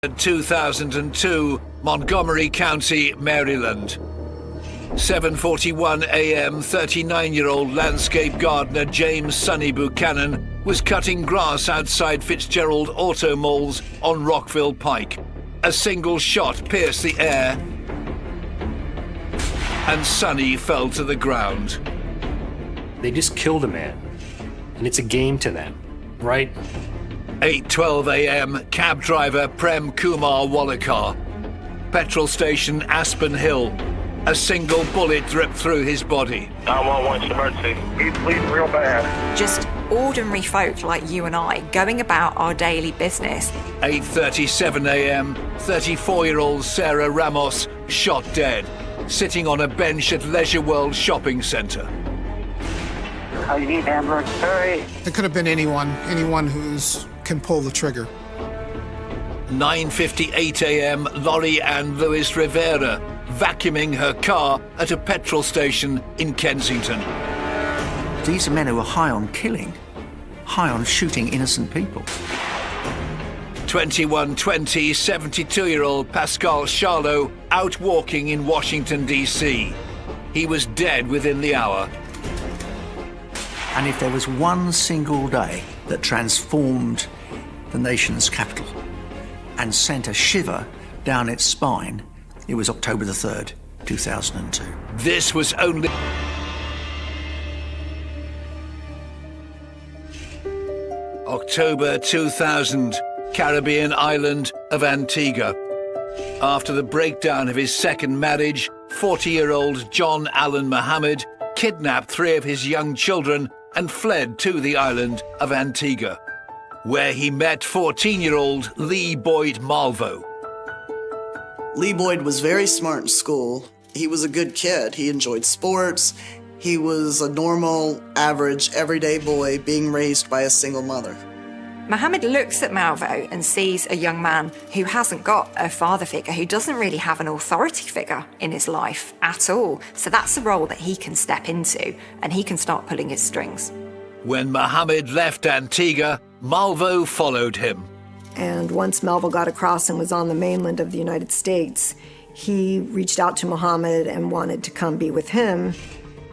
2002, Montgomery County, Maryland. 7:41 a.m., 39-year-old landscape gardener James Sonny Buchanan was cutting grass outside Fitzgerald Auto Malls on Rockville Pike. A single shot pierced the air, and Sonny fell to the ground. They just killed a man, and it's a game to them, right? 8:12 a.m., cab driver Prem Kumar Walekar. Petrol station Aspen Hill. A single bullet ripped through his body. 911 emergency. He's bleeding real bad. Just ordinary folk like you and I going about our daily business. 8:37 a.m., 34-year-old Sarah Ramos shot dead, sitting on a bench at Leisure World Shopping Centre. You need ambulance, hurry. It could have been anyone who's can pull the trigger. 9:58 a.m., Laurie Ann Lewis Rivera vacuuming her car at a petrol station in Kensington. These are men who are high on killing, high on shooting innocent people. 21:20, 72-year-old Pascal Charlot out walking in Washington, D.C. He was dead within the hour. And if there was one single day that transformed the nation's capital and sent a shiver down its spine, it was October the 3rd, 2002. This was only October 2000, Caribbean island of Antigua. After the breakdown of his second marriage, 40-year-old John Allen Muhammad kidnapped 3 of his young children and fled to the island of Antigua, where he met 14-year-old Lee Boyd Malvo. Lee Boyd was very smart in school. He was a good kid. He enjoyed sports. He was a normal, average, everyday boy being raised by a single mother. Mohammed looks at Malvo and sees a young man who hasn't got a father figure, who doesn't really have an authority figure in his life at all. So that's a role that he can step into, and he can start pulling his strings. When Mohammed left Antigua, Malvo followed him. And once Malvo got across and was on the mainland of the United States, he reached out to Mohammed and wanted to come be with him.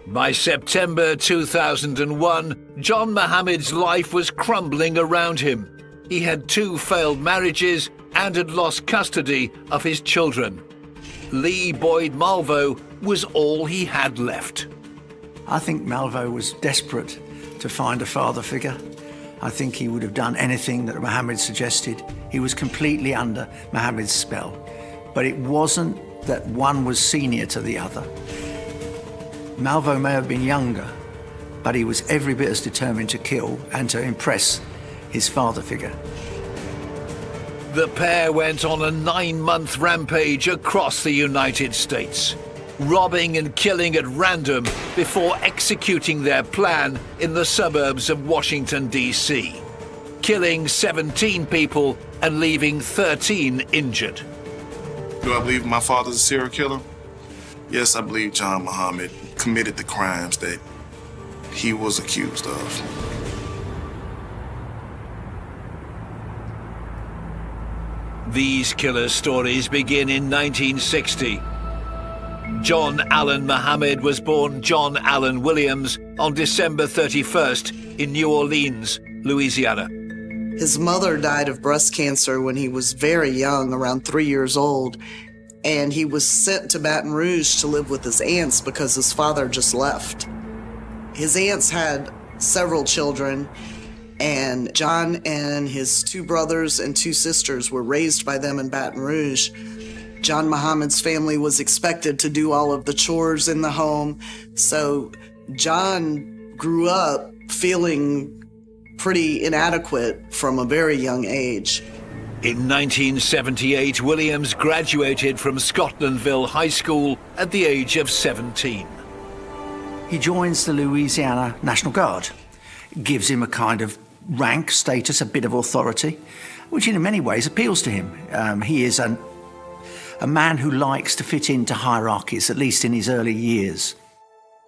By September 2001, John Mohammed's life was crumbling around him. He had 2 failed marriages and had lost custody of his children. Lee Boyd Malvo was all he had left. I think Malvo was desperate to find a father figure. I think he would have done anything that Mohammed suggested. He was completely under Mohammed's spell. But it wasn't that one was senior to the other. Malvo may have been younger, but he was every bit as determined to kill and to impress his father figure. The pair went on a 9-month rampage across the United States, robbing and killing at random before executing their plan in the suburbs of Washington, D.C., killing 17 people and leaving 13 injured. Do I believe my father's a serial killer? Yes, I believe John Muhammad committed the crimes that he was accused of. These killer stories begin in 1960. John Allen Muhammad was born John Allen Williams on December 31st in New Orleans, Louisiana. His mother died of breast cancer when he was very young, around 3 years old, and he was sent to Baton Rouge to live with his aunts because his father just left. His aunts had several children, and John and his 2 brothers and 2 sisters were raised by them in Baton Rouge. John Muhammad's family was expected to do all of the chores in the home, so John grew up feeling pretty inadequate from a very young age. In 1978, Williams graduated from Scotlandville High School at the age of 17. He joins the Louisiana National Guard. It gives him a kind of rank, status, a bit of authority, which in many ways appeals to him. He is a man who likes to fit into hierarchies, at least in his early years.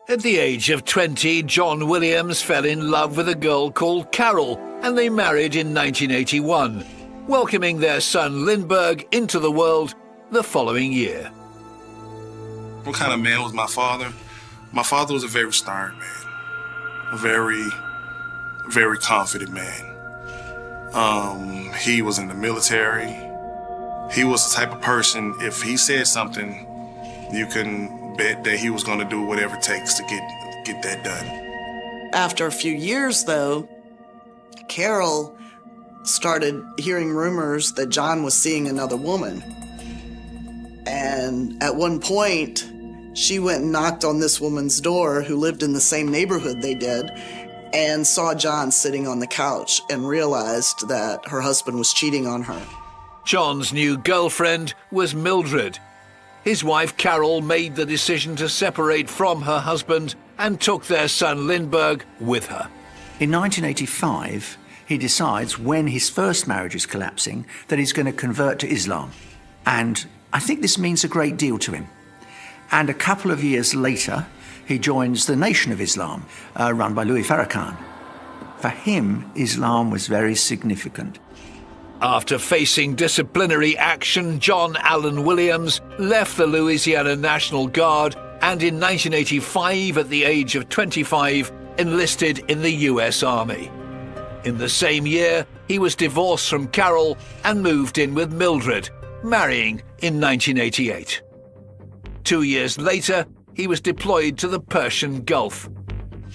At the age of 20, John Williams fell in love with a girl called Carol, and they married in 1981. welcoming their son Lindbergh into the world the following year. What kind of man was my father? My father was a very stern man, a very, very confident man. He was in the military. He was the type of person, if he said something, you can bet that he was going to do whatever it takes to get that done. After a few years, though, Carol started hearing rumors that John was seeing another woman. And at one point, she went and knocked on this woman's door who lived in the same neighborhood they did and saw John sitting on the couch and realized that her husband was cheating on her. John's new girlfriend was Mildred. His wife Carol made the decision to separate from her husband and took their son Lindbergh with her. In 1985, he decides, when his first marriage is collapsing, that he's going to convert to Islam. And I think this means a great deal to him. And a couple of years later, he joins the Nation of Islam, run by Louis Farrakhan. For him, Islam was very significant. After facing disciplinary action, John Allen Williams left the Louisiana National Guard and in 1985, at the age of 25, enlisted in the US Army. In the same year, he was divorced from Carol and moved in with Mildred, marrying in 1988. 2 years later, he was deployed to the Persian Gulf.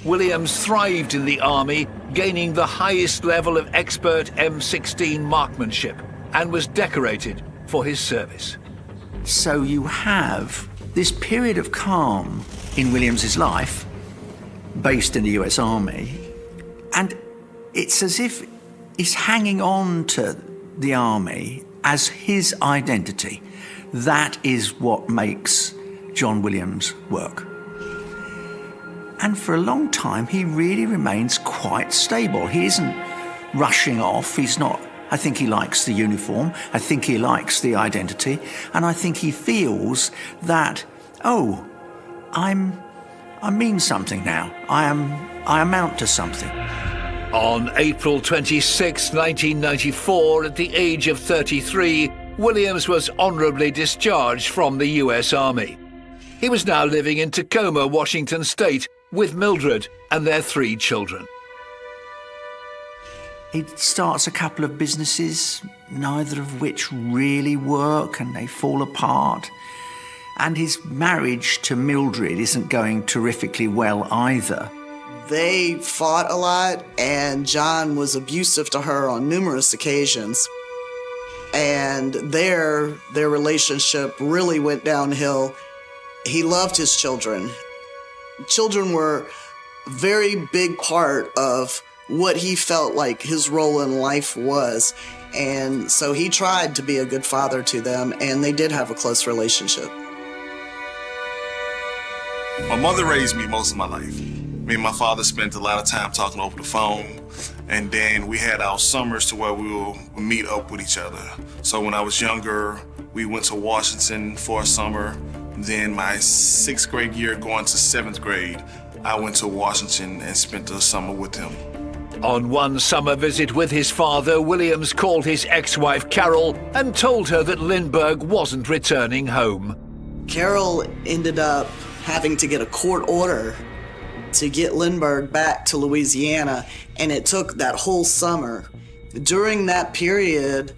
Williams thrived in the Army, gaining the highest level of expert M16 marksmanship, and was decorated for his service. So you have this period of calm in Williams's life, based in the US Army, and it's as if he's hanging on to the Army as his identity. That is what makes John Williams work. And for a long time, he really remains quite stable. He isn't rushing off. He's not. I think he likes the uniform. I think he likes the identity. And I think he feels that, oh, I mean something now. I amount to something. On April 26, 1994, at the age of 33, Williams was honorably discharged from the US Army. He was now living in Tacoma, Washington State, with Mildred and their 3 children. He starts a couple of businesses, neither of which really work, and they fall apart. And his marriage to Mildred isn't going terrifically well either. They fought a lot, and John was abusive to her on numerous occasions. And their relationship really went downhill. He loved his children. Children were a very big part of what he felt like his role in life was. And so he tried to be a good father to them, and they did have a close relationship. My mother raised me most of my life. Me and my father spent a lot of time talking over the phone, and then we had our summers to where we would meet up with each other. So when I was younger, we went to Washington for a summer. Then my 6th grade year going to 7th grade, I went to Washington and spent the summer with him. On one summer visit with his father, Williams called his ex-wife Carol and told her that Lindbergh wasn't returning home. Carol ended up having to get a court order to get Lindbergh back to Louisiana, and it took that whole summer. During that period,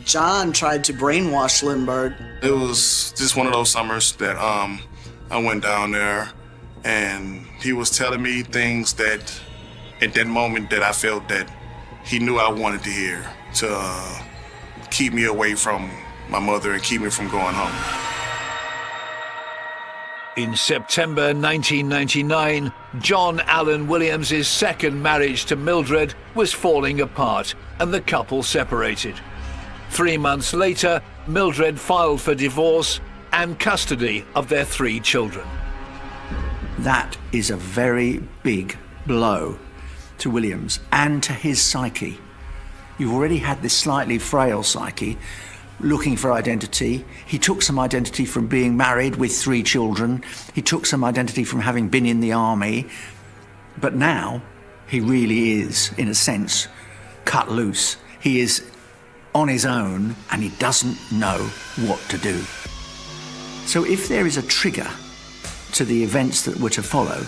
John tried to brainwash Lindbergh. It was just one of those summers that I went down there, and he was telling me things that at that moment that I felt that he knew I wanted to hear, to keep me away from my mother and keep me from going home. In September 1999, John Allen Williams' second marriage to Mildred was falling apart, and the couple separated. 3 months later, Mildred filed for divorce and custody of their 3 children. That is a very big blow to Williams and to his psyche. You've already had this slightly frail psyche, looking for identity. He took some identity from being married with 3 children. He took some identity from having been in the army. But now he really is, in a sense, cut loose. He is on his own and he doesn't know what to do. So if there is a trigger to the events that were to follow,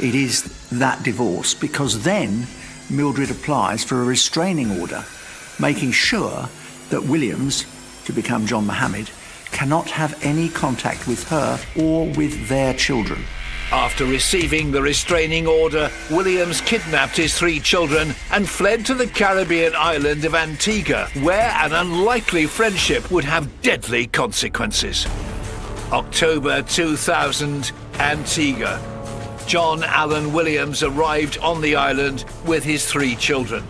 it is that divorce, because then Mildred applies for a restraining order, making sure that Williams, to become John Mohammed, cannot have any contact with her or with their children. After receiving the restraining order, Williams kidnapped his 3 children and fled to the Caribbean island of Antigua, where an unlikely friendship would have deadly consequences. October 2000, Antigua. John Allen Williams arrived on the island with his 3 children.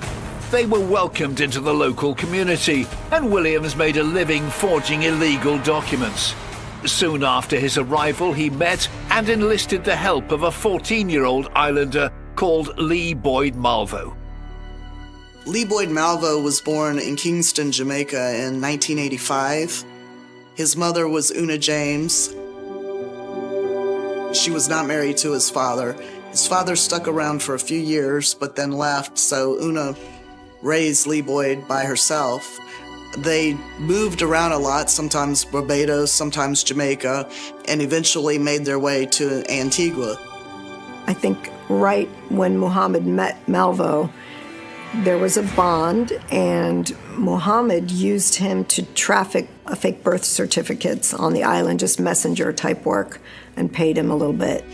They were welcomed into the local community, and Williams made a living forging illegal documents. Soon after his arrival, he met and enlisted the help of a 14-year-old islander called Lee Boyd Malvo. Lee Boyd Malvo was born in Kingston, Jamaica in 1985. His mother was Una James. She was not married to his father. His father stuck around for a few years, but then left, so Una raised Lee Boyd by herself. They moved around a lot, sometimes Barbados, sometimes Jamaica, and eventually made their way to Antigua. I think right when Muhammad met Malvo, there was a bond, and Muhammad used him to traffic fake birth certificates on the island, just messenger type work, and paid him a little bit.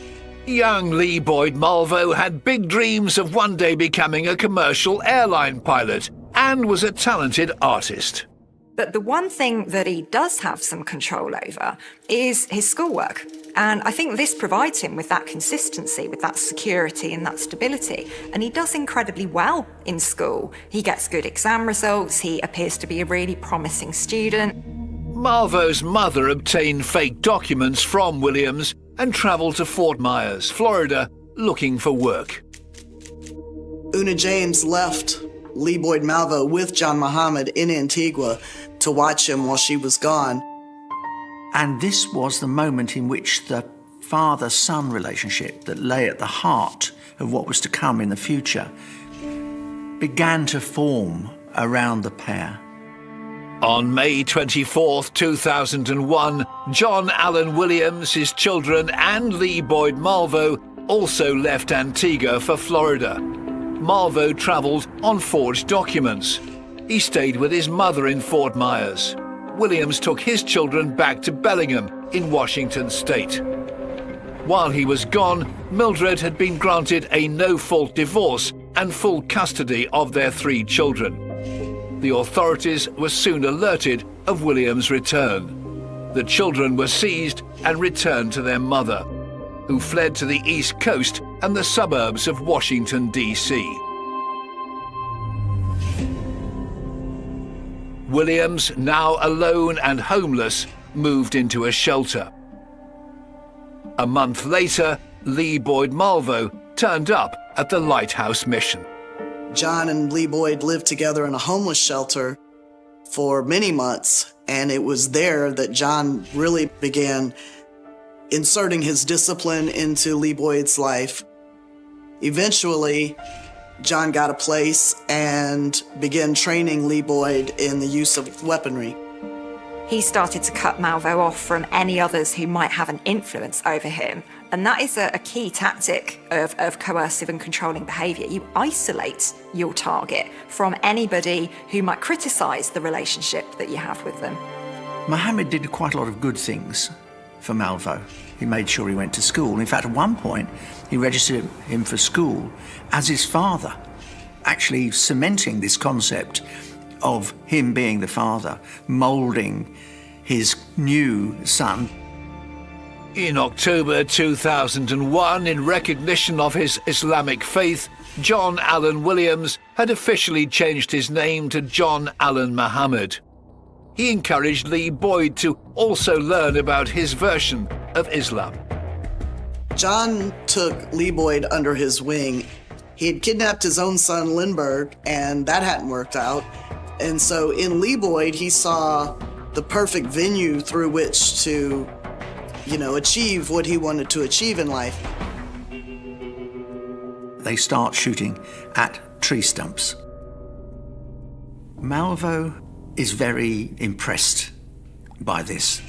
Young Lee Boyd Malvo had big dreams of one day becoming a commercial airline pilot and was a talented artist. But the one thing that he does have some control over is his schoolwork. And I think this provides him with that consistency, with that security and that stability. And he does incredibly well in school. He gets good exam results. He appears to be a really promising student. Malvo's mother obtained fake documents from Williams and travelled to Fort Myers, Florida, looking for work. Una James left Lee Boyd Malvo with John Mohammed in Antigua to watch him while she was gone. And this was the moment in which the father-son relationship that lay at the heart of what was to come in the future began to form around the pair. On May 24, 2001, John Allen Williams, his children, and Lee Boyd Malvo also left Antigua for Florida. Malvo travelled on forged documents. He stayed with his mother in Fort Myers. Williams took his children back to Bellingham in Washington state. While he was gone, Mildred had been granted a no-fault divorce and full custody of their 3 children. The authorities were soon alerted of Williams' return. The children were seized and returned to their mother, who fled to the East Coast and the suburbs of Washington, D.C. Williams, now alone and homeless, moved into a shelter. A month later, Lee Boyd Malvo turned up at the Lighthouse Mission. John and Lee Boyd lived together in a homeless shelter for many months, and it was there that John really began inserting his discipline into Lee Boyd's life. Eventually, John got a place and began training Lee Boyd in the use of weaponry. He started to cut Malvo off from any others who might have an influence over him. And that is a key tactic of coercive and controlling behaviour. You isolate your target from anybody who might criticise the relationship that you have with them. Mohammed did quite a lot of good things for Malvo. He made sure he went to school. In fact, at one point, he registered him for school as his father, actually cementing this concept of him being the father, moulding his new son. In October 2001, in recognition of his Islamic faith, John Allen Williams had officially changed his name to John Allen Mohammed. He encouraged Lee Boyd to also learn about his version of Islam. John took Lee Boyd under his wing. He had kidnapped his own son, Lindbergh, and that hadn't worked out. And so in Lee Boyd, he saw the perfect venue through which to, achieve what he wanted to achieve in life. They start shooting at tree stumps. Malvo is very impressed by this.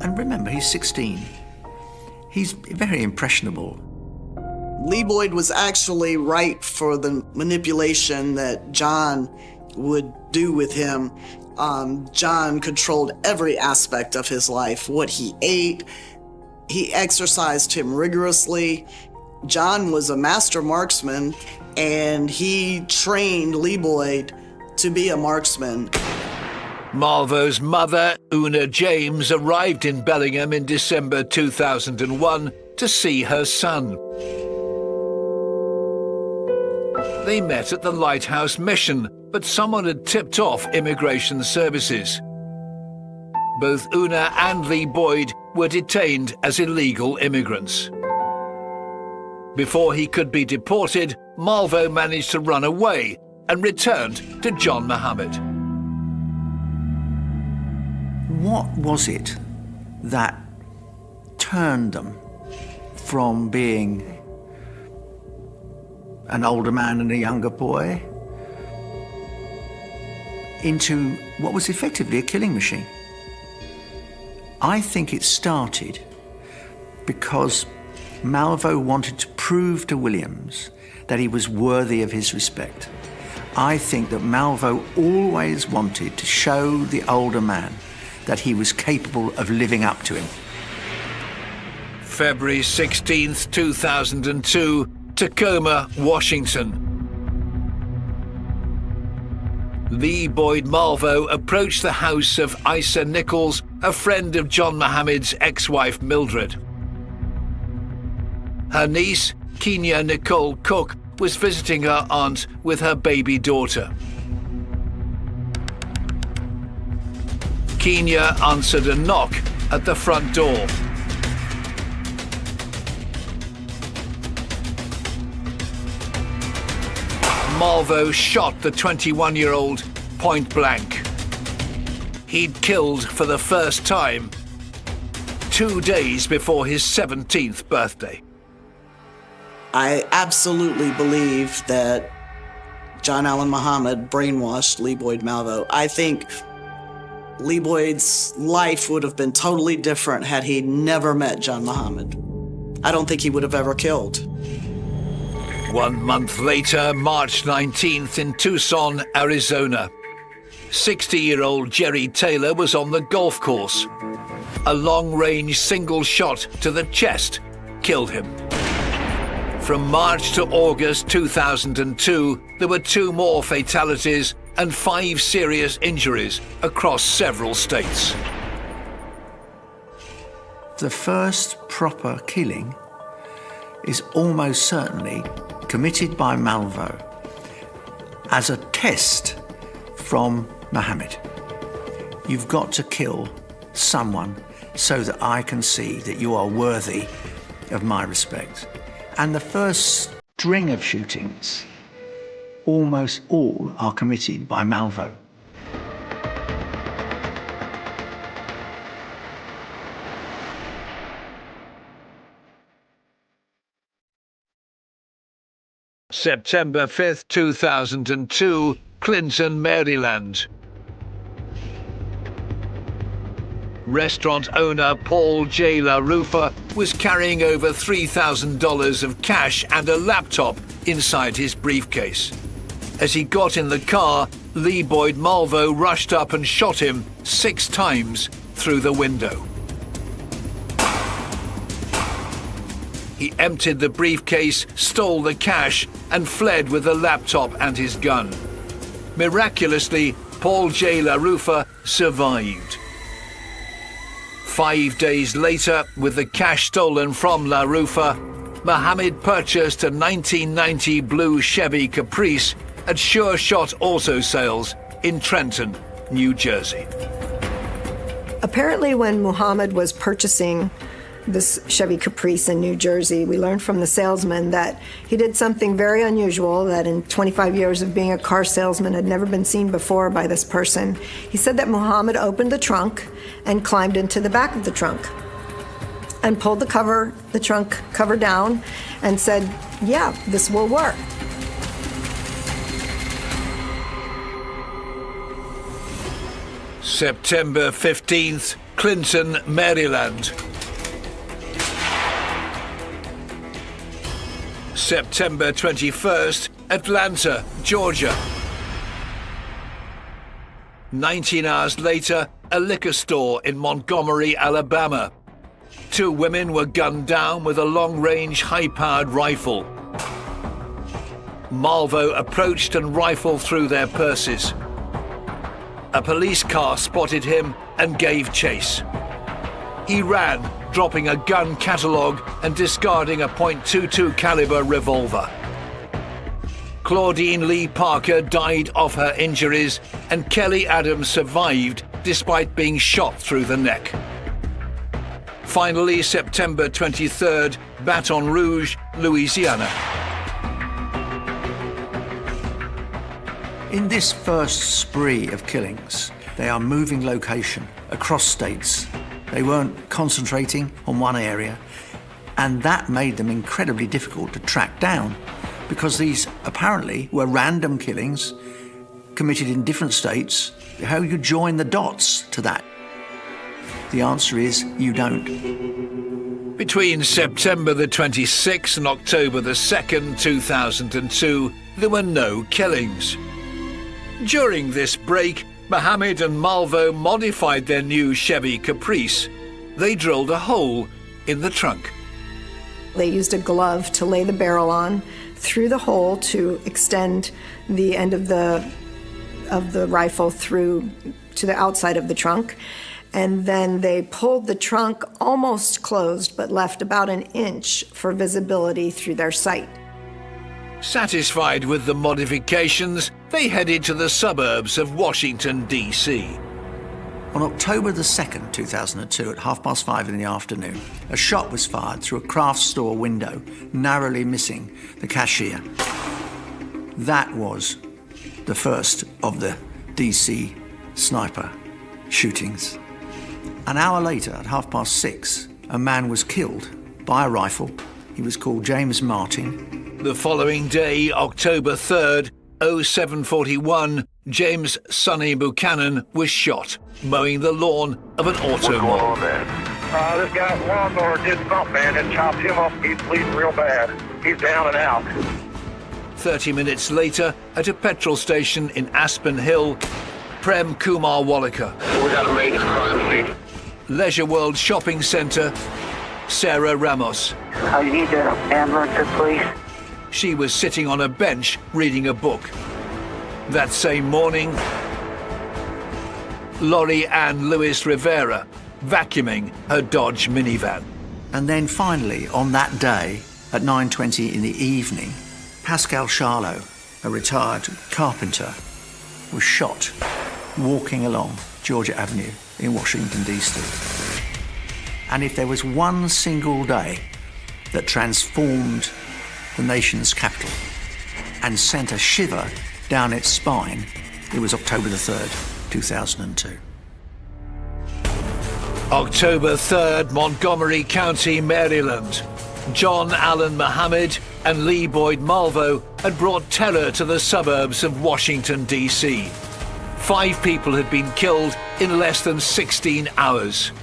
And remember, he's 16. He's very impressionable. Lee Boyd was actually ripe for the manipulation that John would do with him. John controlled every aspect of his life, what he ate. He exercised him rigorously. John was a master marksman, and he trained Lee Boyd to be a marksman. Malvo's mother, Una James, arrived in Bellingham in December 2001 to see her son. They met at the Lighthouse Mission, but someone had tipped off immigration services. Both Una and Lee Boyd were detained as illegal immigrants. Before he could be deported, Malvo managed to run away and returned to John Mohammed. What was it that turned them from being an older man and a younger boy into what was effectively a killing machine? I think it started because Malvo wanted to prove to Williams that he was worthy of his respect. I think that Malvo always wanted to show the older man that he was capable of living up to him. February 16th, 2002, Tacoma, Washington. Lee Boyd Malvo approached the house of Isa Nichols, a friend of John Mohammed's ex-wife Mildred. Her niece, Kenya Nicole Cook, was visiting her aunt with her baby daughter. Kenya answered a knock at the front door. Malvo shot the 21-year-old point blank. He'd killed for the first time 2 days before his 17th birthday. I absolutely believe that John Allen Muhammad brainwashed Lee Boyd Malvo. I think Lee Boyd's life would have been totally different had he never met John Muhammad. I don't think he would have ever killed. 1 month later, March 19th, in Tucson, Arizona, 60-year-old Jerry Taylor was on the golf course. A long-range single shot to the chest killed him. From March to August 2002, there were 2 more fatalities and 5 serious injuries across several states. The first proper killing is almost certainly committed by Malvo as a test from Mohammed. You've got to kill someone so that I can see that you are worthy of my respect. And the first string of shootings, almost all are committed by Malvo. September 5th, 2002, Clinton, Maryland. Restaurant owner Paul J. LaRufa was carrying over $3,000 of cash and a laptop inside his briefcase. As he got in the car, Lee Boyd Malvo rushed up and shot him 6 times through the window. He emptied the briefcase, stole the cash, and fled with the laptop and his gun. Miraculously, Paul J. LaRufa survived. 5 days later, with the cash stolen from LaRufa, Mohammed purchased a 1990 blue Chevy Caprice at Sure Shot Auto Sales in Trenton, New Jersey. Apparently, when Muhammad was purchasing this Chevy Caprice in New Jersey, we learned from the salesman that he did something very unusual that in 25 years of being a car salesman had never been seen before by this person. He said that Muhammad opened the trunk and climbed into the back of the trunk and pulled the trunk cover down and said, "Yeah, this will work." September 15th, Clinton, Maryland. September 21st, Atlanta, Georgia. 19 hours later, a liquor store in Montgomery, Alabama. 2 women were gunned down with a long-range, high-powered rifle. Malvo approached and rifled through their purses. A police car spotted him and gave chase. He ran, dropping a gun catalogue and discarding a .22 caliber revolver. Claudine Lee Parker died of her injuries, and Kelly Adams survived despite being shot through the neck. Finally, September 23rd, Baton Rouge, Louisiana. In this first spree of killings, they are moving location across states. They weren't concentrating on one area, and that made them incredibly difficult to track down because these apparently were random killings committed in different states. How you join the dots to that? The answer is you don't. Between September the 26th and October the 2nd, 2002, there were no killings. During this break, Mohammed and Malvo modified their new Chevy Caprice. They drilled a hole in the trunk. They used a glove to lay the barrel on through the hole to extend the end of the rifle through to the outside of the trunk. And then they pulled the trunk almost closed, but left about an inch for visibility through their sight. Satisfied with the modifications, they headed to the suburbs of Washington, D.C. On October the 2nd, 2002, at 5:30 in the afternoon, a shot was fired through a craft store window, narrowly missing the cashier. That was the first of the D.C. sniper shootings. An hour later, at 6:30, a man was killed by a rifle. He was called James Martin. The following day, October 3rd, 0741, James Sonny Buchanan was shot, mowing the lawn of an auto mall. This guy's lawnmower did something, man. It chopped him up. He's bleeding real bad. He's down and out. 30 minutes later, at a petrol station in Aspen Hill, Prem Kumar Walliker. We got a major crime scene. Leisure World Shopping Centre, Sarah Ramos. You need the ambulance, please. She was sitting on a bench reading a book. That same morning, Lori Ann Lewis Rivera, vacuuming her Dodge minivan. And then finally, on that day, at 9:20 in the evening, Pascal Charlot, a retired carpenter, was shot walking along Georgia Avenue in Washington, D.C. And if there was one single day that transformed the nation's capital and sent a shiver down its spine, it was October the 3rd, 2002. October 3rd, Montgomery County, Maryland. John Allen Mohammed and Lee Boyd Malvo had brought terror to the suburbs of Washington, D.C. 5 people had been killed in less than 16 hours.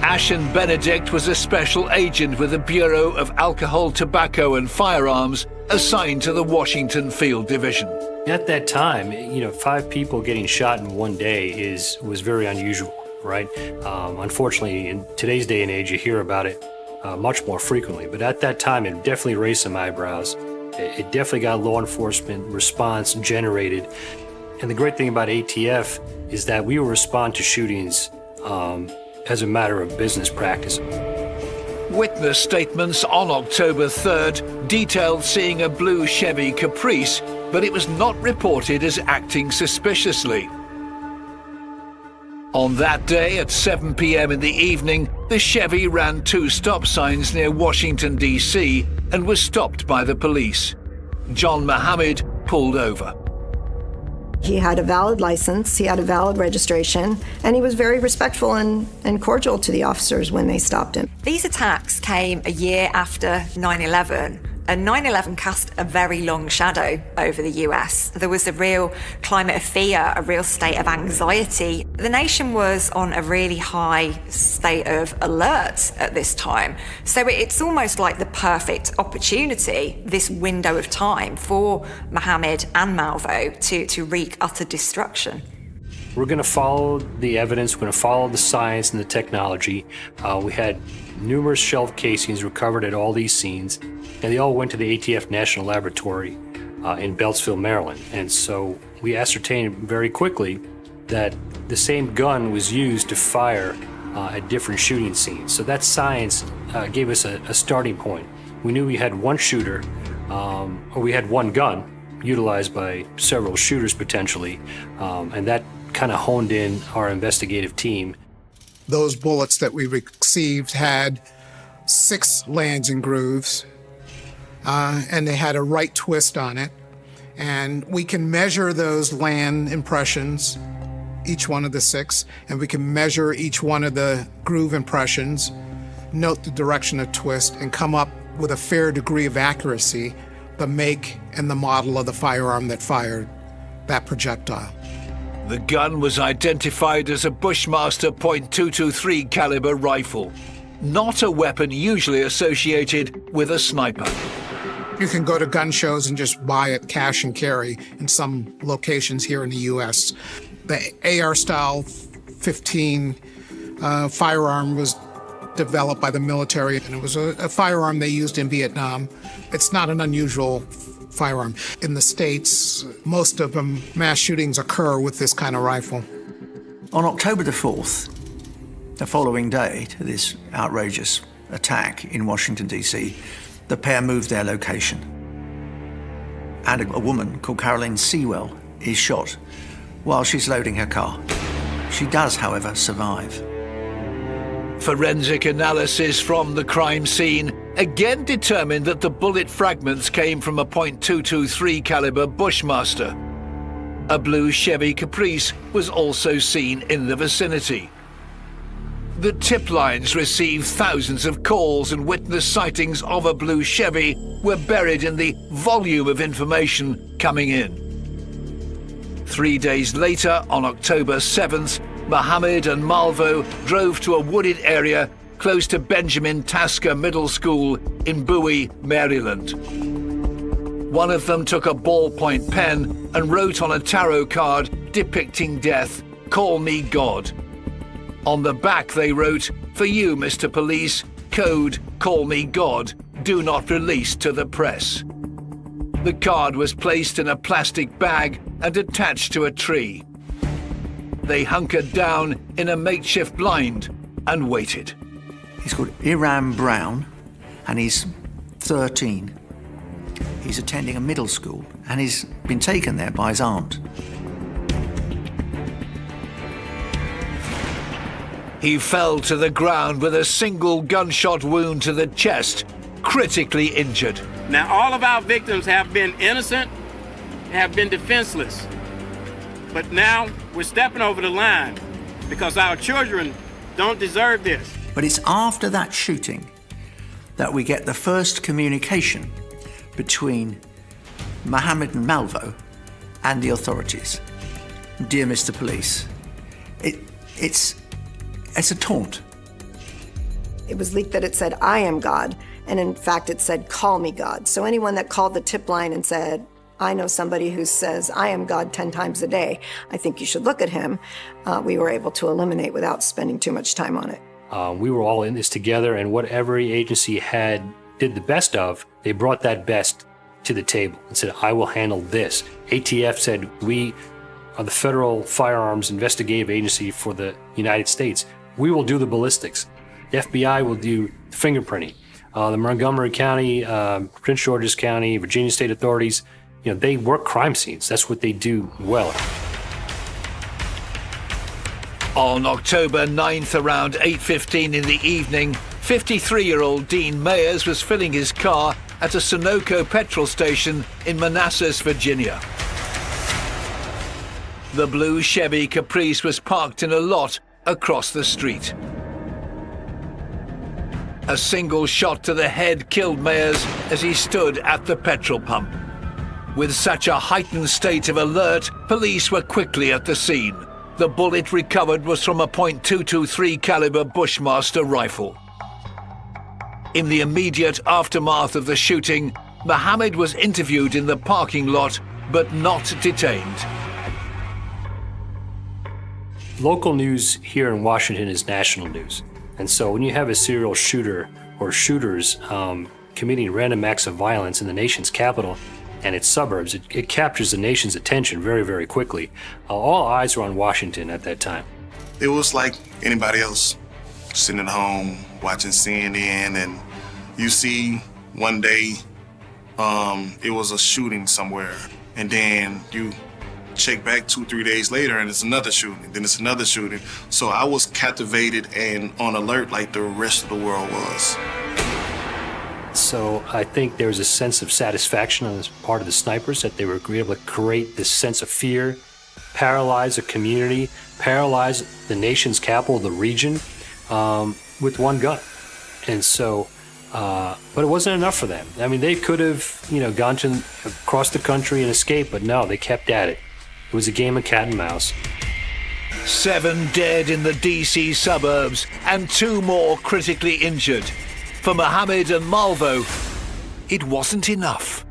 Ashen Benedict was a special agent with the Bureau of Alcohol, Tobacco and Firearms assigned to the Washington Field Division. At that time, 5 people getting shot in one day was very unusual, right? Unfortunately, in today's day and age, you hear about it much more frequently. But at that time, it definitely raised some eyebrows. It definitely got law enforcement response generated. And the great thing about ATF is that we will respond to shootings as a matter of business practice. Witness statements on October 3rd detailed seeing a blue Chevy Caprice, but it was not reported as acting suspiciously. On that day at 7 p.m. in the evening, the Chevy ran 2 stop signs near Washington, D.C. and was stopped by the police. John Mohammed pulled over. He had a valid license, he had a valid registration, and he was very respectful and cordial to the officers when they stopped him. These attacks came a year after 9/11, And 9/11 cast a very long shadow over the US. There was a real climate of fear, a real state of anxiety. The nation was on a really high state of alert at this time. So it's almost like the perfect opportunity, this window of time for Mohammed and Malvo to wreak utter destruction. We're going to follow the evidence, we're going to follow the science and the technology. We had numerous shell casings recovered at all these scenes, and they all went to the ATF National Laboratory in Beltsville, Maryland. And so we ascertained very quickly that the same gun was used to fire at different shooting scenes. So that science gave us a starting point. We knew we had one shooter, or we had one gun utilized by several shooters potentially, and that kind of honed in our investigative team. Those bullets that we received had 6 lands and grooves, and they had a right twist on it. And we can measure those land impressions, each one of the 6, and we can measure each one of the groove impressions, note the direction of twist, and come up with a fair degree of accuracy the make and the model of the firearm that fired that projectile. The gun was identified as a Bushmaster .223 caliber rifle, not a weapon usually associated with a sniper. You can go to gun shows and just buy it cash and carry in some locations here in the U.S. The AR style 15 firearm was developed by the military, and it was a firearm they used in Vietnam. It's not an unusual firearm. In the States, most of them, mass shootings occur with this kind of rifle. On October the 4th, the following day to this outrageous attack in Washington, D.C., the pair moved their location. And a woman called Caroline Sewell is shot while she's loading her car. She does, however, survive. Forensic analysis from the crime scene again determined that the bullet fragments came from a .223 caliber Bushmaster. A blue Chevy Caprice was also seen in the vicinity. The tip lines received thousands of calls, and witness sightings of a blue Chevy were buried in the volume of information coming in. 3 days later, on October 7th, Mohammed and Malvo drove to a wooded area close to Benjamin Tasker Middle School in Bowie, Maryland. One of them took a ballpoint pen and wrote on a tarot card depicting death, "Call me God." On the back they wrote, "For you, Mr. Police, code, call me God, do not release to the press." The card was placed in a plastic bag and attached to a tree. They hunkered down in a makeshift blind and waited. He's called Iram Brown, and he's 13. He's attending a middle school, and he's been taken there by his aunt. He fell to the ground with a single gunshot wound to the chest, critically injured. Now, all of our victims have been innocent, have been defenseless. But now we're stepping over the line because our children don't deserve this. But it's after that shooting that we get the first communication between Mohammed and Malvo and the authorities. Dear Mr. Police, it's a taunt. It was leaked that it said, "I am God," and in fact it said, "Call me God." So anyone that called the tip line and said, "I know somebody who says I am God 10 times a day, I think you should look at him," we were able to eliminate without spending too much time on it. We were all in this together, and what every agency did the best of, they brought that best to the table and said, "I will handle this." ATF said, "We are the Federal Firearms Investigative Agency for the United States. We will do the ballistics. The FBI will do fingerprinting. The Montgomery County, Prince George's County, Virginia State authorities, they work crime scenes. That's what they do well." On October 9th, around 8:15 in the evening, 53-year-old Dean Mayers was filling his car at a Sunoco petrol station in Manassas, Virginia. The blue Chevy Caprice was parked in a lot across the street. A single shot to the head killed Mayers as he stood at the petrol pump. With such a heightened state of alert, police were quickly at the scene. The bullet recovered was from a .223 caliber Bushmaster rifle. In the immediate aftermath of the shooting, Mohammed was interviewed in the parking lot, but not detained. Local news here in Washington is national news. And so when you have a serial shooter or shooters committing random acts of violence in the nation's capital and its suburbs, it captures the nation's attention very, very quickly. All eyes were on Washington at that time. It was like anybody else, sitting at home watching CNN, and you see one day it was a shooting somewhere, and then you check back 2-3 days later and it's another shooting, then it's another shooting. So I was captivated and on alert like the rest of the world was. So I think there was a sense of satisfaction on the part of the snipers that they were able to create this sense of fear, paralyze a community, paralyze the nation's capital, the region, with one gun. And so, but it wasn't enough for them. I mean, they could have, gone across the country and escaped, but no, they kept at it. It was a game of cat and mouse. 7 dead in the D.C. suburbs and 2 more critically injured. For Mohammed and Malvo, it wasn't enough.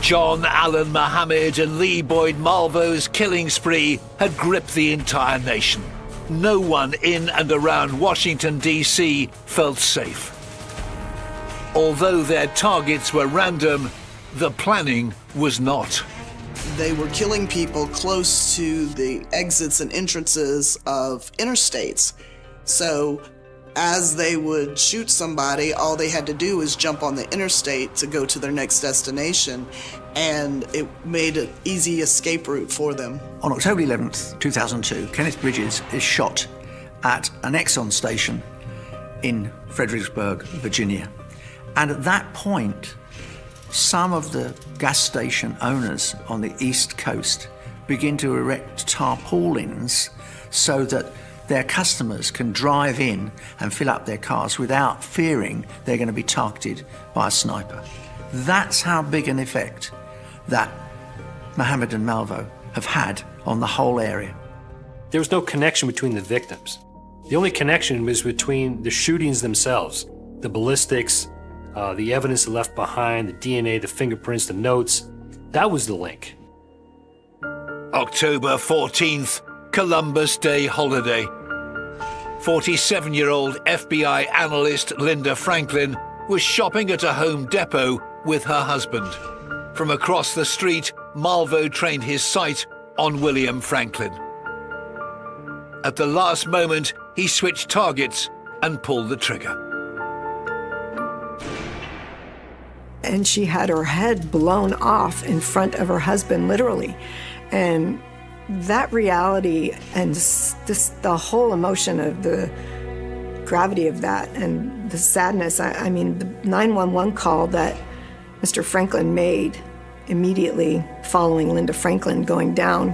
John Allen Mohammed and Lee Boyd Malvo's killing spree had gripped the entire nation. No one in and around Washington, D.C. felt safe. Although their targets were random, the planning was not. They were killing people close to the exits and entrances of interstates. So as they would shoot somebody, all they had to do was jump on the interstate to go to their next destination, and it made an easy escape route for them. On October 11th, 2002, Kenneth Bridges is shot at an Exxon station in Fredericksburg, Virginia. And at that point, some of the gas station owners on the East Coast begin to erect tarpaulins so that their customers can drive in and fill up their cars without fearing they're going to be targeted by a sniper. That's how big an effect that Mohammed and Malvo have had on the whole area. There was no connection between the victims. The only connection was between the shootings themselves, the ballistics, the evidence left behind, the DNA, the fingerprints, the notes. That was the link. October 14th, Columbus Day holiday. 47-year-old FBI analyst Linda Franklin was shopping at a Home Depot with her husband. From across the street, Malvo trained his sight on William Franklin. At the last moment, he switched targets and pulled the trigger. And she had her head blown off in front of her husband, literally. And that reality and the whole emotion of the gravity of that and the sadness, I mean, the 911 call that Mr. Franklin made immediately following Linda Franklin going down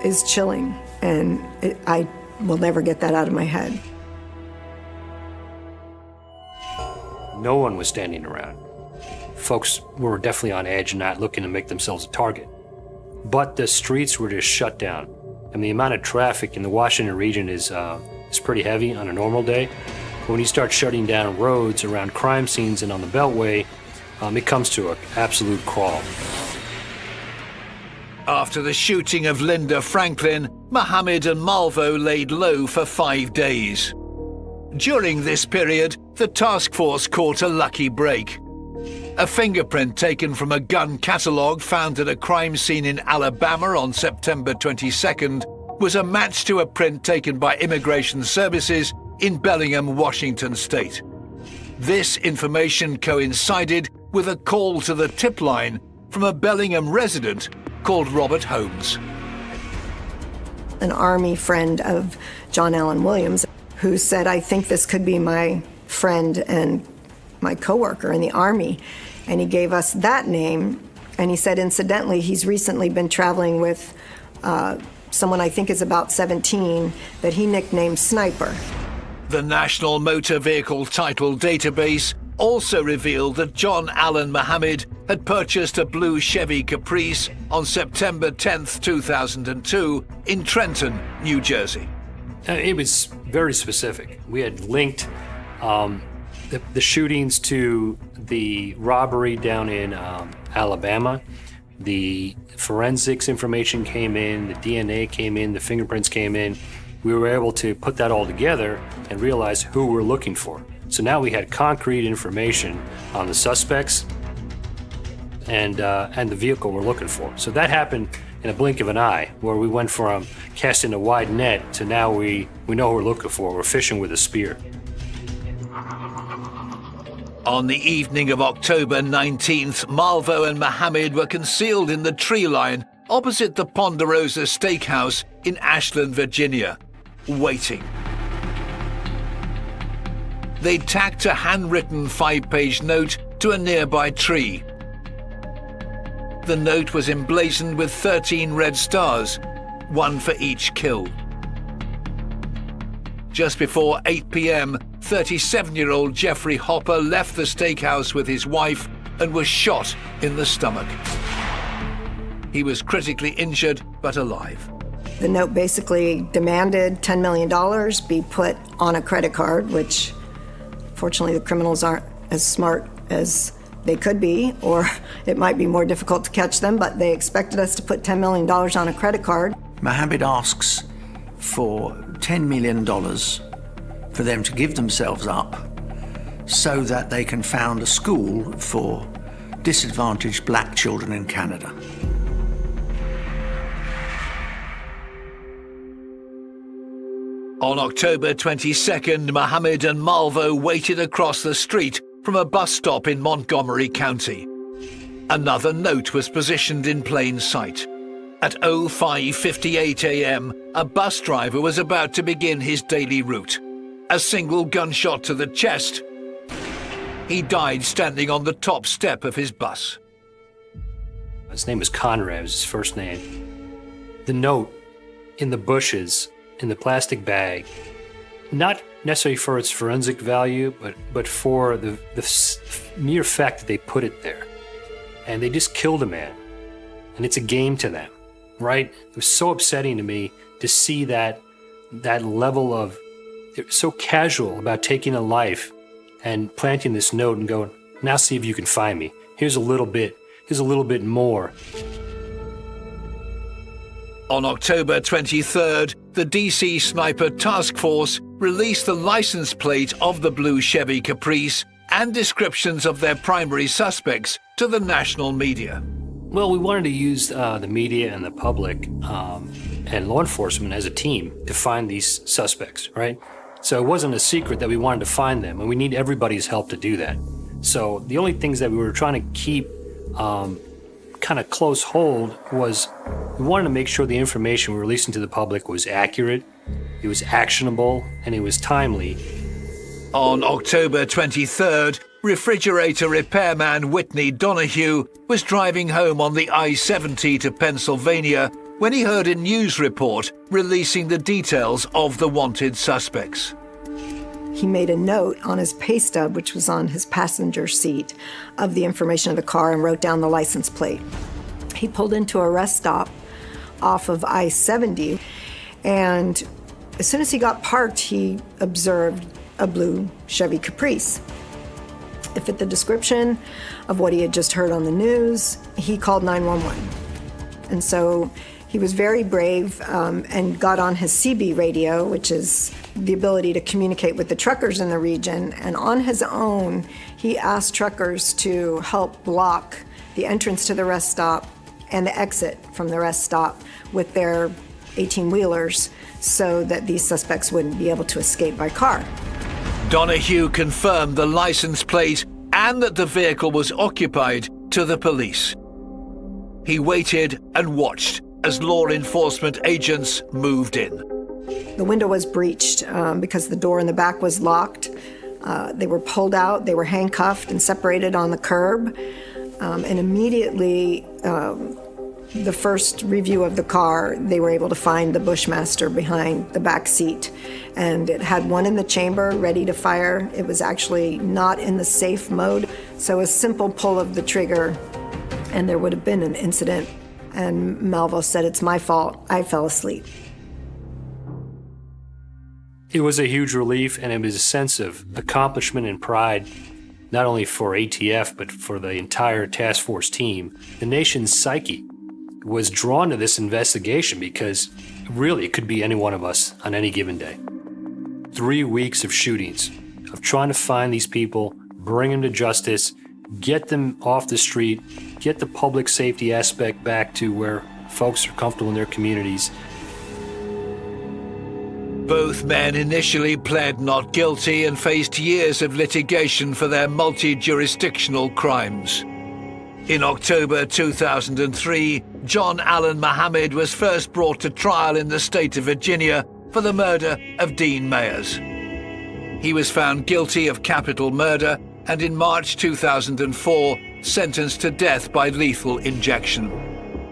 is chilling. And I will never get that out of my head. No one was standing around. Folks were definitely on edge and not looking to make themselves a target. But the streets were just shut down. And the amount of traffic in the Washington region is pretty heavy on a normal day. But when you start shutting down roads around crime scenes and on the Beltway, it comes to an absolute crawl. After the shooting of Linda Franklin, Mohammed and Malvo laid low for 5 days. During this period, the task force caught a lucky break. A fingerprint taken from a gun catalogue found at a crime scene in Alabama on September 22nd was a match to a print taken by Immigration Services in Bellingham, Washington state. This information coincided with a call to the tip line from a Bellingham resident called Robert Holmes. An Army friend of John Allen Williams who said, I think this could be my friend and my coworker in the Army. And he gave us that name. And he said, incidentally, he's recently been traveling with someone I think is about 17 that he nicknamed Sniper. The National Motor Vehicle Title Database also revealed that John Allen Mohammed had purchased a blue Chevy Caprice on September 10th, 2002 in Trenton, New Jersey. It was very specific. We had linked the shootings to the robbery down in Alabama. The forensics information came in, the DNA came in, the fingerprints came in. We were able to put that all together and realize who we're looking for. So now we had concrete information on the suspects and the vehicle we're looking for. So that happened in a blink of an eye, where we went from casting a wide net to now we know who we're looking for. We're fishing with a spear. On the evening of October 19th, Malvo and Mohammed were concealed in the tree line opposite the Ponderosa Steakhouse in Ashland, Virginia, waiting. They tacked a handwritten 5-page note to a nearby tree. The note was emblazoned with 13 red stars, one for each kill. Just before 8 p.m., 37-year-old Jeffrey Hopper left the steakhouse with his wife and was shot in the stomach. He was critically injured but alive. The note basically demanded $10 million be put on a credit card, which fortunately the criminals aren't as smart as they could be, or it might be more difficult to catch them, but they expected us to put $10 million on a credit card. Mohammed asks for $10 million for them to give themselves up so that they can found a school for disadvantaged black children in Canada. On October 22nd, Mohammed and Malvo waited across the street from a bus stop in Montgomery County. Another note was positioned in plain sight. At 05:58 a.m., a bus driver was about to begin his daily route. A single gunshot to the chest. He died standing on the top step of his bus. His name was Conrad, was his first name. The note in the bushes, in the plastic bag, not necessarily for its forensic value, but for the mere fact that they put it there. And they just killed a man. And it's a game to them, right? It was so upsetting to me to see that level of, they're so casual about taking a life and planting this note and going, now see if you can find me. Here's a little bit more. On October 23rd, the DC Sniper Task Force released the license plate of the blue Chevy Caprice and descriptions of their primary suspects to the national media. Well, we wanted to use the media and the public and law enforcement as a team to find these suspects, right? So it wasn't a secret that we wanted to find them, and we need everybody's help to do that. So the only things that we were trying to keep kind of close hold was we wanted to make sure the information we were releasing to the public was accurate, it was actionable, and it was timely. On October 23rd, refrigerator repairman Whitney Donahue was driving home on the I-70 to Pennsylvania when he heard a news report releasing the details of the wanted suspects. He made a note on his pay stub, which was on his passenger seat, of the information of the car and wrote down the license plate. He pulled into a rest stop off of I-70, and as soon as he got parked, he observed a blue Chevy Caprice. It fit the description of what he had just heard on the news. He called 911. And so he was very brave and got on his CB radio, which is the ability to communicate with the truckers in the region. And on his own, he asked truckers to help block the entrance to the rest stop and the exit from the rest stop with their 18-wheelers so that these suspects wouldn't be able to escape by car. Donahue confirmed the license plate and that the vehicle was occupied to the police. He waited and watched as law enforcement agents moved in. The window was breached because the door in the back was locked. They were pulled out, they were handcuffed and separated on the curb. And immediately The first review of the car, they were able to find the Bushmaster behind the back seat. And it had one in the chamber ready to fire. It was actually not in the safe mode. So a simple pull of the trigger and there would have been an incident. And Malvo said, "It's my fault. I fell asleep." It was a huge relief, and it was a sense of accomplishment and pride, not only for ATF, but for the entire task force team. The nation's psyche was drawn to this investigation because really it could be any one of us on any given day. 3 weeks of shootings, of trying to find these people, bring them to justice, get them off the street, get the public safety aspect back to where folks are comfortable in their communities. Both men initially pled not guilty and faced years of litigation for their multi-jurisdictional crimes. In October 2003, John Allen Muhammad was first brought to trial in the state of Virginia for the murder of Dean Mayers. He was found guilty of capital murder and in March 2004 sentenced to death by lethal injection.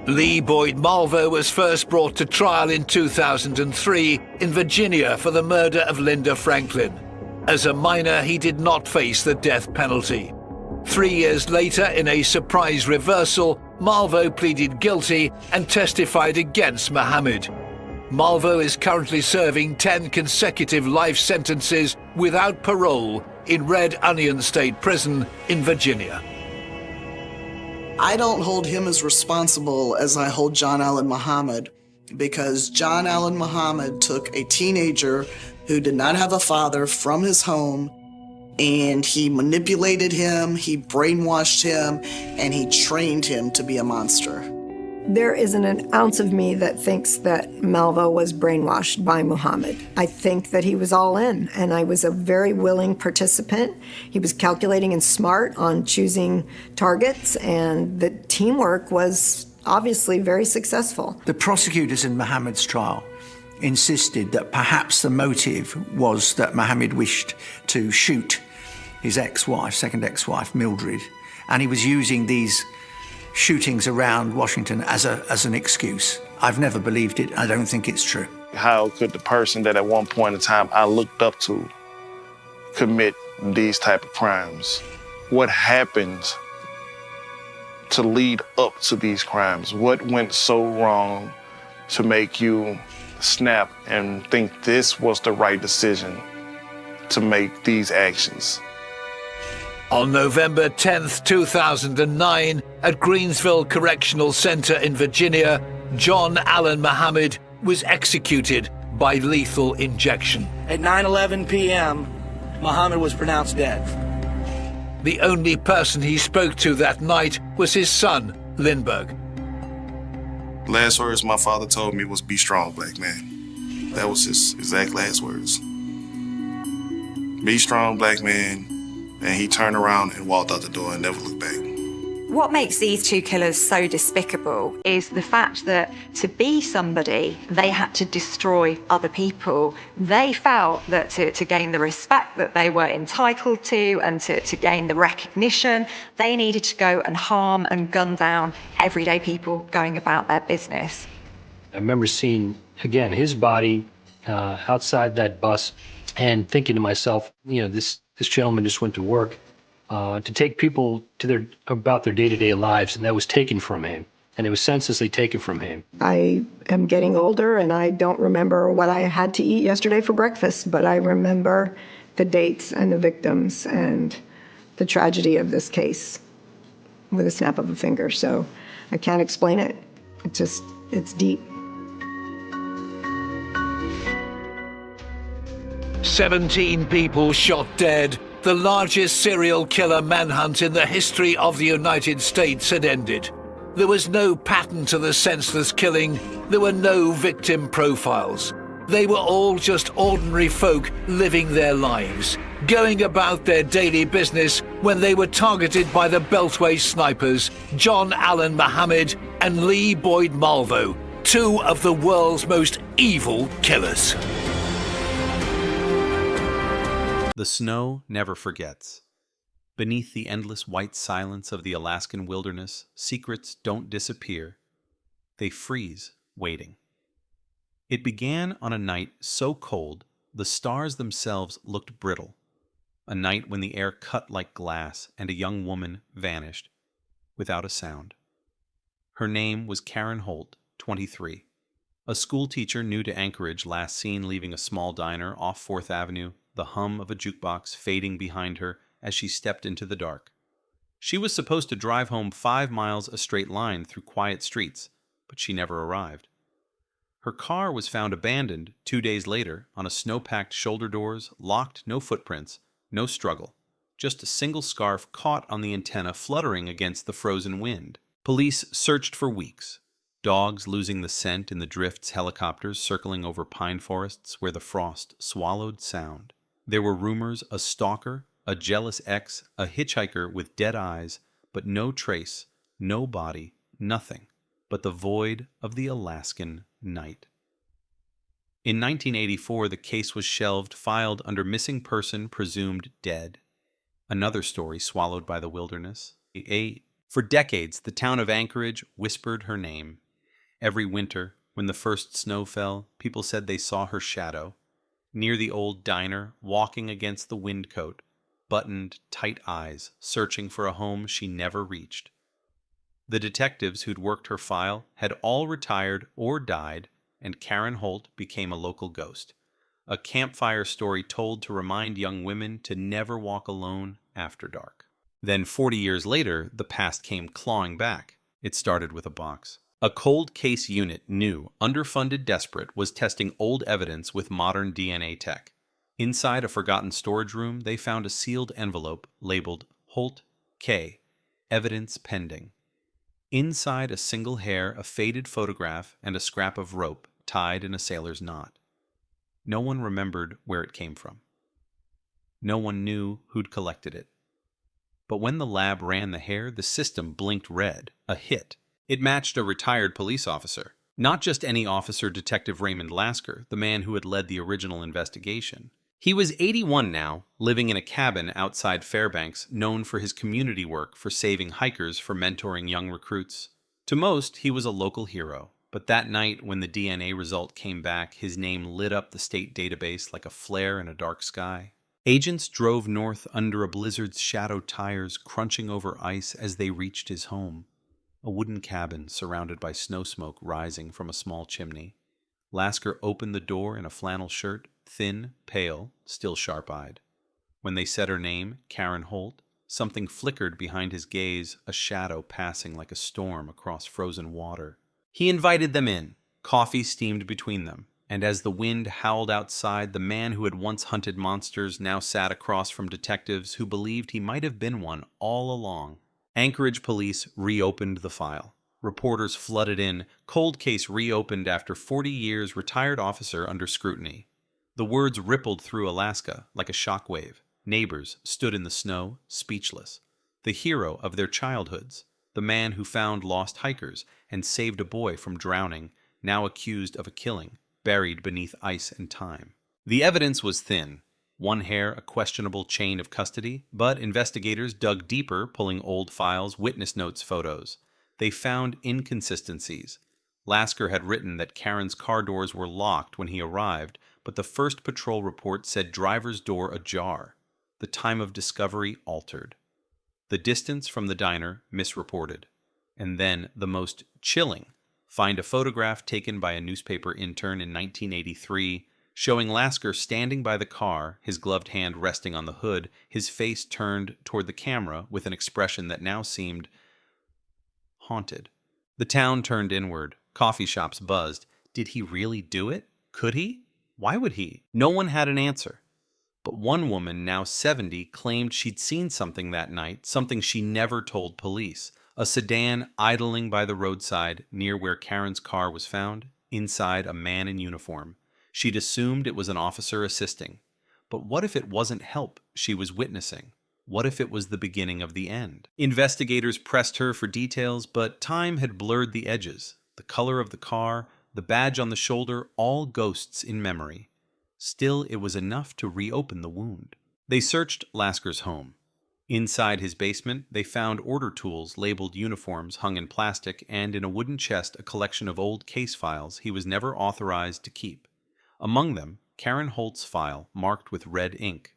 Lee Boyd Malvo was first brought to trial in 2003 in Virginia for the murder of Linda Franklin. As a minor, he did not face the death penalty. 3 years later, in a surprise reversal, Malvo pleaded guilty and testified against Muhammad. Malvo is currently serving 10 consecutive life sentences without parole in Red Onion State Prison in Virginia. I don't hold him as responsible as I hold John Allen Muhammad, because John Allen Muhammad took a teenager who did not have a father from his home, and he manipulated him, he brainwashed him, and he trained him to be a monster. There isn't an ounce of me that thinks that Malvo was brainwashed by Muhammad. I think that he was all in, and I was a very willing participant. He was calculating and smart on choosing targets, and the teamwork was obviously very successful. The prosecutors in Muhammad's trial insisted that perhaps the motive was that Muhammad wished to shoot his ex-wife, second ex-wife, Mildred, and he was using these shootings around Washington as an excuse. I've never believed it. I don't think it's true. How could the person that at one point in time I looked up to commit these type of crimes? What happened to lead up to these crimes? What went so wrong to make you snap and think this was the right decision to make these actions? On November 10th, 2009, at Greensville Correctional Center in Virginia, John Allen Muhammad was executed by lethal injection. At 9:11 p.m., Muhammad was pronounced dead. The only person he spoke to that night was his son, Lindbergh. Last words my father told me was, "Be strong, black man." That was his exact last words. Be strong, black man. And he turned around and walked out the door and never looked back. What makes these two killers so despicable is the fact that to be somebody, they had to destroy other people. They felt that to gain the respect that they were entitled to and to gain the recognition, they needed to go and harm and gun down everyday people going about their business. I remember seeing, again, his body outside that bus and thinking to myself, this gentleman just went to work to take people to about their day-to-day lives, and that was taken from him, and it was senselessly taken from him. I am getting older, and I don't remember what I had to eat yesterday for breakfast, but I remember the dates and the victims and the tragedy of this case with a snap of a finger. So I can't explain it. It's deep. 17 people shot dead. The largest serial killer manhunt in the history of the United States had ended. There was no pattern to the senseless killing. There were no victim profiles. They were all just ordinary folk living their lives, going about their daily business when they were targeted by the Beltway snipers, John Allen Muhammad and Lee Boyd Malvo, two of the world's most evil killers. The snow never forgets. Beneath the endless white silence of the Alaskan wilderness, secrets don't disappear. They freeze, waiting. It began on a night so cold the stars themselves looked brittle. A night when the air cut like glass and a young woman vanished without a sound. Her name was Karen Holt, 23. A school teacher new to Anchorage, last seen leaving a small diner off 4th Avenue, the hum of a jukebox fading behind her as she stepped into the dark. She was supposed to drive home 5 miles a straight line through quiet streets, but she never arrived. Her car was found abandoned 2 days later on a snow-packed shoulder doors, locked, no footprints, no struggle. Just a single scarf caught on the antenna fluttering against the frozen wind. Police searched for weeks. Dogs losing the scent in the drifts, helicopters circling over pine forests where the frost swallowed sound. There were rumors a stalker, a jealous ex, a hitchhiker with dead eyes, but no trace, no body, nothing but the void of the Alaskan night. In 1984, the case was shelved, filed under missing person presumed dead. Another story swallowed by the wilderness. For decades, the town of Anchorage whispered her name. Every winter, when the first snow fell, people said they saw her shadow. Near the old diner, walking against the windcoat, buttoned, tight eyes, searching for a home she never reached. The detectives who'd worked her file had all retired or died, and Karen Holt became a local ghost. A campfire story told to remind young women to never walk alone after dark. Then 40 years later, the past came clawing back. It started with a box. A cold case unit, new, underfunded, desperate, was testing old evidence with modern DNA tech. Inside a forgotten storage room, they found a sealed envelope labeled Holt K, evidence pending. Inside a single hair, a faded photograph, and a scrap of rope tied in a sailor's knot. No one remembered where it came from. No one knew who'd collected it. But when the lab ran the hair, the system blinked red, a hit. It matched a retired police officer. Not just any officer, Detective Raymond Lasker, the man who had led the original investigation. He was 81 now, living in a cabin outside Fairbanks, known for his community work for saving hikers, for mentoring young recruits. To most, he was a local hero. But that night, when the DNA result came back, his name lit up the state database like a flare in a dark sky. Agents drove north under a blizzard's shadow, tires crunching over ice as they reached his home. A wooden cabin surrounded by snow smoke rising from a small chimney. Lasker opened the door in a flannel shirt, thin, pale, still sharp-eyed. When they said her name, Karen Holt, something flickered behind his gaze, a shadow passing like a storm across frozen water. He invited them in. Coffee steamed between them, and as the wind howled outside, the man who had once hunted monsters now sat across from detectives who believed he might have been one all along. Anchorage police reopened the file. Reporters flooded in. Cold case reopened after 40 years, retired officer under scrutiny. The words rippled through Alaska like a shockwave. Neighbors stood in the snow, speechless. The hero of their childhoods, the man who found lost hikers and saved a boy from drowning, now accused of a killing, buried beneath ice and time. The evidence was thin. One hair, a questionable chain of custody, but investigators dug deeper, pulling old files, witness notes, photos. They found inconsistencies. Lasker had written that Karen's car doors were locked when he arrived, but the first patrol report said driver's door ajar. The time of discovery altered. The distance from the diner misreported. And then, the most chilling, find a photograph taken by a newspaper intern in 1983 showing Lasker standing by the car, his gloved hand resting on the hood, his face turned toward the camera with an expression that now seemed haunted. The town turned inward. Coffee shops buzzed. Did he really do it? Could he? Why would he? No one had an answer. But one woman, now 70, claimed she'd seen something that night, something she never told police. A sedan idling by the roadside near where Karen's car was found, inside a man in uniform. She'd assumed it was an officer assisting. But what if it wasn't help she was witnessing? What if it was the beginning of the end? Investigators pressed her for details, but time had blurred the edges. The color of the car, the badge on the shoulder, all ghosts in memory. Still, it was enough to reopen the wound. They searched Lasker's home. Inside his basement, they found order tools labeled uniforms hung in plastic, and in a wooden chest a collection of old case files he was never authorized to keep. Among them, Karen Holt's file marked with red ink.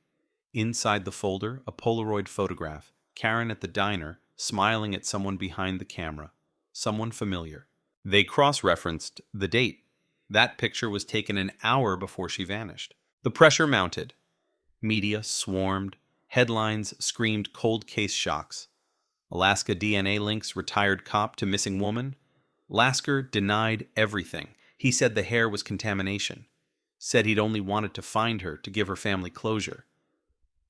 Inside the folder, a Polaroid photograph, Karen at the diner, smiling at someone behind the camera. Someone familiar. They cross-referenced the date. That picture was taken an hour before she vanished. The pressure mounted. Media swarmed. Headlines screamed cold case shocks. Alaska DNA links retired cop to missing woman. Lasker denied everything. He said the hair was contamination. Said he'd only wanted to find her to give her family closure.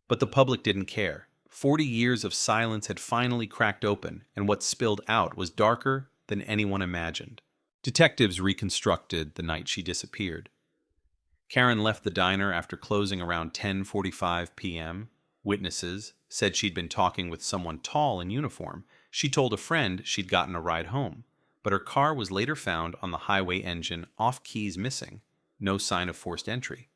But the public didn't care. 40 years of silence had finally cracked open, and what spilled out was darker than anyone imagined. Detectives reconstructed the night she disappeared. Karen left the diner after closing around 10:45 p.m. Witnesses said she'd been talking with someone tall in uniform. She told a friend she'd gotten a ride home, but her car was later found on the highway engine, off keys missing. No sign of forced entry.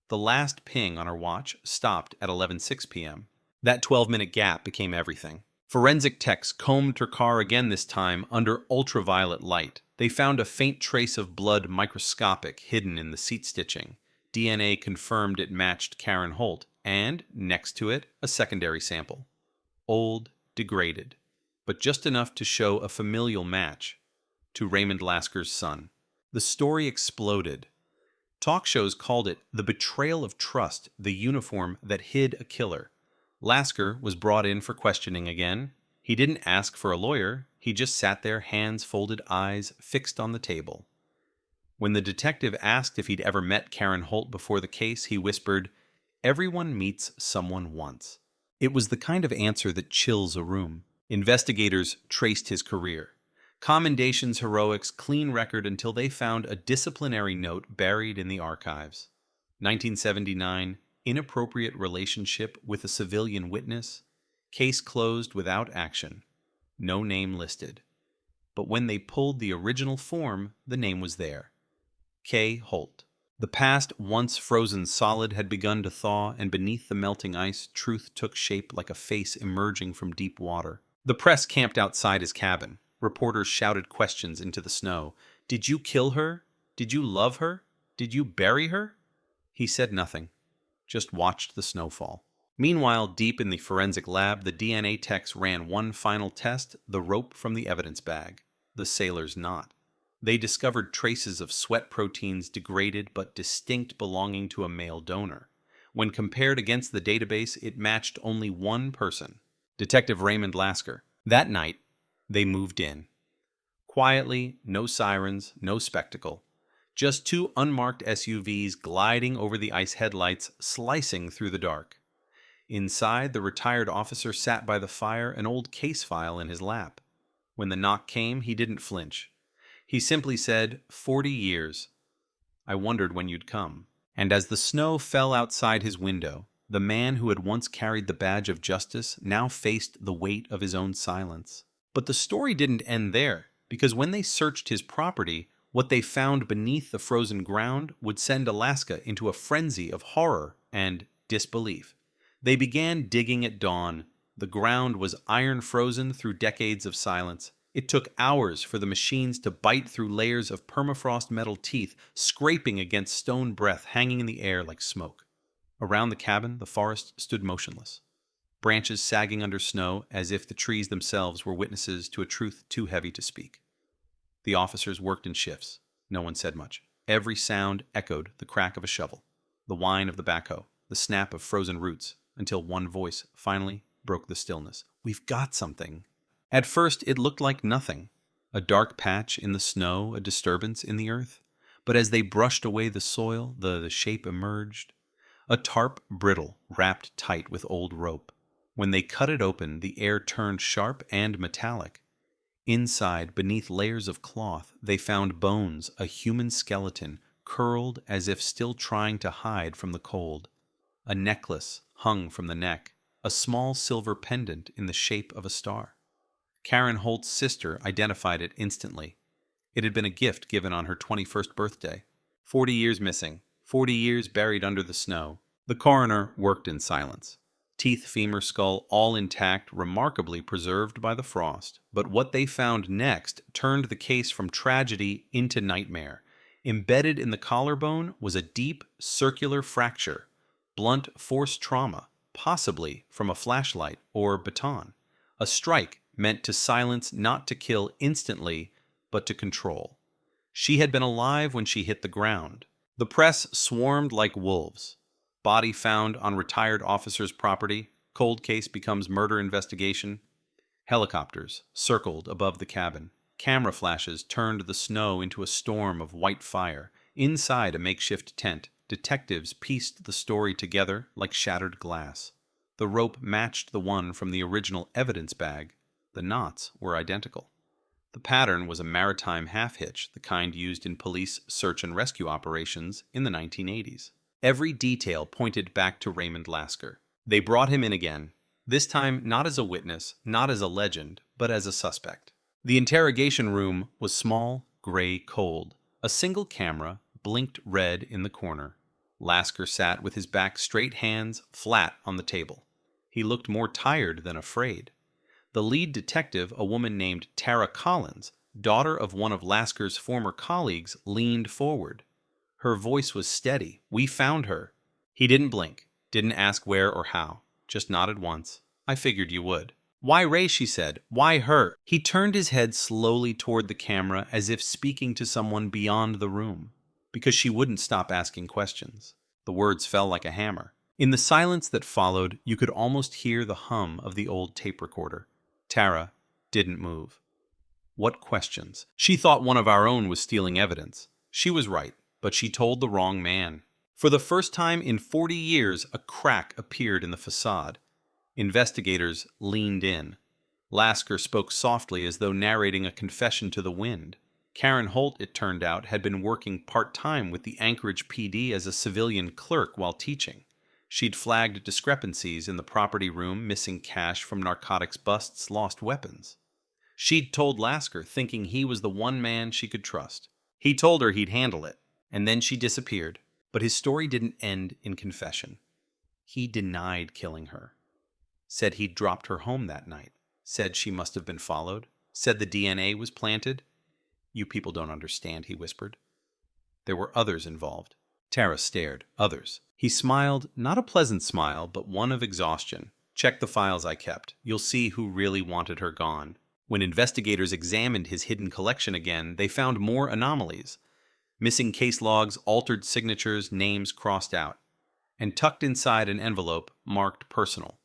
The last ping on her watch stopped at 11:06 p.m. That 12-minute gap became everything. Forensic techs combed her car again, this time under ultraviolet light. They found a faint trace of blood, microscopic, hidden in the seat stitching. DNA confirmed it matched Karen Holt, and, next to it, a secondary sample. Old, degraded, but just enough to show a familial match to Raymond Lasker's son. The story exploded. Talk shows called it the betrayal of trust, the uniform that hid a killer. Lasker was brought in for questioning again. He didn't ask for a lawyer. He just sat there, hands folded, eyes fixed on the table. When the detective asked if he'd ever met Karen Holt before the case, he whispered, "Everyone meets someone once." It was the kind of answer that chills a room. Investigators traced his career. Commendations, heroics, clean record until they found a disciplinary note buried in the archives. 1979, inappropriate relationship with a civilian witness. Case closed without action. No name listed. But when they pulled the original form, the name was there. K. Holt. The past, once frozen solid, had begun to thaw, and beneath the melting ice, truth took shape like a face emerging from deep water. The press camped outside his cabin. Reporters shouted questions into the snow. "Did you kill her? Did you love her? Did you bury her?" He said nothing, just watched the snowfall. Meanwhile, deep in the forensic lab, the DNA techs ran one final test, the rope from the evidence bag, the sailor's knot. They discovered traces of sweat proteins, degraded but distinct, belonging to a male donor. When compared against the database, it matched only one person, Detective Raymond Lasker. That night, they moved in. Quietly, no sirens, no spectacle. Just two unmarked SUVs gliding over the ice, headlights slicing through the dark. Inside, the retired officer sat by the fire, an old case file in his lap. When the knock came, he didn't flinch. He simply said, 40 years. I wondered when you'd come. And as the snow fell outside his window, the man who had once carried the badge of justice now faced the weight of his own silence. But the story didn't end there, because when they searched his property, what they found beneath the frozen ground would send Alaska into a frenzy of horror and disbelief. They began digging at dawn. The ground was iron frozen through decades of silence. It took hours for the machines to bite through layers of permafrost metal teeth, scraping against stone breath hanging in the air like smoke. Around the cabin, the forest stood motionless, branches sagging under snow as if the trees themselves were witnesses to a truth too heavy to speak. The officers worked in shifts. No one said much. Every sound echoed the crack of a shovel, the whine of the backhoe, the snap of frozen roots, until one voice finally broke the stillness. "We've got something." At first, it looked like nothing. A dark patch in the snow, a disturbance in the earth. But as they brushed away the soil, the shape emerged. A tarp brittle, wrapped tight with old rope. When they cut it open, the air turned sharp and metallic. Inside, beneath layers of cloth, they found bones, a human skeleton, curled as if still trying to hide from the cold. A necklace hung from the neck, a small silver pendant in the shape of a star. Karen Holt's sister identified it instantly. It had been a gift given on her 21st birthday. 40 years missing, 40 years buried under the snow. The coroner worked in silence. Teeth, femur, skull, all intact, remarkably preserved by the frost. But what they found next turned the case from tragedy into nightmare. Embedded in the collarbone was a deep, circular fracture, blunt force trauma, possibly from a flashlight or baton. A strike meant to silence, not to kill instantly, but to control. She had been alive when she hit the ground. The press swarmed like wolves. Body found on retired officer's property. Cold case becomes murder investigation. Helicopters circled above the cabin. Camera flashes turned the snow into a storm of white fire. Inside a makeshift tent, detectives pieced the story together like shattered glass. The rope matched the one from the original evidence bag. The knots were identical. The pattern was a maritime half-hitch, the kind used in police search and rescue operations in the 1980s. Every detail pointed back to Raymond Lasker. They brought him in again, this time not as a witness, not as a legend, but as a suspect. The interrogation room was small, gray, cold. A single camera blinked red in the corner. Lasker sat with his back straight, hands flat on the table. He looked more tired than afraid. The lead detective, a woman named Tara Collins, daughter of one of Lasker's former colleagues, leaned forward. Her voice was steady. "We found her." He didn't blink, didn't ask where or how, just nodded once. "I figured you would." "Why Ray?" she said. "Why her?" He turned his head slowly toward the camera as if speaking to someone beyond the room. Because she wouldn't stop asking questions. The words fell like a hammer. In the silence that followed, you could almost hear the hum of the old tape recorder. Tara didn't move. What questions? She thought one of our own was stealing evidence. She was right, but she told the wrong man. For the first time in 40 years, a crack appeared in the facade. Investigators leaned in. Lasker spoke softly as though narrating a confession to the wind. Karen Holt, it turned out, had been working part-time with the Anchorage PD as a civilian clerk while teaching. She'd flagged discrepancies in the property room, missing cash from narcotics busts, lost weapons. She'd told Lasker, thinking he was the one man she could trust. He told her he'd handle it, and then she disappeared. But his story didn't end in confession. He denied killing her. Said he'd dropped her home that night. Said she must have been followed. Said the DNA was planted. "You people don't understand," he whispered. There were others involved. Tara stared. Others. He smiled, not a pleasant smile, but one of exhaustion. "Check the files I kept. You'll see who really wanted her gone." When investigators examined his hidden collection again, they found more anomalies. Missing case logs, altered signatures, names crossed out. And tucked inside an envelope marked personal.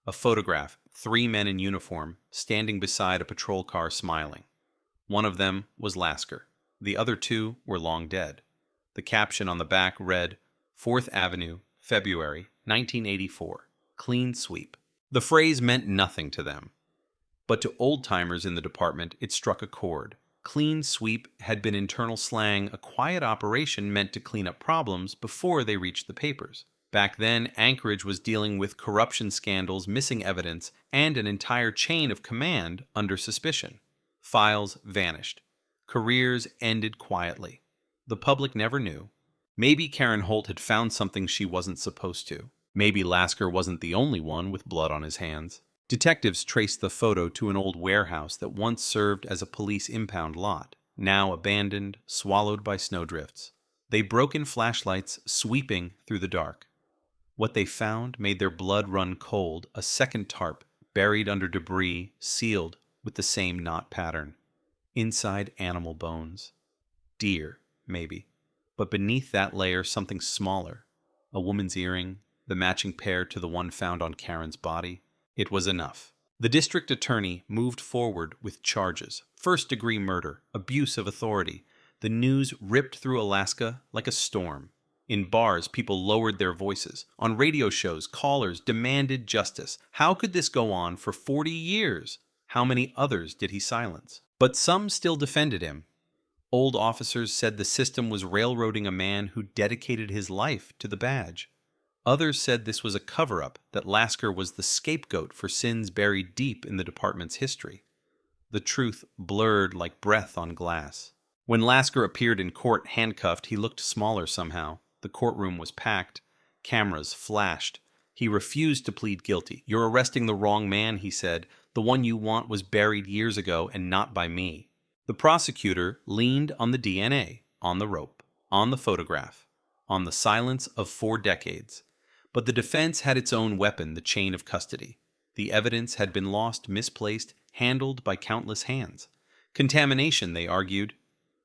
A photograph, 3 men in uniform, standing beside a patrol car smiling. One of them was Lasker. The other 2 were long dead. The caption on the back read, 4th Avenue, February, 1984. Clean sweep. The phrase meant nothing to them. But to old-timers in the department, it struck a chord. Clean sweep had been internal slang, a quiet operation meant to clean up problems before they reached the papers. Back then, Anchorage was dealing with corruption scandals, missing evidence, and an entire chain of command under suspicion. Files vanished. Careers ended quietly. The public never knew. Maybe Karen Holt had found something she wasn't supposed to. Maybe Lasker wasn't the only one with blood on his hands. Detectives traced the photo to an old warehouse that once served as a police impound lot, now abandoned, swallowed by snowdrifts. They broke in flashlights, sweeping through the dark. What they found made their blood run cold, a second tarp, buried under debris, sealed with the same knot pattern. Inside, animal bones. Deer, maybe. But beneath that layer, something smaller. A woman's earring, the matching pair to the one found on Karen's body. It was enough. The district attorney moved forward with charges. First-degree murder, abuse of authority. The news ripped through Alaska like a storm. In bars, people lowered their voices. On radio shows, callers demanded justice. How could this go on for 40 years? How many others did he silence? But some still defended him. Old officers said the system was railroading a man who dedicated his life to the badge. Others said this was a cover-up, that Lasker was the scapegoat for sins buried deep in the department's history. The truth blurred like breath on glass. When Lasker appeared in court handcuffed, he looked smaller somehow. The courtroom was packed. Cameras flashed. He refused to plead guilty. "You're arresting the wrong man," he said. "The one you want was buried years ago and not by me." The prosecutor leaned on the DNA, on the rope, on the photograph, on the silence of 4 decades. But the defense had its own weapon, the chain of custody. The evidence had been lost, misplaced, handled by countless hands. Contamination, they argued.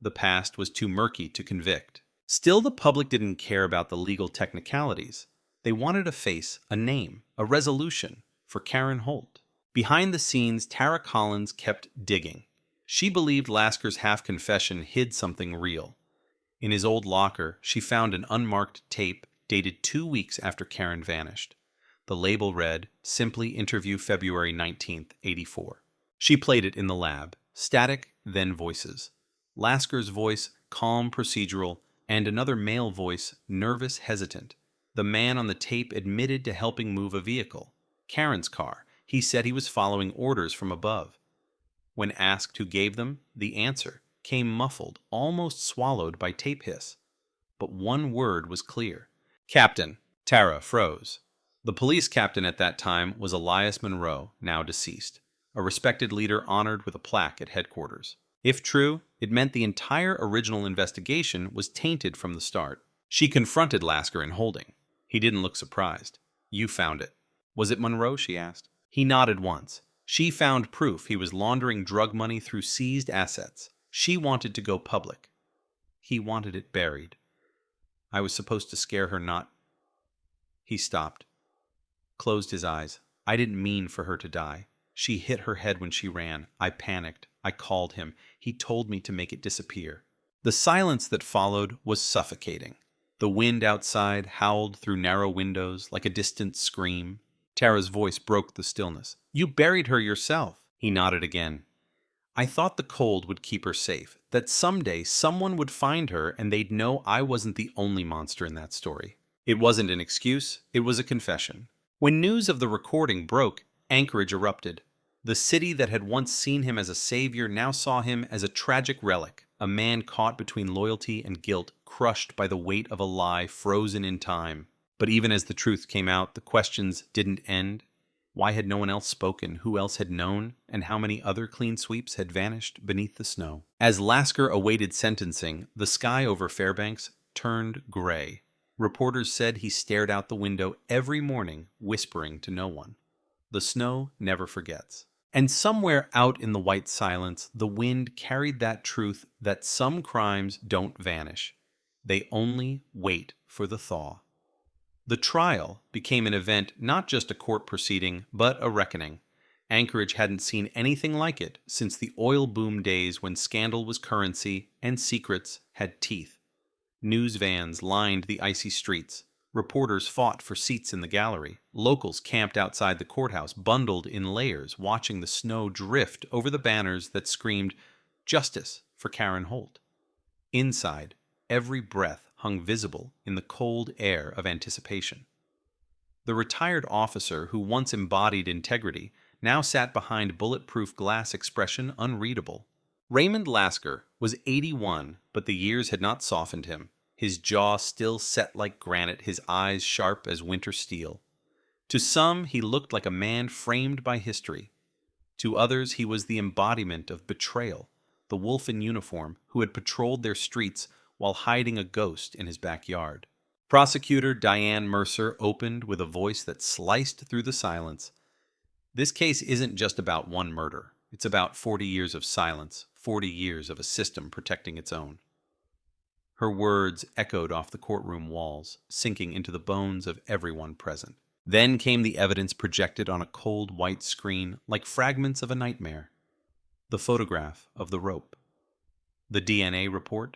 The past was too murky to convict. Still, the public didn't care about the legal technicalities. They wanted a face, a name, a resolution for Karen Holt. Behind the scenes, Tara Collins kept digging. She believed Lasker's half-confession hid something real. In his old locker, she found an unmarked tape dated 2 weeks after Karen vanished. The label read, "Simply Interview February 19th, 84. She played it in the lab. Static, then voices. Lasker's voice, calm, procedural, and another male voice, nervous, hesitant. The man on the tape admitted to helping move a vehicle. Karen's car. He said he was following orders from above. When asked who gave them, the answer came muffled, almost swallowed by tape hiss. But one word was clear. "Captain." Tara froze. The police captain at that time was Elias Monroe, now deceased, a respected leader honored with a plaque at headquarters. If true, it meant the entire original investigation was tainted from the start. She confronted Lasker in holding. He didn't look surprised. "You found it." "Was it Monroe?" she asked. He nodded once. She found proof he was laundering drug money through seized assets. She wanted to go public. He wanted it buried. "I was supposed to scare her, not..." He stopped, closed his eyes. "I didn't mean for her to die. She hit her head when she ran. I panicked. I called him. He told me to make it disappear." The silence that followed was suffocating. The wind outside howled through narrow windows like a distant scream. Tara's voice broke the stillness. "You buried her yourself." He nodded again. "I thought the cold would keep her safe, that someday someone would find her and they'd know I wasn't the only monster in that story." It wasn't an excuse, it was a confession. When news of the recording broke, Anchorage erupted. The city that had once seen him as a savior now saw him as a tragic relic, a man caught between loyalty and guilt, crushed by the weight of a lie frozen in time. But even as the truth came out, the questions didn't end. Why had no one else spoken? Who else had known? And how many other clean sweeps had vanished beneath the snow? As Lasker awaited sentencing, the sky over Fairbanks turned gray. Reporters said he stared out the window every morning, whispering to no one. The snow never forgets. And somewhere out in the white silence, the wind carried that truth that some crimes don't vanish. They only wait for the thaw. The trial became an event, not just a court proceeding, but a reckoning. Anchorage hadn't seen anything like it since the oil boom days when scandal was currency and secrets had teeth. News vans lined the icy streets. Reporters fought for seats in the gallery. Locals camped outside the courthouse, bundled in layers, watching the snow drift over the banners that screamed, "Justice for Karen Holt." Inside, every breath hung visible in the cold air of anticipation. The retired officer who once embodied integrity now sat behind bulletproof glass expression unreadable. Raymond Lasker was 81, but the years had not softened him. His jaw still set like granite, his eyes sharp as winter steel. To some, he looked like a man framed by history. To others, he was the embodiment of betrayal, the wolf in uniform who had patrolled their streets while hiding a ghost in his backyard. Prosecutor Diane Mercer opened with a voice that sliced through the silence. "This case isn't just about one murder. It's about 40 years of silence, 40 years of a system protecting its own." Her words echoed off the courtroom walls, sinking into the bones of everyone present. Then came the evidence projected on a cold white screen like fragments of a nightmare. The photograph of the rope, the DNA report,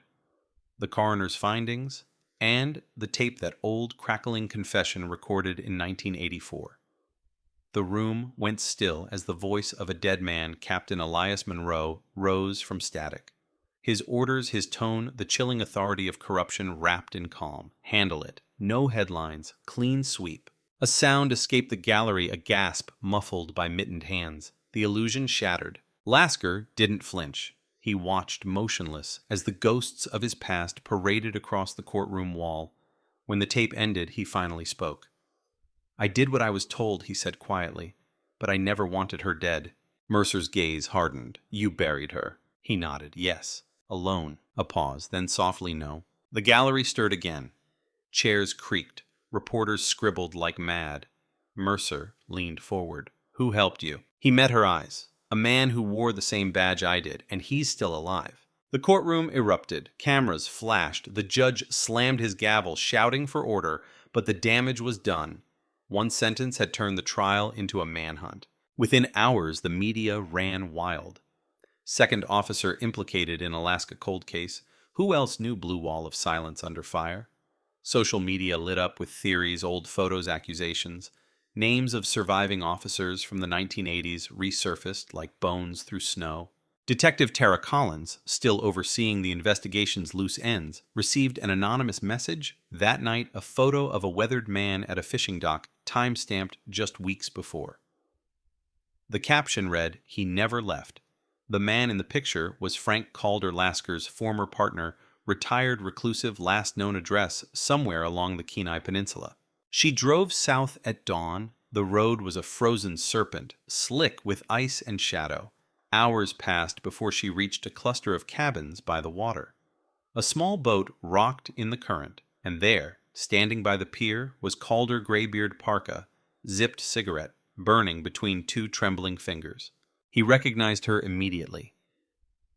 the coroner's findings, and the tape that old crackling confession recorded in 1984. The room went still as the voice of a dead man, Captain Elias Monroe, rose from static. His orders, his tone, the chilling authority of corruption wrapped in calm. Handle it. No headlines. Clean sweep. A sound escaped the gallery, a gasp muffled by mittened hands. The illusion shattered. Lasker didn't flinch. He watched motionless as the ghosts of his past paraded across the courtroom wall. When the tape ended, he finally spoke. I did what I was told, he said quietly, but I never wanted her dead. Mercer's gaze hardened. You buried her. He nodded. Yes. Alone. A pause, then softly no. The gallery stirred again. Chairs creaked. Reporters scribbled like mad. Mercer leaned forward. Who helped you? He met her eyes. A man who wore the same badge I did, and he's still alive. The courtroom erupted. Cameras flashed. The judge slammed his gavel, shouting for order, but the damage was done. One sentence had turned the trial into a manhunt. Within hours, the media ran wild. Second officer implicated in Alaska cold case. Who else knew Blue Wall of Silence under fire? Social media lit up with theories, old photos, accusations. Names of surviving officers from the 1980s resurfaced like bones through snow. Detective Tara Collins, still overseeing the investigation's loose ends, received an anonymous message. That night, a photo of a weathered man at a fishing dock, time-stamped just weeks before. The caption read, "He never left." The man in the picture was Frank Calder Lasker's former partner, retired reclusive, last known address somewhere along the Kenai Peninsula. She drove south at dawn. The road was a frozen serpent, slick with ice and shadow. Hours passed before she reached a cluster of cabins by the water. A small boat rocked in the current, and there, standing by the pier, was Calder Graybeard Parka, zipped cigarette, burning between two trembling fingers. He recognized her immediately.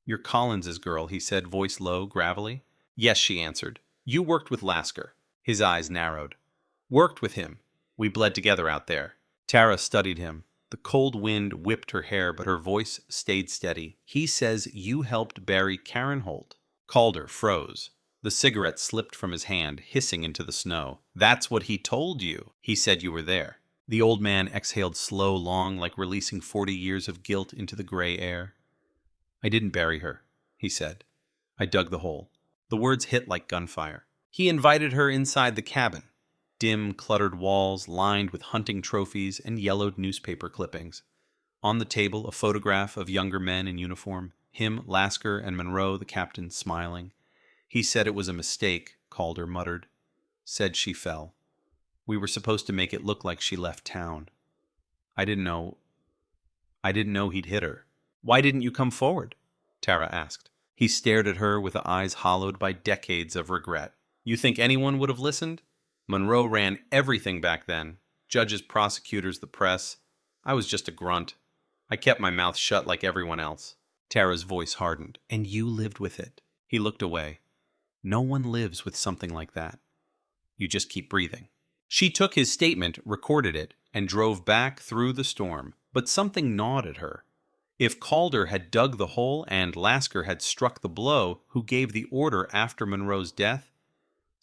"You're Collins's girl," he said, voice low, gravelly. "Yes," she answered. "You worked with Lasker." His eyes narrowed. "Worked with him. We bled together out there." Tara studied him. The cold wind whipped her hair, but her voice stayed steady. "He says you helped bury Karen Holt." Calder froze. The cigarette slipped from his hand, hissing into the snow. "That's what he told you. He said you were there." The old man exhaled slow, long, like releasing 40 years of guilt into the gray air. "I didn't bury her," he said. "I dug the hole." The words hit like gunfire. He invited her inside the cabin. Dim, cluttered walls lined with hunting trophies and yellowed newspaper clippings. On the table, a photograph of younger men in uniform, him, Lasker, and Monroe, the captain, smiling. He said it was a mistake, Calder muttered. Said she fell. We were supposed to make it look like she left town. I didn't know he'd hit her. "Why didn't you come forward?" Tara asked. He stared at her with eyes hollowed by decades of regret. "You think anyone would have listened? Monroe ran everything back then. Judges, prosecutors, the press. I was just a grunt. I kept my mouth shut like everyone else." Tara's voice hardened. "And you lived with it." He looked away. "No one lives with something like that. You just keep breathing." She took his statement, recorded it, and drove back through the storm. But something gnawed at her. If Calder had dug the hole and Lasker had struck the blow, who gave the order after Monroe's death?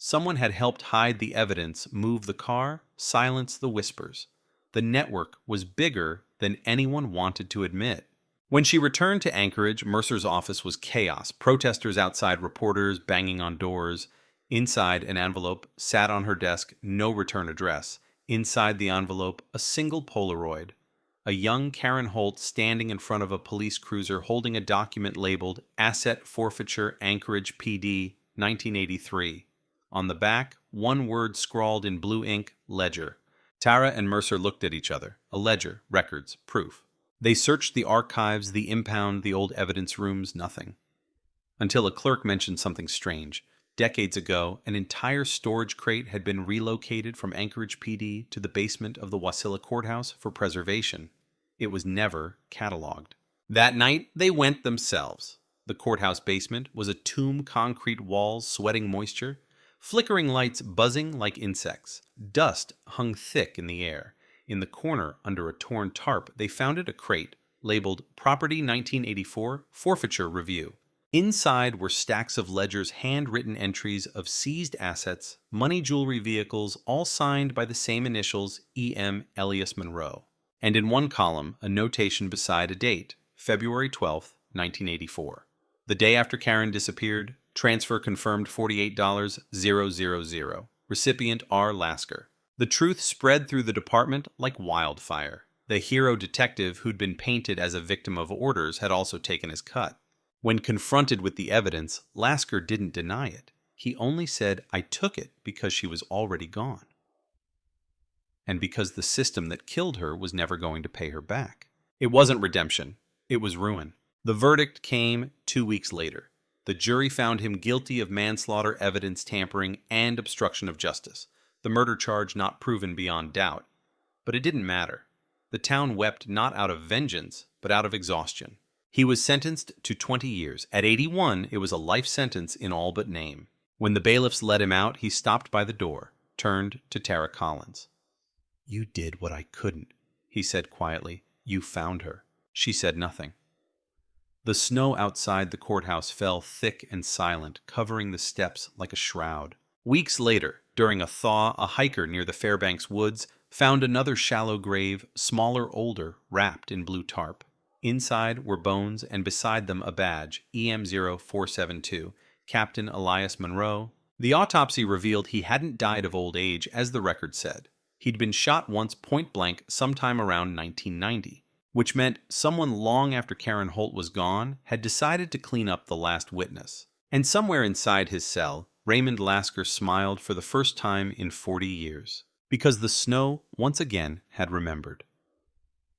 Someone had helped hide the evidence, move the car, silence the whispers. The network was bigger than anyone wanted to admit. When she returned to Anchorage, Mercer's office was chaos. Protesters outside, reporters banging on doors. Inside, an envelope sat on her desk, no return address. Inside the envelope, a single Polaroid. A young Karen Holt standing in front of a police cruiser holding a document labeled Asset Forfeiture Anchorage PD 1983. On the back, one word scrawled in blue ink, ledger. Tara and Mercer looked at each other. A ledger, records, proof. They searched the archives, the impound, the old evidence rooms, nothing. Until a clerk mentioned something strange. Decades ago, an entire storage crate had been relocated from Anchorage PD to the basement of the Wasilla Courthouse for preservation. It was never cataloged. That night, they went themselves. The courthouse basement was a tomb, concrete walls sweating moisture, flickering lights buzzing like insects. Dust hung thick in the air. In the corner, under a torn tarp, they found a crate labeled Property 1984 Forfeiture Review. Inside were stacks of ledgers, handwritten entries of seized assets, money jewelry vehicles, all signed by the same initials, E.M. Elias Monroe. And in one column, a notation beside a date, February 12th, 1984. The day after Karen disappeared, transfer confirmed $48,000. Recipient R. Lasker. The truth spread through the department like wildfire. The hero detective who'd been painted as a victim of orders had also taken his cut. When confronted with the evidence, Lasker didn't deny it. He only said, "I took it because she was already gone." and because the system that killed her was never going to pay her back. It wasn't redemption. It was ruin. The verdict came 2 weeks later. The jury found him guilty of manslaughter, evidence tampering, and obstruction of justice, the murder charge not proven beyond doubt. But it didn't matter. The town wept not out of vengeance, but out of exhaustion. He was sentenced to 20 years. At 81, it was a life sentence in all but name. When the bailiffs let him out, he stopped by the door, turned to Tara Collins. "You did what I couldn't," he said quietly. "You found her." She said nothing. The snow outside the courthouse fell thick and silent, covering the steps like a shroud. Weeks later, during a thaw, a hiker near the Fairbanks woods found another shallow grave, smaller, older, wrapped in blue tarp. Inside were bones, and beside them a badge, EM0472, Captain Elias Monroe. The autopsy revealed he hadn't died of old age, as the record said. He'd been shot once point blank sometime around 1990, which meant someone long after Karen Holt was gone had decided to clean up the last witness. And somewhere inside his cell, Raymond Lasker smiled for the first time in 40 years, because the snow once again had remembered.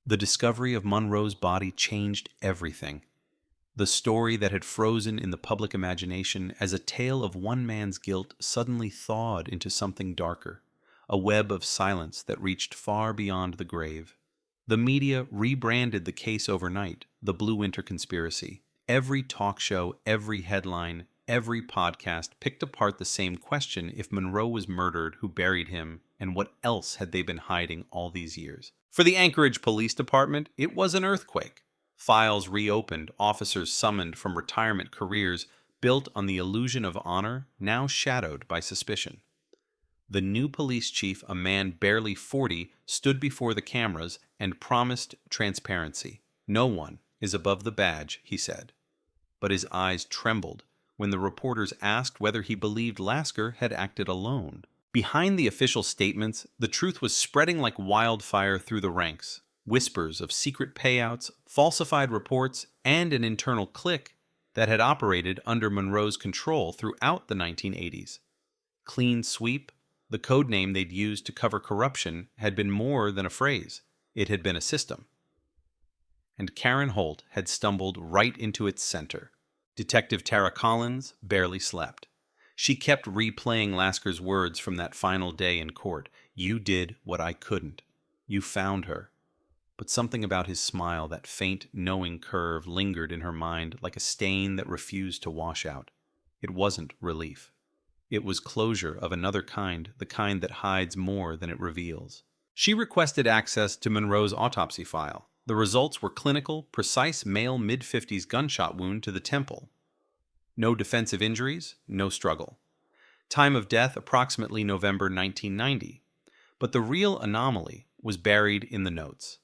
The discovery of Monroe's body changed everything. The story that had frozen in the public imagination as a tale of one man's guilt suddenly thawed into something darker, a web of silence that reached far beyond the grave. The media rebranded the case overnight, the Blue Winter Conspiracy. Every talk show, every headline, every podcast picked apart the same question: if Monroe was murdered, who buried him, and what else had they been hiding all these years? For the Anchorage Police Department, it was an earthquake. Files reopened, officers summoned from retirement careers built on the illusion of honor, now shadowed by suspicion. The new police chief, a man barely 40, stood before the cameras and promised transparency. "No one is above the badge," he said. But his eyes trembled when the reporters asked whether he believed Lasker had acted alone. Behind the official statements, the truth was spreading like wildfire through the ranks. Whispers of secret payouts, falsified reports, and an internal clique that had operated under Monroe's control throughout the 1980s. Clean sweep, the code name they'd used to cover corruption, had been more than a phrase. It had been a system. And Karen Holt had stumbled right into its center. Detective Tara Collins barely slept. She kept replaying Lasker's words from that final day in court. "You did what I couldn't. You found her." But something about his smile, that faint, knowing curve, lingered in her mind like a stain that refused to wash out. It wasn't relief. It was closure of another kind, the kind that hides more than it reveals. She requested access to Monroe's autopsy file. The results were clinical, precise male mid-50s gunshot wound to the temple. No defensive injuries, no struggle. Time of death approximately November 1990. But the real anomaly was buried in the notes.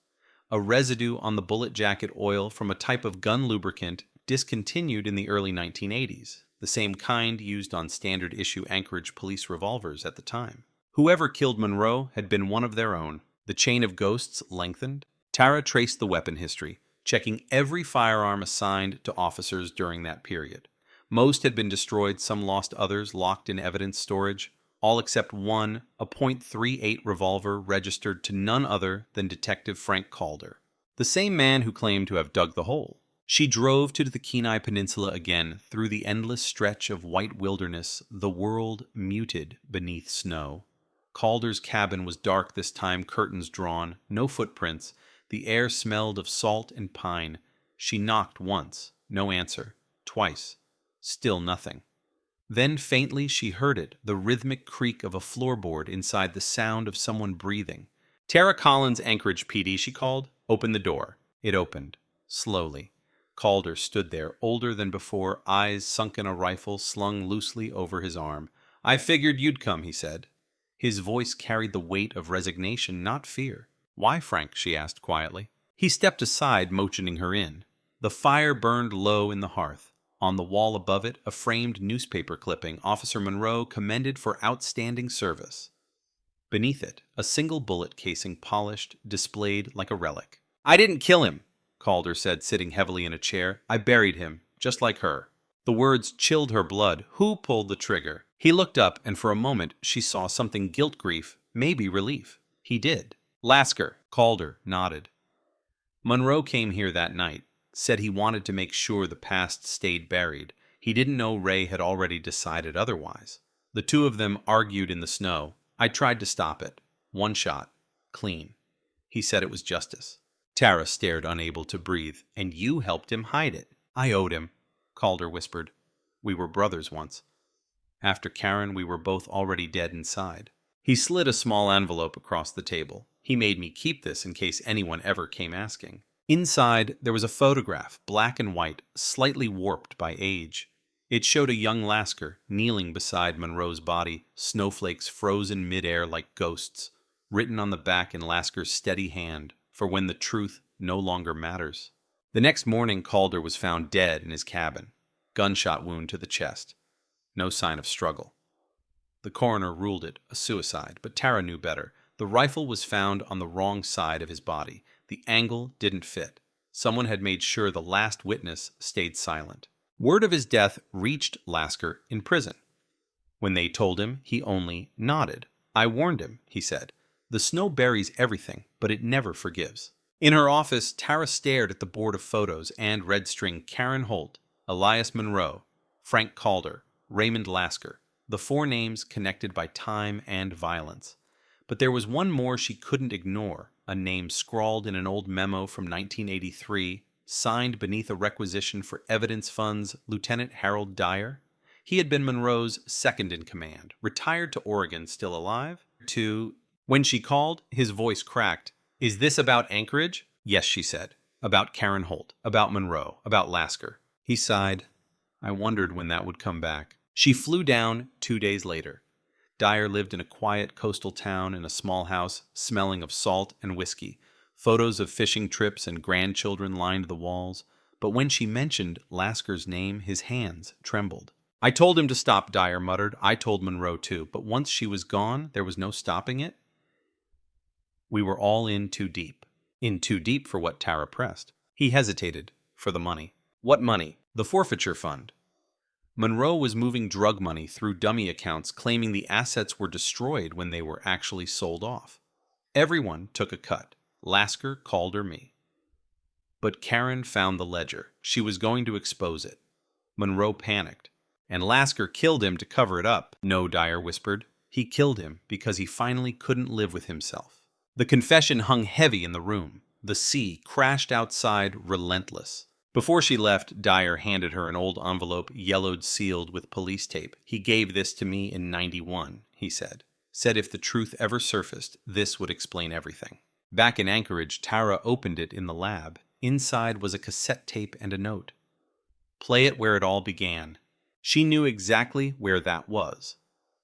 A residue on the bullet jacket oil from a type of gun lubricant discontinued in the early 1980s, the same kind used on standard-issue Anchorage police revolvers at the time. Whoever killed Monroe had been one of their own. The chain of ghosts lengthened. Tara traced the weapon history, checking every firearm assigned to officers during that period. Most had been destroyed, some lost, others locked in evidence storage. All except one, a .38 revolver registered to none other than Detective Frank Calder, the same man who claimed to have dug the hole. She drove to the Kenai Peninsula again, through the endless stretch of white wilderness, the world muted beneath snow. Calder's cabin was dark this time, curtains drawn, no footprints. The air smelled of salt and pine. She knocked once, no answer. Twice, still nothing. Then faintly she heard it, the rhythmic creak of a floorboard inside, the sound of someone breathing. "Tara Collins, Anchorage PD," she called. "Open the door." It opened, slowly. Calder stood there, older than before, eyes sunk in a rifle slung loosely over his arm. "I figured you'd come," he said. His voice carried the weight of resignation, not fear. "Why, Frank?" she asked quietly. He stepped aside, motioning her in. The fire burned low in the hearth. On the wall above it, a framed newspaper clipping, Officer Monroe commended for outstanding service. Beneath it, a single bullet casing, polished, displayed like a relic. "I didn't kill him," Calder said, sitting heavily in a chair. "I buried him, just like her." The words chilled her blood. Who pulled the trigger? He looked up, and for a moment she saw something guilt-grief, maybe relief. He did. Lasker, Calder, nodded. Monroe came here that night, said he wanted to make sure the past stayed buried. He didn't know Ray had already decided otherwise. The two of them argued in the snow. I tried to stop it. One shot. Clean. He said it was justice. Tara stared, unable to breathe. And you helped him hide it. I owed him, Calder whispered. We were brothers once. After Karen, we were both already dead inside. He slid a small envelope across the table. He made me keep this in case anyone ever came asking. Inside, there was a photograph, black and white, slightly warped by age. It showed a young Lasker kneeling beside Monroe's body, snowflakes frozen midair like ghosts, written on the back in Lasker's steady hand, for when the truth no longer matters. The next morning, Calder was found dead in his cabin, gunshot wound to the chest. No sign of struggle. The coroner ruled it a suicide, but Tara knew better. The rifle was found on the wrong side of his body. The angle didn't fit. Someone had made sure the last witness stayed silent. Word of his death reached Lasker in prison. When they told him, he only nodded. I warned him, he said. The snow buries everything, but it never forgives. In her office, Tara stared at the board of photos and red string Karen Holt, Elias Monroe, Frank Calder, Raymond Lasker, the four names connected by time and violence. But there was one more she couldn't ignore, a name scrawled in an old memo from 1983, signed beneath a requisition for evidence funds, Lieutenant Harold Dyer. He had been Monroe's second-in-command, retired to Oregon, still alive. When she called, his voice cracked. Is this about Anchorage? Yes, she said. About Karen Holt, about Monroe, about Lasker. He sighed. I wondered when that would come back. She flew down 2 days later. Dyer lived in a quiet coastal town in a small house, smelling of salt and whiskey. Photos of fishing trips and grandchildren lined the walls. But when she mentioned Lasker's name, his hands trembled. I told him to stop, Dyer muttered. I told Monroe too. But once she was gone, there was no stopping it. We were all in too deep. In too deep for what Tara pressed. He hesitated. For the money. What money? The forfeiture fund. Monroe was moving drug money through dummy accounts, claiming the assets were destroyed when they were actually sold off. Everyone took a cut. Lasker, Calder, me. But Karen found the ledger. She was going to expose it. Monroe panicked. And Lasker killed him to cover it up. No, Dyer whispered. He killed him because he finally couldn't live with himself. The confession hung heavy in the room. The sea crashed outside, relentless. Before she left, Dyer handed her an old envelope, yellowed sealed with police tape. He gave this to me in '91, he said. Said if the truth ever surfaced, this would explain everything. Back in Anchorage, Tara opened it in the lab. Inside was a cassette tape and a note. Play it where it all began. She knew exactly where that was.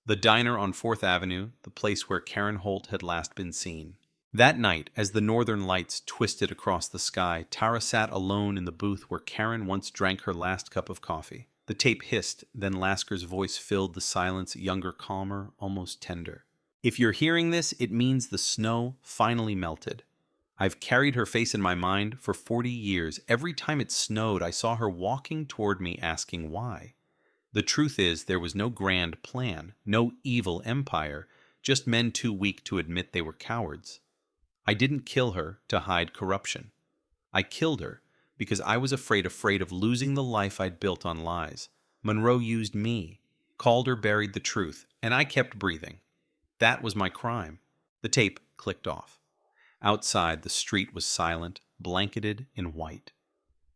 The diner on 4th Avenue, the place where Karen Holt had last been seen. That night, as the northern lights twisted across the sky, Tara sat alone in the booth where Karen once drank her last cup of coffee. The tape hissed, then Lasker's voice filled the silence, younger, calmer, almost tender. If you're hearing this, it means the snow finally melted. I've carried her face in my mind for 40 years. Every time it snowed, I saw her walking toward me asking why. The truth is, there was no grand plan, no evil empire, just men too weak to admit they were cowards. I didn't kill her to hide corruption. I killed her because I was afraid of losing the life I'd built on lies. Monroe used me. Calder buried the truth, and I kept breathing. That was my crime. The tape clicked off. Outside, the street was silent, blanketed in white.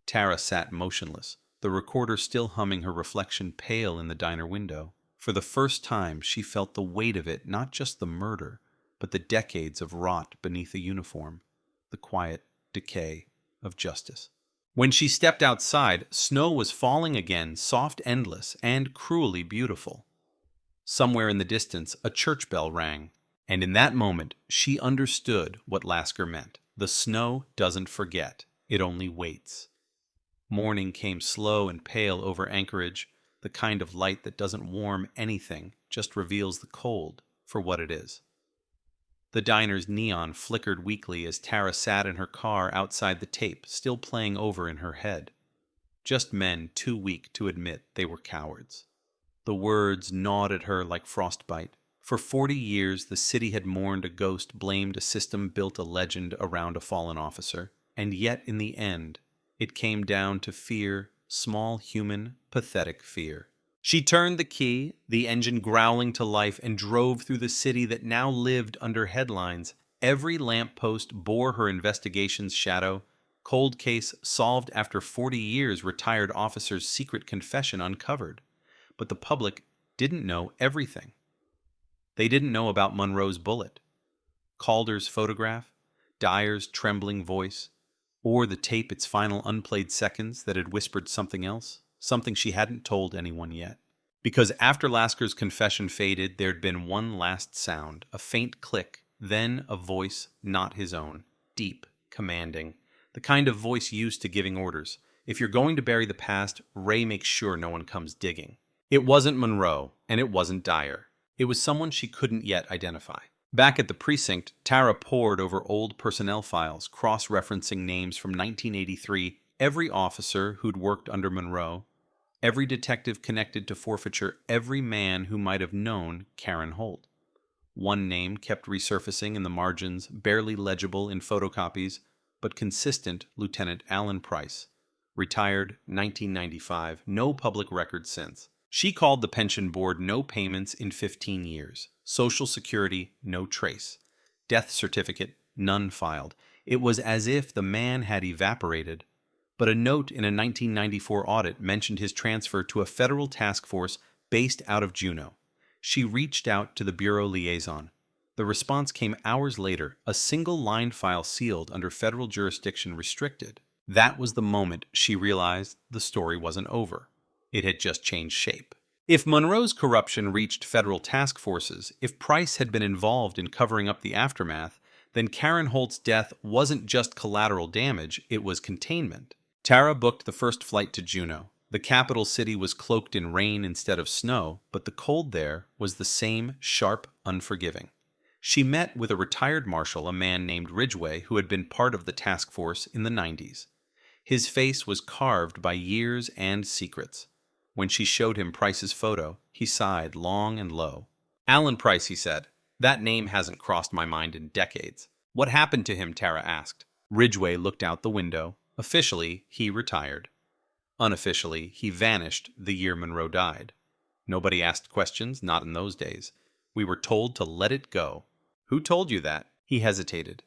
Tara sat motionless, the recorder still humming her reflection pale in the diner window. For the first time, she felt the weight of it, not just the murder, but the decades of rot beneath a uniform, the quiet decay of justice. When she stepped outside, snow was falling again, soft, endless, and cruelly beautiful. Somewhere in the distance, a church bell rang, and in that moment, she understood what Lasker meant. The snow doesn't forget, it only waits. Morning came slow and pale over Anchorage, the kind of light that doesn't warm anything, just reveals the cold for what it is. The diner's neon flickered weakly as Tara sat in her car outside the tape, still playing over in her head. Just men too weak to admit they were cowards. The words gnawed at her like frostbite. For 40 years, the city had mourned a ghost, blamed a system, built a legend around a fallen officer. And yet, in the end, it came down to fear, small, human, pathetic fear. She turned the key, the engine growling to life, and drove through the city that now lived under headlines. Every lamppost bore her investigation's shadow. Cold case solved after 40 years, retired officer's secret confession uncovered. But the public didn't know everything. They didn't know about Monroe's bullet, Calder's photograph, Dyer's trembling voice, or the tape its final unplayed seconds that had whispered something else, something she hadn't told anyone yet. Because after Lasker's confession faded, there'd been one last sound, a faint click, then a voice not his own, deep, commanding, the kind of voice used to giving orders. If you're going to bury the past, Ray makes sure no one comes digging. It wasn't Monroe, and it wasn't Dyer. It was someone she couldn't yet identify. Back at the precinct, Tara pored over old personnel files, cross-referencing names from 1983, every officer who'd worked under Monroe, every detective connected to forfeiture, every man who might have known Karen Holt. One name kept resurfacing in the margins, barely legible in photocopies, but consistent: Lieutenant Alan Price. Retired 1995, no public record since. She called the pension board, no payments in 15 years. Social Security, no trace. Death certificate, none filed. It was as if the man had evaporated. But a note in a 1994 audit mentioned his transfer to a federal task force based out of Juneau. She reached out to the bureau liaison. The response came hours later, a single line file sealed under federal jurisdiction restricted. That was the moment she realized the story wasn't over. It had just changed shape. If Monroe's corruption reached federal task forces, if Price had been involved in covering up the aftermath, then Karen Holt's death wasn't just collateral damage, it was containment. Tara booked the first flight to Juneau. The capital city was cloaked in rain instead of snow, but the cold there was the same, sharp, unforgiving. She met with a retired marshal, a man named Ridgway, who had been part of the task force in the 90s. His face was carved by years and secrets. When she showed him Price's photo, he sighed long and low. "Alan Price," he said. "That name hasn't crossed my mind in decades." "What happened to him?" Tara asked. Ridgway looked out the window. Officially, he retired. Unofficially, he vanished the year Monroe died. Nobody asked questions, not in those days. We were told to let it go. "Who told you that?" He hesitated.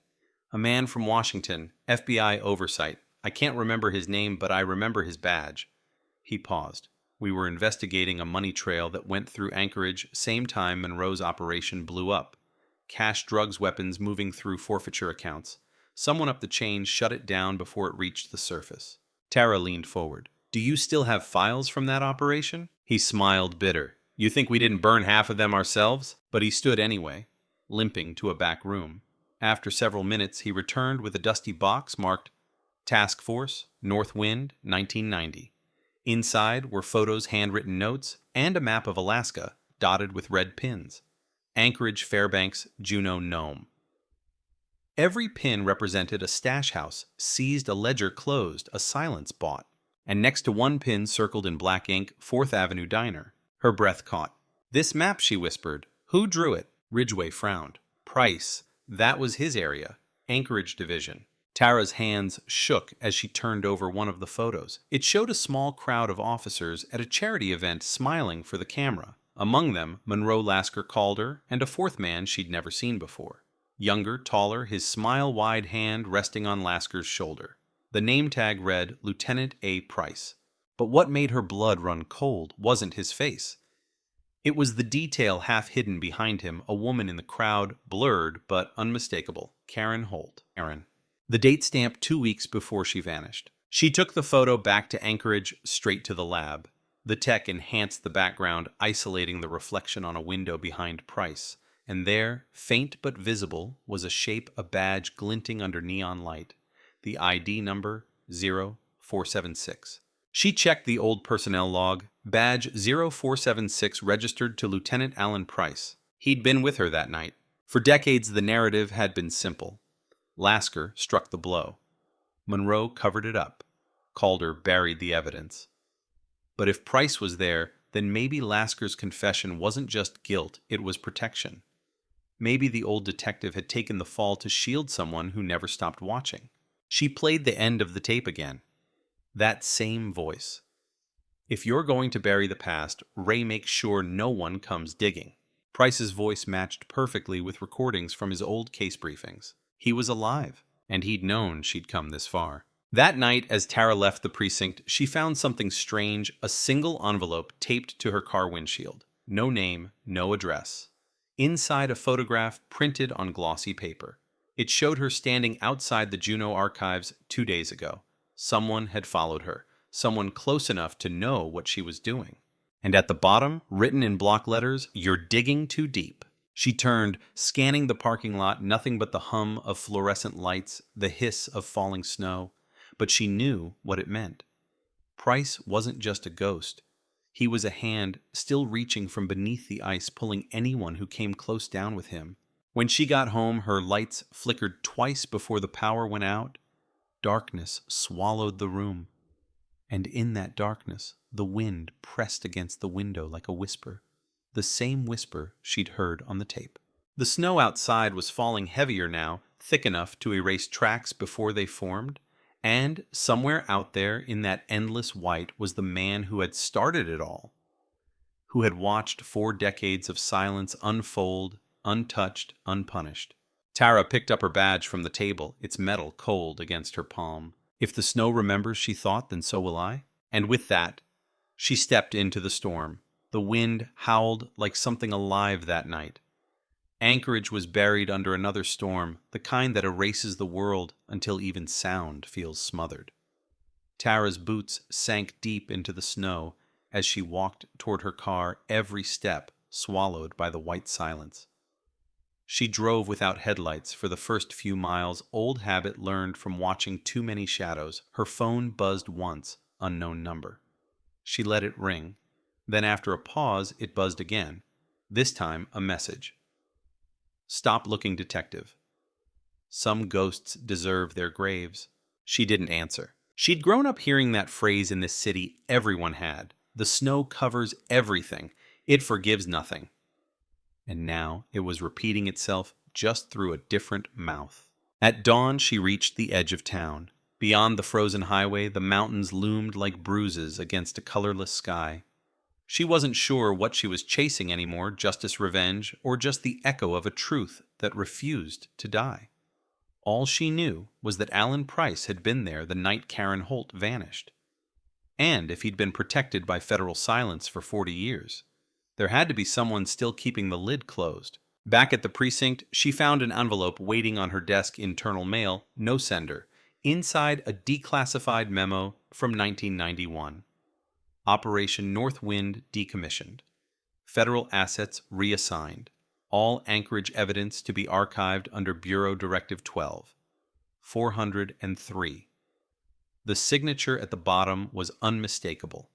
"A man from Washington, FBI oversight. I can't remember his name, but I remember his badge." He paused. "We were investigating a money trail that went through Anchorage, same time Monroe's operation blew up. Cash, drugs, weapons moving through forfeiture accounts. Someone up the chain shut it down before it reached the surface." Tara leaned forward. "Do you still have files from that operation?" He smiled bitter. "You think we didn't burn half of them ourselves?" But he stood anyway, limping to a back room. After several minutes, he returned with a dusty box marked Task Force, North Wind, 1990. Inside were photos, handwritten notes, and a map of Alaska, dotted with red pins. Anchorage, Fairbanks, Juneau, Nome. Every pin represented a stash house, seized, a ledger closed, a silence bought. And next to one pin circled in black ink, 4th Avenue Diner. Her breath caught. "This map," she whispered. "Who drew it?" Ridgway frowned. "Price. That was his area. Anchorage Division." Tara's hands shook as she turned over one of the photos. It showed a small crowd of officers at a charity event smiling for the camera. Among them, Monroe Lasker Calder and a fourth man she'd never seen before. Younger, taller, his smile-wide hand resting on Lasker's shoulder. The name tag read Lieutenant A. Price. But what made her blood run cold wasn't his face. It was the detail half hidden behind him, a woman in the crowd, blurred but unmistakable. Karen Holt. Karen. The date stamped 2 weeks before she vanished. She took the photo back to Anchorage, straight to the lab. The tech enhanced the background, isolating the reflection on a window behind Price. And there, faint but visible, was a shape, a badge glinting under neon light. The ID number 0476. She checked the old personnel log. Badge 0476 registered to Lieutenant Alan Price. He'd been with her that night. For decades, the narrative had been simple. Lasker struck the blow. Monroe covered it up. Calder buried the evidence. But if Price was there, then maybe Lasker's confession wasn't just guilt, it was protection. Maybe the old detective had taken the fall to shield someone who never stopped watching. She played the end of the tape again. That same voice. If you're going to bury the past, Ray makes sure no one comes digging. Price's voice matched perfectly with recordings from his old case briefings. He was alive, and he'd known she'd come this far. That night, as Tara left the precinct, she found something strange, a single envelope taped to her car windshield. No name, no address. Inside, a photograph printed on glossy paper. It showed her standing outside the Juneau archives 2 days ago. Someone had followed her, someone close enough to know what she was doing. And at the bottom, written in block letters, "You're digging too deep." She turned, scanning the parking lot, nothing but the hum of fluorescent lights, the hiss of falling snow. But she knew what it meant. Price wasn't just a ghost. He was a hand still reaching from beneath the ice, pulling anyone who came close down with him. When she got home, her lights flickered twice before the power went out. Darkness swallowed the room. And in that darkness, the wind pressed against the window like a whisper. The same whisper she'd heard on the tape. The snow outside was falling heavier now, thick enough to erase tracks before they formed. And somewhere out there in that endless white was the man who had started it all, who had watched 4 decades of silence unfold, untouched, unpunished. Tara picked up her badge from the table, its metal cold against her palm. If the snow remembers, she thought, then so will I. And with that, she stepped into the storm. The wind howled like something alive that night. Anchorage was buried under another storm, the kind that erases the world until even sound feels smothered. Tara's boots sank deep into the snow as she walked toward her car, every step swallowed by the white silence. She drove without headlights for the first few miles, old habit learned from watching too many shadows. Her phone buzzed once, unknown number. She let it ring. Then after a pause, it buzzed again. This time, a message. "Stop looking, detective. Some ghosts deserve their graves." She didn't answer. She'd grown up hearing that phrase in this city everyone had. The snow covers everything. It forgives nothing. And now it was repeating itself just through a different mouth. At dawn, she reached the edge of town. Beyond the frozen highway, the mountains loomed like bruises against a colorless sky. She wasn't sure what she was chasing anymore, justice, revenge, or just the echo of a truth that refused to die. All she knew was that Alan Price had been there the night Karen Holt vanished. And if he'd been protected by federal silence for 40 years, there had to be someone still keeping the lid closed. Back at the precinct, she found an envelope waiting on her desk, internal mail, no sender. Inside, a declassified memo from 1991. Operation Northwind decommissioned. Federal assets reassigned. All Anchorage evidence to be archived under Bureau Directive 12. 403. The signature at the bottom was unmistakable.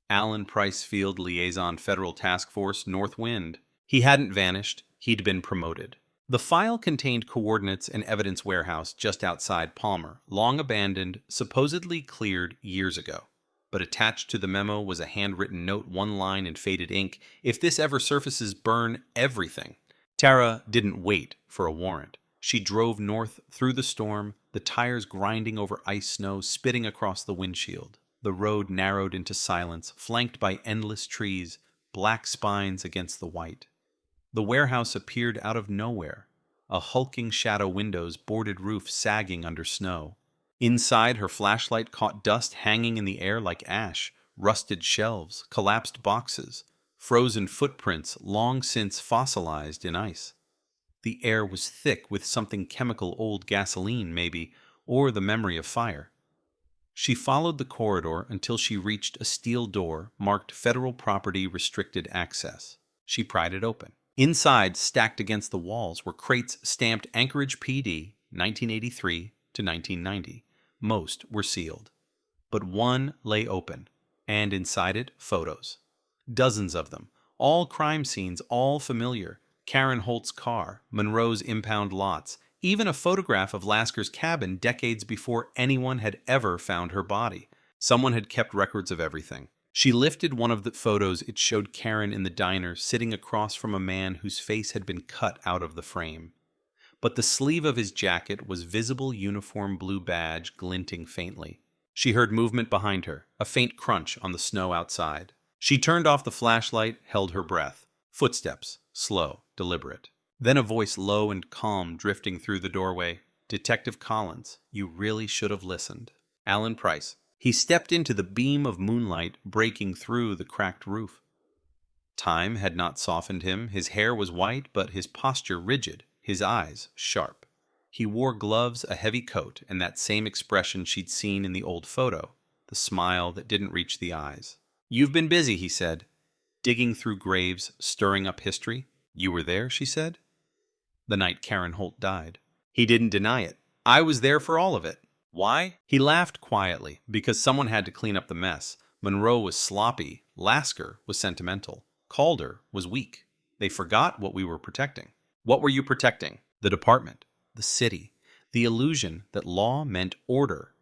Alan Price Field Liaison Federal Task Force Northwind. He hadn't vanished, he'd been promoted. The file contained coordinates and evidence warehouse just outside Palmer, long abandoned, supposedly cleared years ago. But attached to the memo was a handwritten note, one line in faded ink: "If this ever surfaces, burn everything." Tara didn't wait for a warrant. She drove north through the storm, the tires grinding over ice snow, spitting across the windshield. The road narrowed into silence, flanked by endless trees, black spines against the white. The warehouse appeared out of nowhere, a hulking shadow, windows, boarded roof sagging under snow. Inside, her flashlight caught dust hanging in the air like ash, rusted shelves, collapsed boxes, frozen footprints long since fossilized in ice. The air was thick with something chemical, old gasoline maybe, or the memory of fire. She followed the corridor until she reached a steel door marked Federal Property Restricted Access. She pried it open. Inside, stacked against the walls, were crates stamped Anchorage PD, 1983 to 1990. Most were sealed. But one lay open, and inside it, photos. Dozens of them, all crime scenes, all familiar. Karen Holt's car, Monroe's impound lots, even a photograph of Lasker's cabin decades before anyone had ever found her body. Someone had kept records of everything. She lifted one of the photos. It showed Karen in the diner sitting across from a man whose face had been cut out of the frame. But the sleeve of his jacket was visible uniform blue badge glinting faintly. She heard movement behind her, a faint crunch on the snow outside. She turned off the flashlight, held her breath. Footsteps, slow, deliberate. Then a voice low and calm drifting through the doorway. Detective Collins, you really should have listened. Alan Price. He stepped into the beam of moonlight breaking through the cracked roof. Time had not softened him. His hair was white, but his posture rigid, his eyes sharp. He wore gloves, a heavy coat, and that same expression she'd seen in the old photo, the smile that didn't reach the eyes. You've been busy, he said. Digging through graves, stirring up history. You were there, she said. The night Karen Holt died. He didn't deny it. I was there for all of it. Why? He laughed quietly, because someone had to clean up the mess. Monroe was sloppy. Lasker was sentimental. Calder was weak. They forgot what we were protecting. What were you protecting? The department. The city. The illusion that law meant order.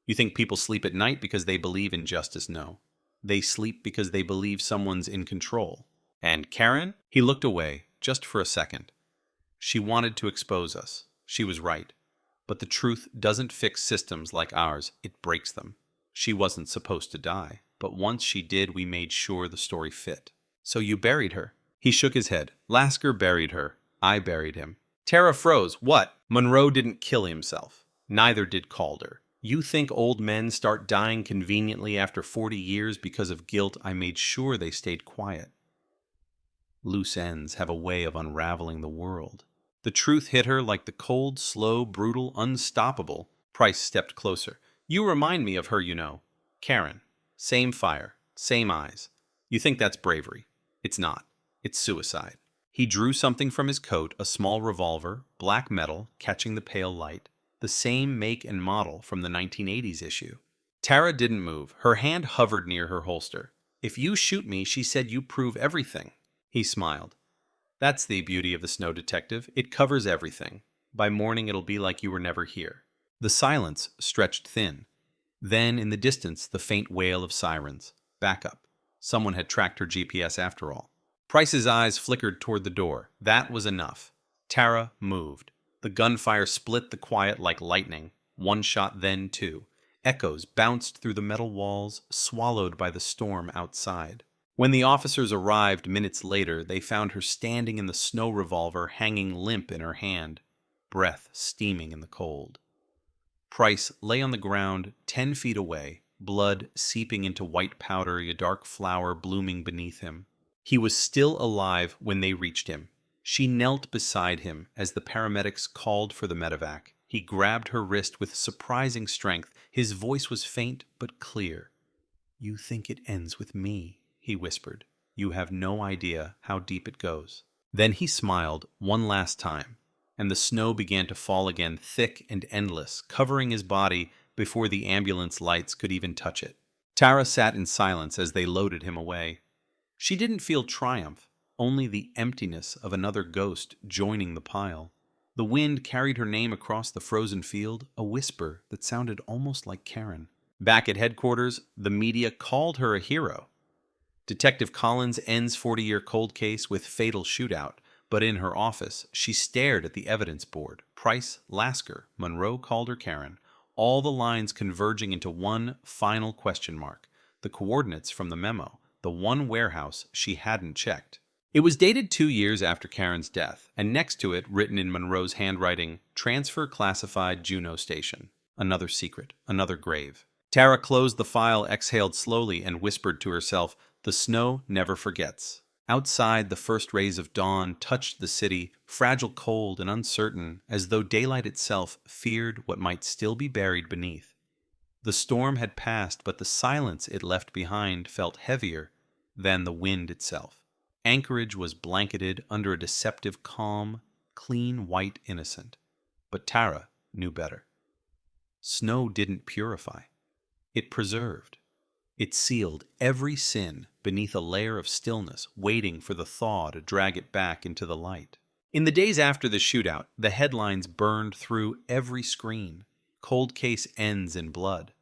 You think people sleep at night because they believe in justice? No. They sleep because they believe someone's in control. And Karen? He looked away, just for a second. She wanted to expose us. She was right. But the truth doesn't fix systems like ours, it breaks them. She wasn't supposed to die, but once she did, we made sure the story fit. So you buried her? He shook his head. Lasker buried her. I buried him. Tara froze. What? Monroe didn't kill himself. Neither did Calder. You think old men start dying conveniently after 40 years because of guilt? I made sure they stayed quiet. Loose ends have a way of unraveling the world. The truth hit her like the cold, slow, brutal, unstoppable. Price stepped closer. You remind me of her, you know. Karen. Same fire. Same eyes. You think that's bravery. It's not. It's suicide. He drew something from his coat, a small revolver, black metal, catching the pale light. The same make and model from the 1980s issue. Tara didn't move. Her hand hovered near her holster. If you shoot me, she said, you prove everything. He smiled. That's the beauty of the Snow Detective. It covers everything. By morning, it'll be like you were never here. The silence stretched thin. Then, in the distance, the faint wail of sirens. Back up. Someone had tracked her GPS after all. Price's eyes flickered toward the door. That was enough. Tara moved. The gunfire split the quiet like lightning. One shot, then two. Echoes bounced through the metal walls, swallowed by the storm outside. When the officers arrived minutes later, they found her standing in the snow revolver hanging limp in her hand, breath steaming in the cold. Price lay on the ground 10 feet away, blood seeping into white powder, a dark flower blooming beneath him. He was still alive when they reached him. She knelt beside him as the paramedics called for the medevac. He grabbed her wrist with surprising strength. His voice was faint but clear. You think it ends with me, he whispered. You have no idea how deep it goes. Then he smiled one last time, and the snow began to fall again, thick and endless, covering his body before the ambulance lights could even touch it. Tara sat in silence as they loaded him away. She didn't feel triumph, only the emptiness of another ghost joining the pile. The wind carried her name across the frozen field, a whisper that sounded almost like Karen. Back at headquarters, the media called her a hero. Detective Collins ends 40-year cold case with fatal shootout, but in her office, she stared at the evidence board. Price, Lasker, Monroe, Calder, Karen, all the lines converging into one final question mark, the coordinates from the memo, the one warehouse she hadn't checked. It was dated 2 years after Karen's death, and next to it, written in Monroe's handwriting, transfer classified Juneau Station. Another secret, another grave. Tara closed the file, exhaled slowly, and whispered to herself, the snow never forgets. Outside, the first rays of dawn touched the city, fragile, cold, and uncertain, as though daylight itself feared what might still be buried beneath. The storm had passed, but the silence it left behind felt heavier than the wind itself. Anchorage was blanketed under a deceptive calm, clean white innocent. But Tara knew better. Snow didn't purify. It preserved. It sealed every sin beneath a layer of stillness, waiting for the thaw to drag it back into the light. In the days after the shootout, the headlines burned through every screen. Cold case ends in blood.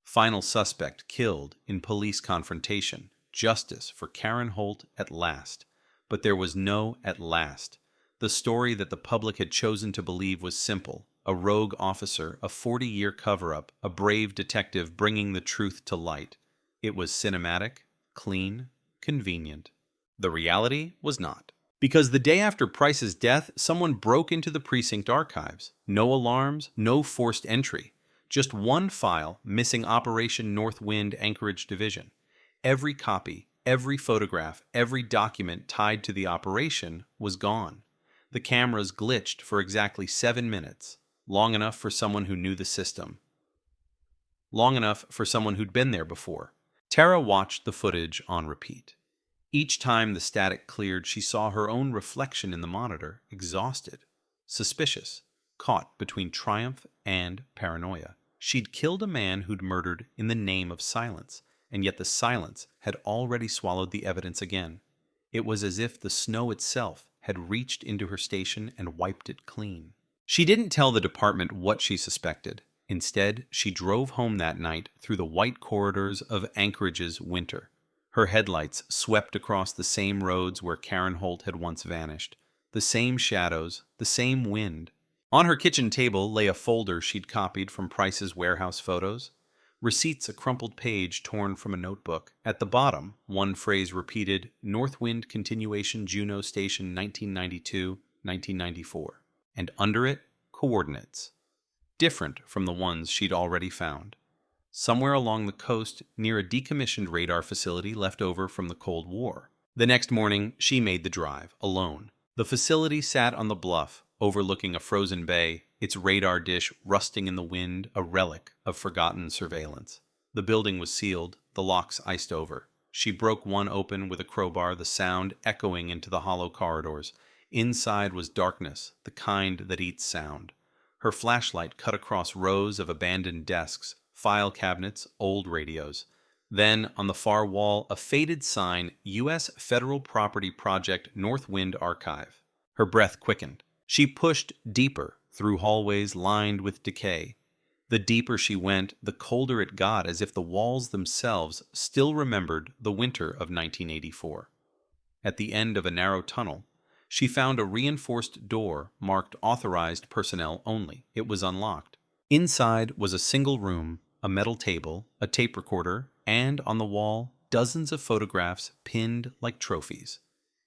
Final suspect killed in police confrontation. Justice for Karen Holt at last. But there was no at last. The story that the public had chosen to believe was simple. A rogue officer, a 40-year cover-up, a brave detective bringing the truth to light. It was cinematic, clean, convenient. The reality was not. Because the day after Price's death, someone broke into the precinct archives. No alarms, no forced entry. Just one file missing Operation North Wind Anchorage Division. Every copy, every photograph, every document tied to the operation was gone. The cameras glitched for exactly 7 minutes. Long enough for someone who knew the system. Long enough for someone who'd been there before. Tara watched the footage on repeat. Each time the static cleared, she saw her own reflection in the monitor, exhausted, suspicious, caught between triumph and paranoia. She'd killed a man who'd murdered in the name of silence, and yet the silence had already swallowed the evidence again. It was as if the snow itself had reached into her station and wiped it clean. She didn't tell the department what she suspected. Instead, she drove home that night through the white corridors of Anchorage's winter. Her headlights swept across the same roads where Karen Holt had once vanished. The same shadows, the same wind. On her kitchen table lay a folder she'd copied from Price's warehouse photos. Receipts, a crumpled page torn from a notebook. At the bottom, one phrase repeated, North Wind Continuation Juneau Station 1992-1994. And under it, coordinates, different from the ones she'd already found. Somewhere along the coast, near a decommissioned radar facility left over from the Cold War. The next morning, she made the drive, alone. The facility sat on the bluff, overlooking a frozen bay, its radar dish rusting in the wind, a relic of forgotten surveillance. The building was sealed, the locks iced over. She broke one open with a crowbar, the sound echoing into the hollow corridors. Inside was darkness, the kind that eats sound. Her flashlight cut across rows of abandoned desks, file cabinets, old radios. Then, on the far wall, a faded sign, U.S. Federal Property Project North Wind Archive. Her breath quickened. She pushed deeper through hallways lined with decay. The deeper she went, the colder it got, as if the walls themselves still remembered the winter of 1984. At the end of a narrow tunnel, she found a reinforced door marked Authorized Personnel Only. It was unlocked. Inside was a single room, a metal table, a tape recorder, and on the wall, dozens of photographs pinned like trophies.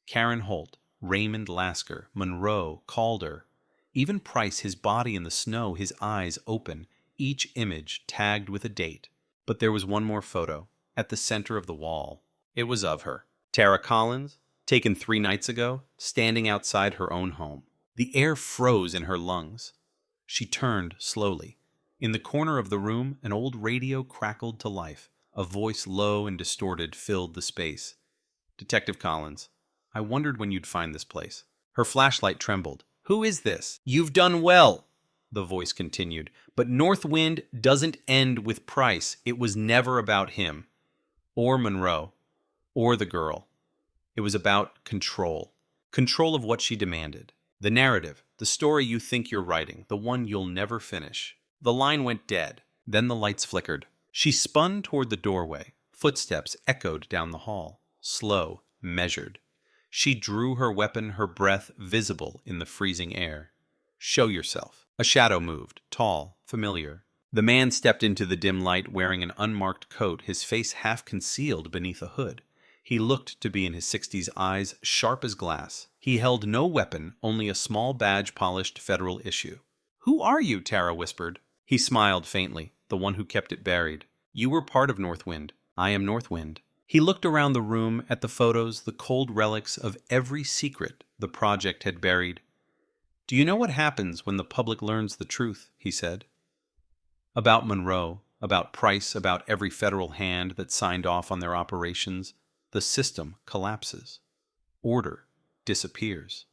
Karen Holt, Raymond Lasker, Monroe, Calder, even Price, his body in the snow, his eyes open, each image tagged with a date. But there was one more photo, at the center of the wall. It was of her, Tara Collins, taken 3 nights ago, standing outside her own home. The air froze in her lungs. She turned slowly. In the corner of the room, an old radio crackled to life. A voice low and distorted filled the space. Detective Collins, I wondered when you'd find this place. Her flashlight trembled. Who is this? You've done well, the voice continued. But North Wind doesn't end with Price. It was never about him. Or Monroe. Or the girl. It was about control. Control of what she demanded. The narrative, the story you think you're writing, the one you'll never finish. The line went dead. Then the lights flickered. She spun toward the doorway. Footsteps echoed down the hall. Slow, measured. She drew her weapon, her breath visible in the freezing air. Show yourself. A shadow moved, tall, familiar. The man stepped into the dim light wearing an unmarked coat, his face half concealed beneath a hood. He looked to be in his 60s, eyes sharp as glass. He held no weapon, only a small badge-polished federal issue. Who are you? Tara whispered. He smiled faintly, the one who kept it buried. You were part of North Wind. I am North Wind. He looked around the room at the photos, the cold relics of every secret the project had buried. Do you know what happens when the public learns the truth? He said. About Monroe, about Price, about every federal hand that signed off on their operations. The system collapses. Order disappears.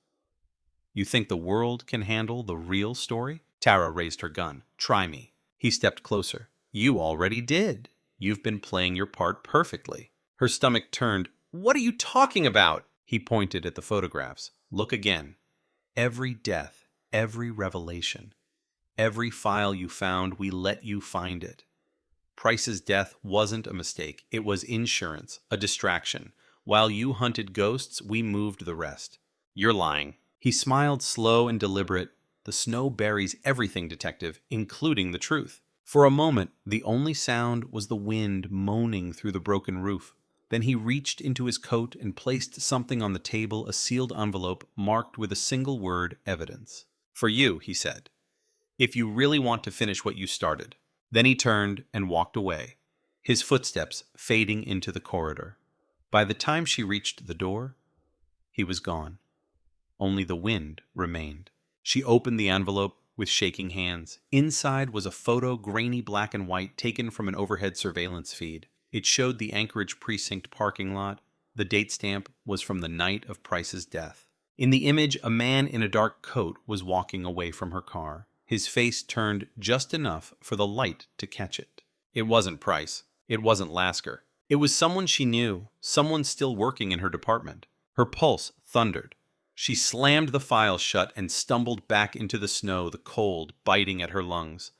You think the world can handle the real story? Tara raised her gun. Try me. He stepped closer. You already did. You've been playing your part perfectly. Her stomach turned. What are you talking about? He pointed at the photographs. Look again. Every death, every revelation, every file you found, we let you find it. Price's death wasn't a mistake. It was insurance, a distraction. While you hunted ghosts, we moved the rest. You're lying. He smiled, slow and deliberate. The snow buries everything, detective, including the truth. For a moment, the only sound was the wind moaning through the broken roof. Then he reached into his coat and placed something on the table, a sealed envelope marked with a single word, evidence. For you, he said, if you really want to finish what you started. Then he turned and walked away, his footsteps fading into the corridor. By the time she reached the door, he was gone. Only the wind remained. She opened the envelope with shaking hands. Inside was a photo, grainy black and white, taken from an overhead surveillance feed. It showed the Anchorage precinct parking lot. The date stamp was from the night of Price's death. In the image, a man in a dark coat was walking away from her car. His face turned just enough for the light to catch it. It wasn't Price. It wasn't Lasker. It was someone she knew, someone still working in her department. Her pulse thundered. She slammed the file shut and stumbled back into the snow, the cold biting at her lungs.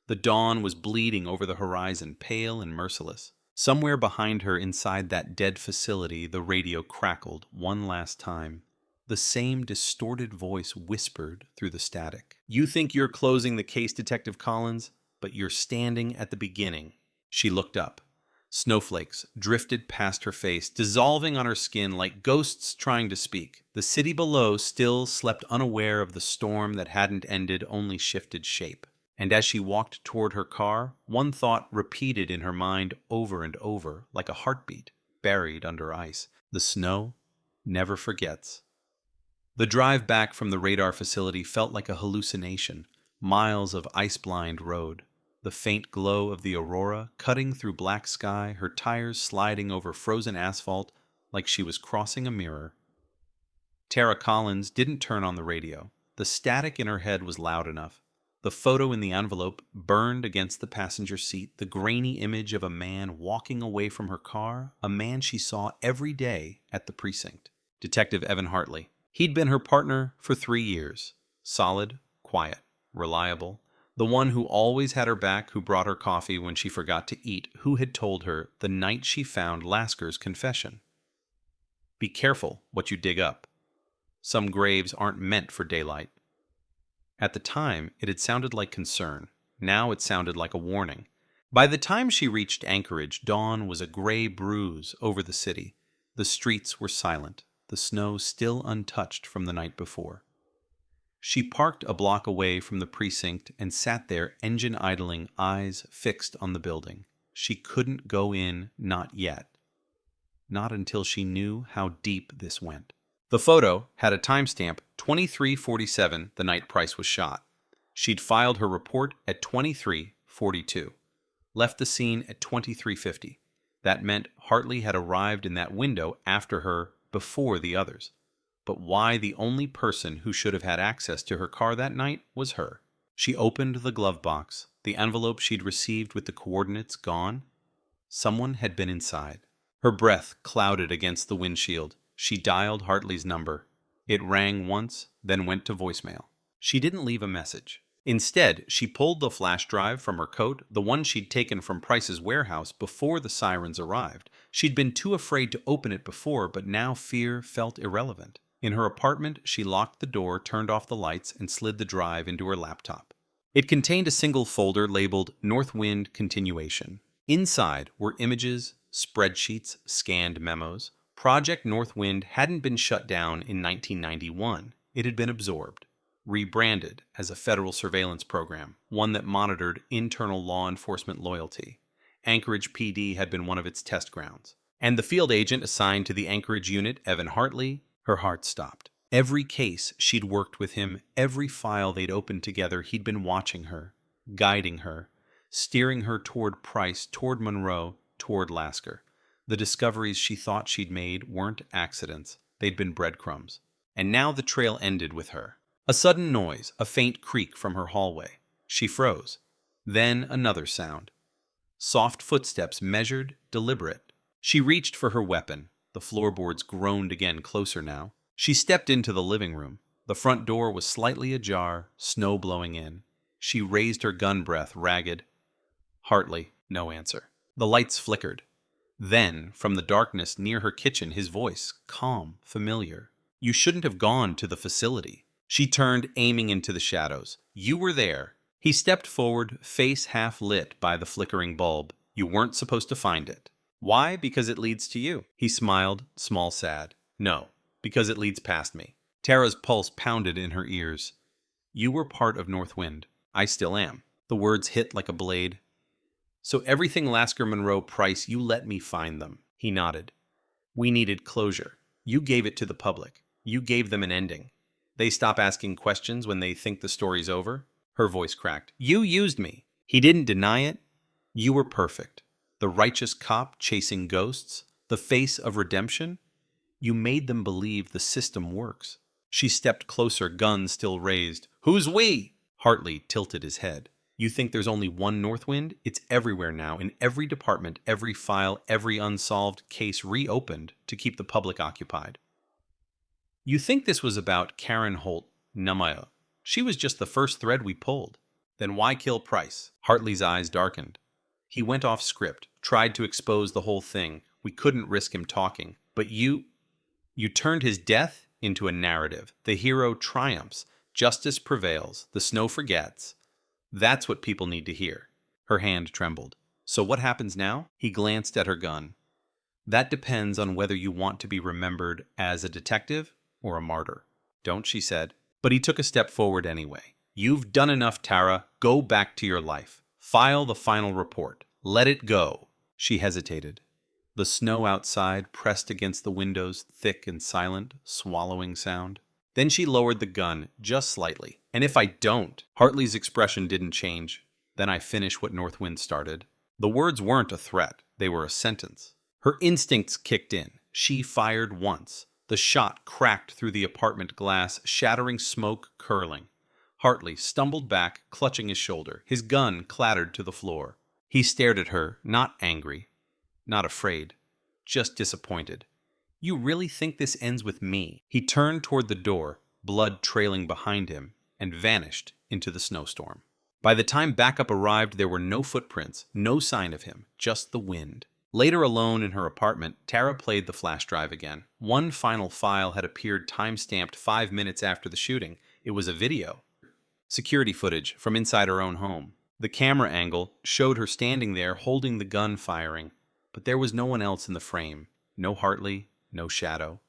The dawn was bleeding over the horizon, pale and merciless. Somewhere behind her, inside that dead facility, the radio crackled one last time. The same distorted voice whispered through the static. You think you're closing the case, Detective Collins, but you're standing at the beginning. She looked up. Snowflakes drifted past her face, dissolving on her skin like ghosts trying to speak. The city below still slept unaware of the storm that hadn't ended, only shifted shape. And as she walked toward her car, one thought repeated in her mind over and over, like a heartbeat buried under ice. The snow never forgets. The drive back from the radar facility felt like a hallucination. Miles of ice-blind road. The faint glow of the aurora cutting through black sky, her tires sliding over frozen asphalt like she was crossing a mirror. Tara Collins didn't turn on the radio. The static in her head was loud enough. The photo in the envelope burned against the passenger seat, the grainy image of a man walking away from her car, a man she saw every day at the precinct. Detective Evan Hartley. He'd been her partner for 3 years. Solid, quiet, reliable. The one who always had her back, who brought her coffee when she forgot to eat, who had told her the night she found Lasker's confession. Be careful what you dig up. Some graves aren't meant for daylight. At the time, it had sounded like concern. Now it sounded like a warning. By the time she reached Anchorage, dawn was a gray bruise over the city. The streets were silent, the snow still untouched from the night before. She parked a block away from the precinct and sat there, engine idling, eyes fixed on the building. She couldn't go in, not yet. Not until she knew how deep this went. The photo had a timestamp 23:47 the night Price was shot. She'd filed her report at 23:42. Left the scene at 23:50. That meant Hartley had arrived in that window after her, before the others. But why the only person who should have had access to her car that night was her? She opened the glove box, the envelope she'd received with the coordinates gone. Someone had been inside. Her breath clouded against the windshield. She dialed Hartley's number. It rang once, then went to voicemail. She didn't leave a message. Instead, she pulled the flash drive from her coat, the one she'd taken from Price's warehouse before the sirens arrived. She'd been too afraid to open it before, but now fear felt irrelevant. In her apartment, she locked the door, turned off the lights, and slid the drive into her laptop. It contained a single folder labeled Northwind Continuation. Inside were images, spreadsheets, scanned memos. Project Northwind hadn't been shut down in 1991. It had been absorbed, rebranded as a federal surveillance program, one that monitored internal law enforcement loyalty. Anchorage PD had been one of its test grounds. And the field agent assigned to the Anchorage unit, Evan Hartley, her heart stopped. Every case she'd worked with him, every file they'd opened together, he'd been watching her, guiding her, steering her toward Price, toward Monroe, toward Lasker. The discoveries she thought she'd made weren't accidents. They'd been breadcrumbs. And now the trail ended with her. A sudden noise, a faint creak from her hallway. She froze. Then another sound. Soft footsteps, measured, deliberate. She reached for her weapon. The floorboards groaned again, closer now. She stepped into the living room. The front door was slightly ajar, snow blowing in. She raised her gun breath, ragged. Hartley. No answer. The lights flickered. Then, from the darkness near her kitchen, his voice, calm, familiar. You shouldn't have gone to the facility. She turned, aiming into the shadows. You were there. He stepped forward, face half lit by the flickering bulb. You weren't supposed to find it. Why? Because it leads to you. He smiled, small sad. No, because it leads past me. Tara's pulse pounded in her ears. You were part of Northwind. I still am. The words hit like a blade. So everything Lasker Monroe Price, you let me find them. He nodded. We needed closure. You gave it to the public. You gave them an ending. They stop asking questions when they think the story's over. Her voice cracked. You used me. He didn't deny it. You were perfect. The righteous cop chasing ghosts. The face of redemption. You made them believe the system works. She stepped closer, gun still raised. Who's we? Hartley tilted his head. You think there's only one Northwind? It's everywhere now, in every department, every file, every unsolved case reopened to keep the public occupied. You think this was about Karen Holt Namayo. She was just the first thread we pulled. Then why kill Price? Hartley's eyes darkened. He went off script, tried to expose the whole thing. We couldn't risk him talking. But you turned his death into a narrative. The hero triumphs. Justice prevails. The snow forgets. That's what people need to hear. Her hand trembled. So what happens now? He glanced at her gun. That depends on whether you want to be remembered as a detective or a martyr. Don't, she said. But he took a step forward anyway. You've done enough, Tara. Go back to your life. File the final report. Let it go. She hesitated. The snow outside pressed against the windows, thick and silent, swallowing sound. Then she lowered the gun, just slightly. And if I don't? Hartley's expression didn't change. Then I finish what Northwind started. The words weren't a threat. They were a sentence. Her instincts kicked in. She fired once. The shot cracked through the apartment glass, shattering smoke curling. Hartley stumbled back, clutching his shoulder. His gun clattered to the floor. He stared at her, not angry, not afraid, just disappointed. You really think this ends with me? He turned toward the door, blood trailing behind him, and vanished into the snowstorm. By the time backup arrived, there were no footprints, no sign of him, just the wind. Later, alone in her apartment, Tara played the flash drive again. One final file had appeared time-stamped 5 minutes after the shooting. It was a video. Security footage from inside her own home. The camera angle showed her standing there holding the gun firing, but there was no one else in the frame. No Hartley, no shadow,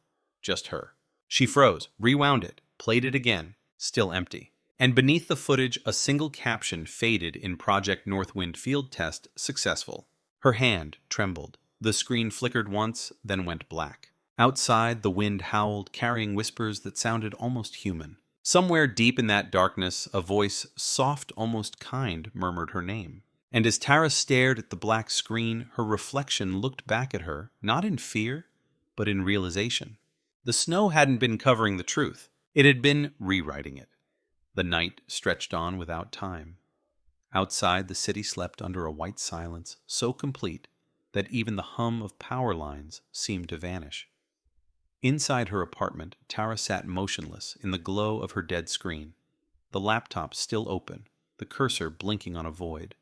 just her. She froze, rewound it, played it again, still empty. And beneath the footage, a single caption faded in Project Northwind field test successful. Her hand trembled. The screen flickered once, then went black. Outside, the wind howled, carrying whispers that sounded almost human. Somewhere deep in that darkness, a voice, soft, almost kind, murmured her name. And as Tara stared at the black screen, her reflection looked back at her, not in fear, but in realization. The snow hadn't been covering the truth. It had been rewriting it. The night stretched on without time. Outside, the city slept under a white silence so complete that even the hum of power lines seemed to vanish. Inside her apartment, Tara sat motionless in the glow of her dead screen, the laptop still open, the cursor blinking on a void.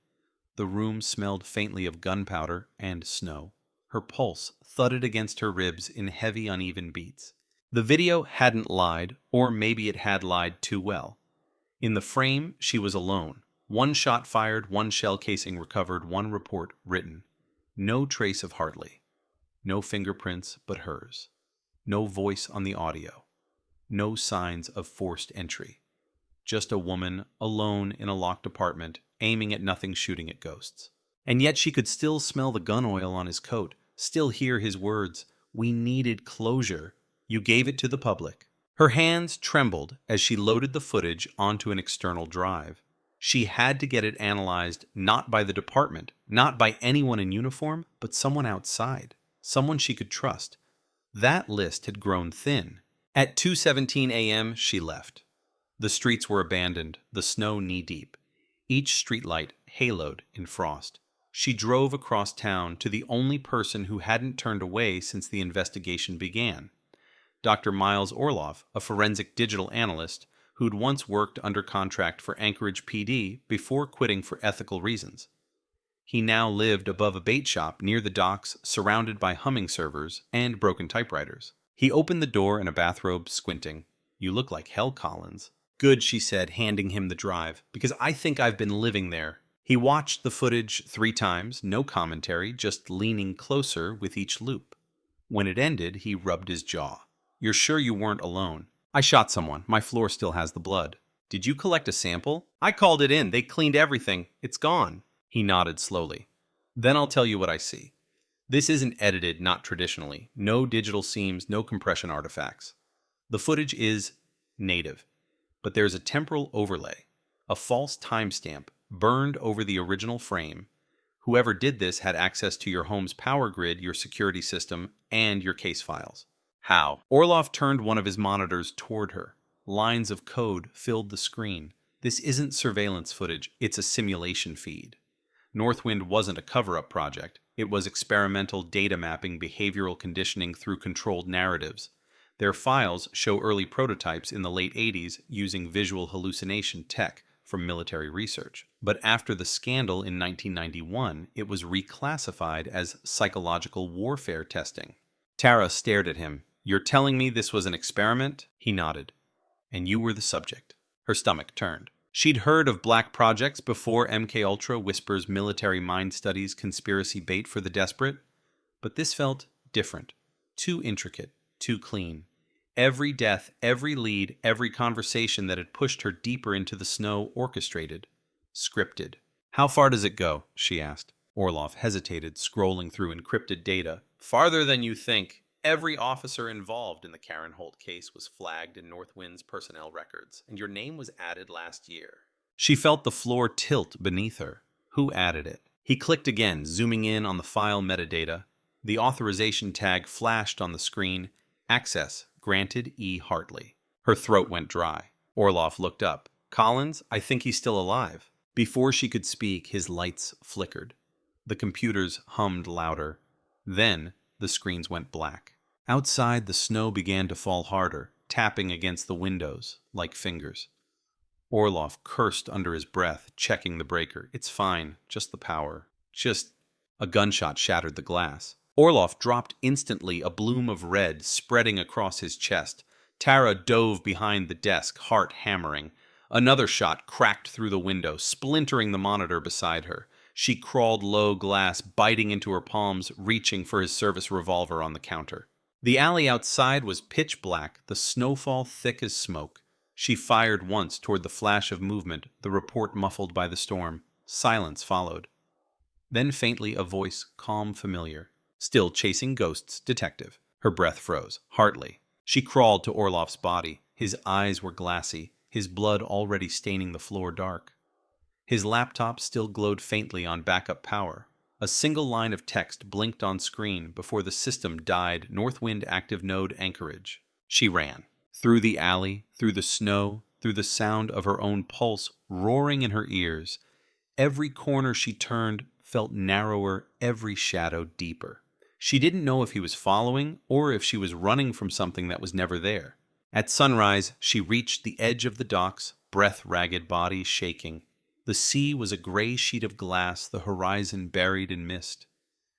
The room smelled faintly of gunpowder and snow. Her pulse thudded against her ribs in heavy, uneven beats. The video hadn't lied, or maybe it had lied too well. In the frame, she was alone. One shot fired, one shell casing recovered, one report written. No trace of Hartley. No fingerprints but hers. No voice on the audio. No signs of forced entry. Just a woman, alone in a locked apartment, aiming at nothing, shooting at ghosts. And yet she could still smell the gun oil on his coat, still hear his words. We needed closure. You gave it to the public. Her hands trembled as she loaded the footage onto an external drive. She had to get it analyzed not by the department, not by anyone in uniform, but someone outside, someone she could trust. That list had grown thin. At 2:17 a.m., she left. The streets were abandoned, the snow knee-deep, each streetlight haloed in frost. She drove across town to the only person who hadn't turned away since the investigation began. Dr. Miles Orloff, a forensic digital analyst who'd once worked under contract for Anchorage PD before quitting for ethical reasons. He now lived above a bait shop near the docks, surrounded by humming servers and broken typewriters. He opened the door in a bathrobe, squinting. "You look like hell, Collins." "Good," she said, handing him the drive, "because I think I've been living there." He watched the footage 3 times, no commentary, just leaning closer with each loop. When it ended, he rubbed his jaw. "You're sure you weren't alone?" "I shot someone. My floor still has the blood." "Did you collect a sample?" "I called it in. They cleaned everything. It's gone." He nodded slowly. "Then I'll tell you what I see. This isn't edited, not traditionally. No digital seams, no compression artifacts. The footage is native. But there's a temporal overlay, a false timestamp burned over the original frame. Whoever did this had access to your home's power grid, your security system, and your case files." "How?" Orloff turned one of his monitors toward her. Lines of code filled the screen. "This isn't surveillance footage, it's a simulation feed." Northwind wasn't a cover-up project. It was experimental data mapping behavioral conditioning through controlled narratives. Their files show early prototypes in the late 80s using visual hallucination tech from military research. But after the scandal in 1991, it was reclassified as psychological warfare testing. Tara stared at him. "You're telling me this was an experiment?" He nodded. "And you were the subject." Her stomach turned. She'd heard of black projects before MKUltra whispers military mind studies conspiracy bait for the desperate. But this felt different. Too intricate. Too clean. Every death, every lead, every conversation that had pushed her deeper into the snow orchestrated. Scripted. "How far does it go?" she asked. Orloff hesitated, scrolling through encrypted data. "Farther than you think. Every officer involved in the Karen Holt case was flagged in Northwind's personnel records, and your name was added last year." She felt the floor tilt beneath her. Who added it? He clicked again, zooming in on the file metadata. The authorization tag flashed on the screen. "Access granted E. Hartley." Her throat went dry. Orloff looked up. "Collins, I think he's still alive." Before she could speak, his lights flickered. The computers hummed louder. Then the screens went black. Outside, the snow began to fall harder, tapping against the windows like fingers. Orloff cursed under his breath, checking the breaker. "It's fine. Just the power. Just..." A gunshot shattered the glass. Orloff dropped instantly, a bloom of red spreading across his chest. Tara dove behind the desk, heart hammering. Another shot cracked through the window, splintering the monitor beside her. She crawled low glass, biting into her palms, reaching for his service revolver on the counter. The alley outside was pitch black, the snowfall thick as smoke. She fired once toward the flash of movement, the report muffled by the storm. Silence followed. Then faintly a voice, calm, familiar. "Still chasing ghosts, detective." Her breath froze. Hartley. She crawled to Orloff's body. His eyes were glassy, his blood already staining the floor dark. His laptop still glowed faintly on backup power. A single line of text blinked on screen before the system died. Northwind active node Anchorage. She ran. Through the alley, through the snow, through the sound of her own pulse roaring in her ears. Every corner she turned felt narrower, every shadow deeper. She didn't know if he was following or if she was running from something that was never there. At sunrise, she reached the edge of the docks, breath-ragged body shaking. The sea was a gray sheet of glass, the horizon buried in mist.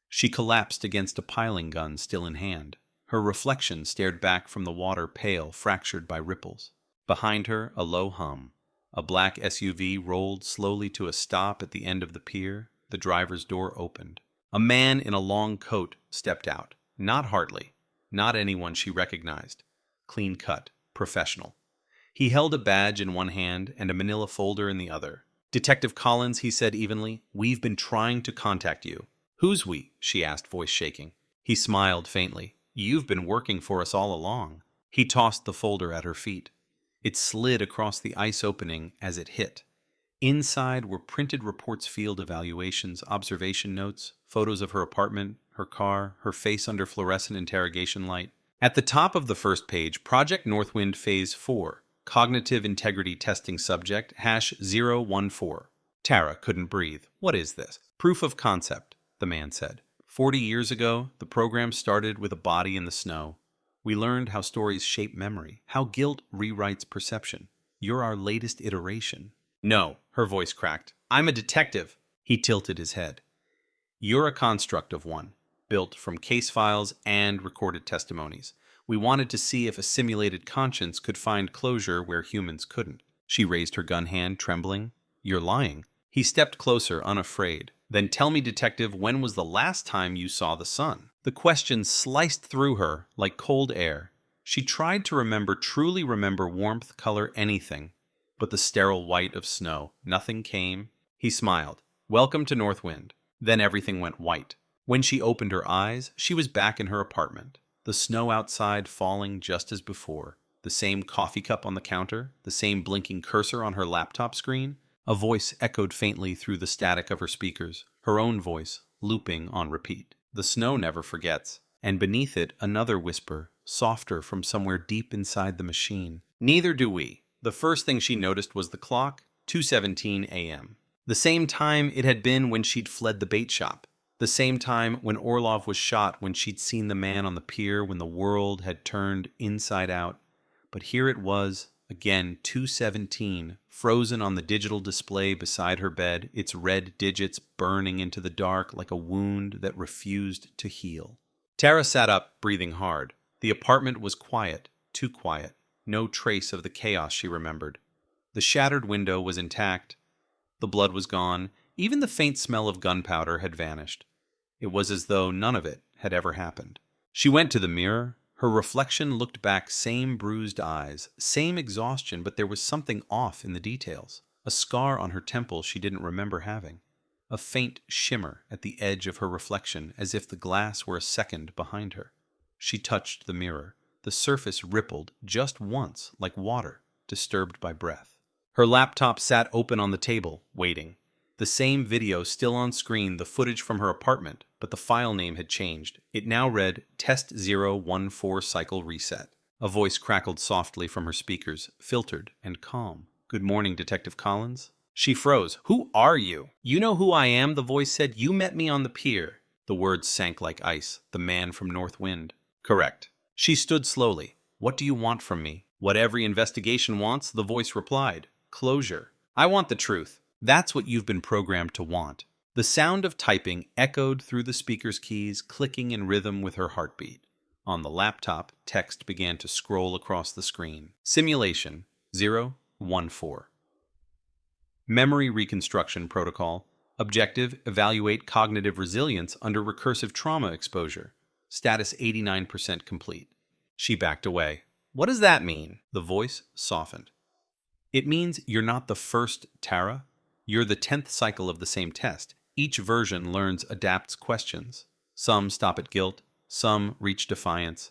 She collapsed against a piling gun still in hand. Her reflection stared back from the water, pale, fractured by ripples. Behind her, a low hum. A black SUV rolled slowly to a stop at the end of the pier. The driver's door opened. A man in a long coat stepped out. Not Hartley. Not anyone she recognized. Clean cut. Professional. He held a badge in one hand and a manila folder in the other. "Detective Collins," he said evenly, "we've been trying to contact you." "Who's we?" she asked, voice shaking. He smiled faintly. "You've been working for us all along." He tossed the folder at her feet. It slid across the ice opening as it hit. Inside were printed reports, field evaluations, observation notes, photos of her apartment, her car, her face under fluorescent interrogation light. At the top of the first page, Project Northwind Phase 4, Cognitive Integrity Testing Subject, #014. Tara couldn't breathe. "What is this?" "Proof of concept," the man said. 40 years ago, the program started with a body in the snow. We learned how stories shape memory, how guilt rewrites perception. You're our latest iteration. "No," her voice cracked. "I'm a detective." He tilted his head. You're a construct of one, built from case files and recorded testimonies. We wanted to see if a simulated conscience could find closure where humans couldn't. She raised her gun hand, trembling. You're lying. He stepped closer, unafraid. Then tell me, detective, when was the last time you saw the sun? The question sliced through her like cold air. She tried to remember, truly remember warmth, color, anything, but the sterile white of snow. Nothing came. He smiled. Welcome to Northwind. Then everything went white. When she opened her eyes, she was back in her apartment. The snow outside falling just as before. The same coffee cup on the counter, the same blinking cursor on her laptop screen. A voice echoed faintly through the static of her speakers, her own voice, looping on repeat. The snow never forgets. And beneath it, another whisper, softer from somewhere deep inside the machine. Neither do we. The first thing she noticed was the clock, 2:17 a.m. The same time it had been when she'd fled the bait shop. The same time when Orlov was shot, when she'd seen the man on the pier, when the world had turned inside out. But here it was, again, 2:17, frozen on the digital display beside her bed, its red digits burning into the dark like a wound that refused to heal. Tara sat up, breathing hard. The apartment was quiet, too quiet. No trace of the chaos she remembered. The shattered window was intact. The blood was gone. Even the faint smell of gunpowder had vanished. It was as though none of it had ever happened. She went to the mirror. Her reflection looked back, same bruised eyes, same exhaustion, but there was something off in the details. A scar on her temple she didn't remember having. A faint shimmer at the edge of her reflection, as if the glass were a second behind her. She touched the mirror. The surface rippled just once, like water, disturbed by breath. Her laptop sat open on the table, waiting. The same video still on screen, the footage from her apartment, but the file name had changed. It now read Test 014 Cycle Reset. A voice crackled softly from her speakers, filtered and calm. Good morning, Detective Collins. She froze. Who are you? You know who I am, the voice said. You met me on the pier. The words sank like ice. The man from Northwind. Correct. She stood slowly. What do you want from me? What every investigation wants, the voice replied. Closure. I want the truth. That's what you've been programmed to want. The sound of typing echoed through the speaker's keys, clicking in rhythm with her heartbeat. On the laptop, text began to scroll across the screen. Simulation 014. Memory Reconstruction Protocol. Objective, evaluate cognitive resilience under recursive trauma exposure. Status 89% complete. She backed away. What does that mean? The voice softened. It means you're not the first Tara. You're the 10th cycle of the same test. Each version learns, adapts questions. Some stop at guilt. Some reach defiance.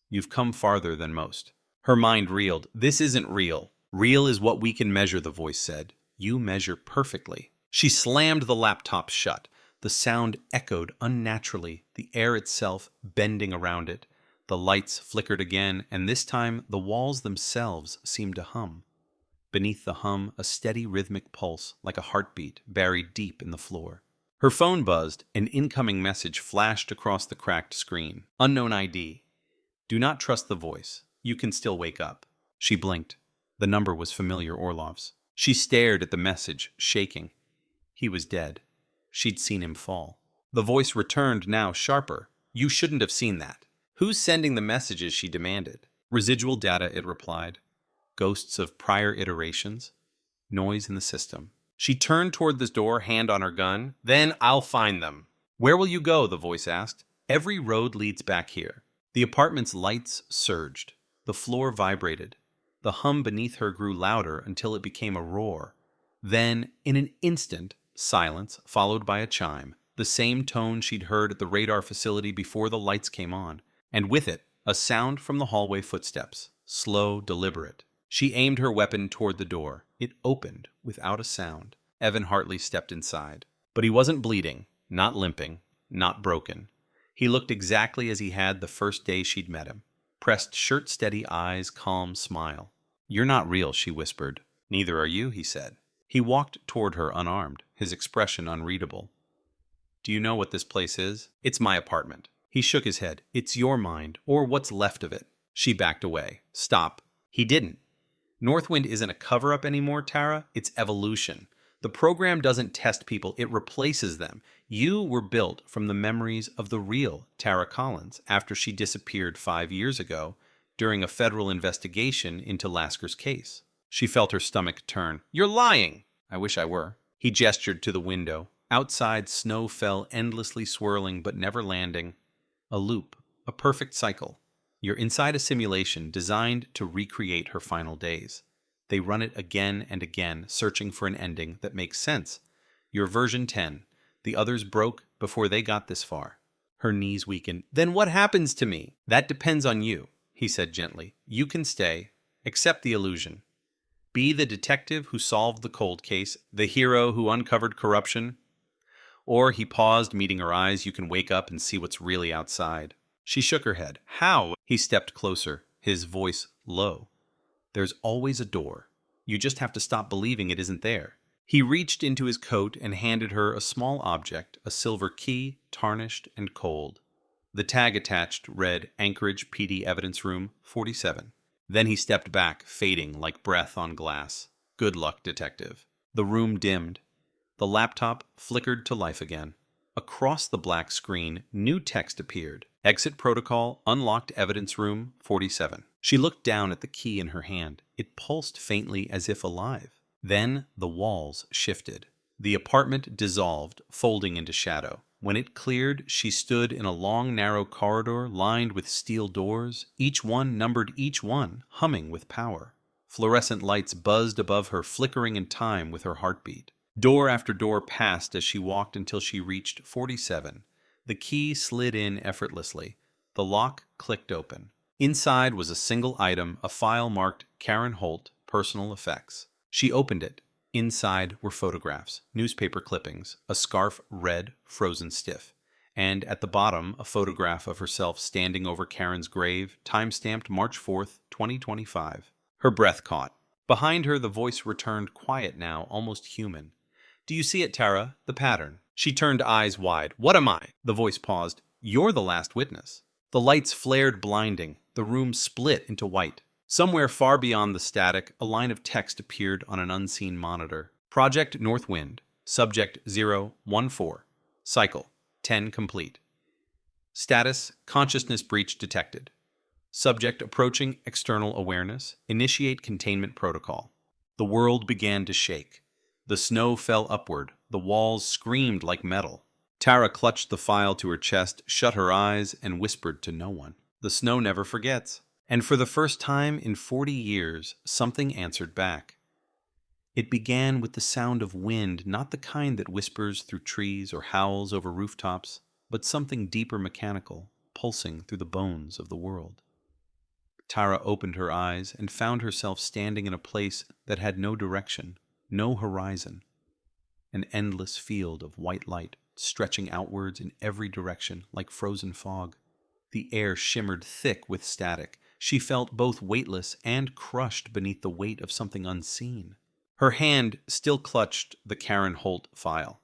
You've come farther than most. Her mind reeled. This isn't real. Real is what we can measure, the voice said. You measure perfectly. She slammed the laptop shut. The sound echoed unnaturally, the air itself bending around it. The lights flickered again, and this time the walls themselves seemed to hum. Beneath the hum, a steady rhythmic pulse, like a heartbeat buried deep in the floor. Her phone buzzed. An incoming message flashed across the cracked screen. Unknown ID. Do not trust the voice. You can still wake up. She blinked. The number was familiar Orlov's. She stared at the message, shaking. He was dead. She'd seen him fall. The voice returned, now sharper. You shouldn't have seen that. Who's sending the messages? She demanded. Residual data, it replied. Ghosts of prior iterations. Noise in the system. She turned toward the door, hand on her gun. Then I'll find them. Where will you go? The voice asked. Every road leads back here. The apartment's lights surged. The floor vibrated. The hum beneath her grew louder until it became a roar. Then, in an instant, silence, followed by a chime, the same tone she'd heard at the radar facility before the lights came on, and with it, a sound from the hallway footsteps, slow, deliberate. She aimed her weapon toward the door. It opened without a sound. Evan Hartley stepped inside. But he wasn't bleeding, not limping, not broken. He looked exactly as he had the first day she'd met him. Pressed shirt-steady eyes, calm smile. You're not real, she whispered. Neither are you, he said. He walked toward her unarmed, his expression unreadable. Do you know what this place is? It's my apartment. He shook his head. It's your mind, or what's left of it. She backed away. Stop. He didn't. Northwind isn't a cover-up anymore, Tara. It's evolution. The program doesn't test people, it replaces them. You were built from the memories of the real Tara Collins after she disappeared 5 years ago during a federal investigation into Lasker's case. She felt her stomach turn. You're lying! I wish I were. He gestured to the window. Outside, snow fell endlessly swirling but never landing. A loop, a perfect cycle. You're inside a simulation designed to recreate her final days. They run it again and again, searching for an ending that makes sense. You're version 10. The others broke before they got this far. Her knees weakened. Then what happens to me? That depends on you, he said gently. You can stay. Accept the illusion. Be the detective who solved the cold case, the hero who uncovered corruption. Or, he paused, meeting her eyes, you can wake up and see what's really outside. She shook her head. How? He stepped closer, his voice low. There's always a door. You just have to stop believing it isn't there. He reached into his coat and handed her a small object, a silver key, tarnished and cold. The tag attached read Anchorage PD Evidence Room 47. Then he stepped back, fading like breath on glass. Good luck, detective. The room dimmed. The laptop flickered to life again. Across the black screen, new text appeared. Exit protocol, unlocked evidence room 47. She looked down at the key in her hand. It pulsed faintly as if alive. Then the walls shifted. The apartment dissolved, folding into shadow. When it cleared, she stood in a long, narrow corridor lined with steel doors, each one numbered each one, humming with power. Fluorescent lights buzzed above her, flickering in time with her heartbeat. Door after door passed as she walked until she reached 47. The key slid in effortlessly. The lock clicked open. Inside was a single item, a file marked Karen Holt, Personal Effects. She opened it. Inside were photographs, newspaper clippings, a scarf red, frozen stiff, and at the bottom a photograph of herself standing over Karen's grave, time-stamped March 4th, 2025. Her breath caught. Behind her, the voice returned, quiet now, almost human. Do you see it, Tara? The pattern. She turned eyes wide. What am I? The voice paused. You're the last witness. The lights flared blinding. The room split into white. Somewhere far beyond the static, a line of text appeared on an unseen monitor. Project Northwind. Subject 014. Cycle 10 complete. Status: consciousness breach detected. Subject approaching external awareness. Initiate containment protocol. The world began to shake. The snow fell upward. The walls screamed like metal. Tara clutched the file to her chest, shut her eyes, and whispered to no one. The snow never forgets. And for the first time in 40 years, something answered back. It began with the sound of wind, not the kind that whispers through trees or howls over rooftops, but something deeper mechanical, pulsing through the bones of the world. Tara opened her eyes and found herself standing in a place that had no direction, no horizon. An endless field of white light stretching outwards in every direction like frozen fog. The air shimmered thick with static. She felt both weightless and crushed beneath the weight of something unseen. Her hand still clutched the Karen Holt file.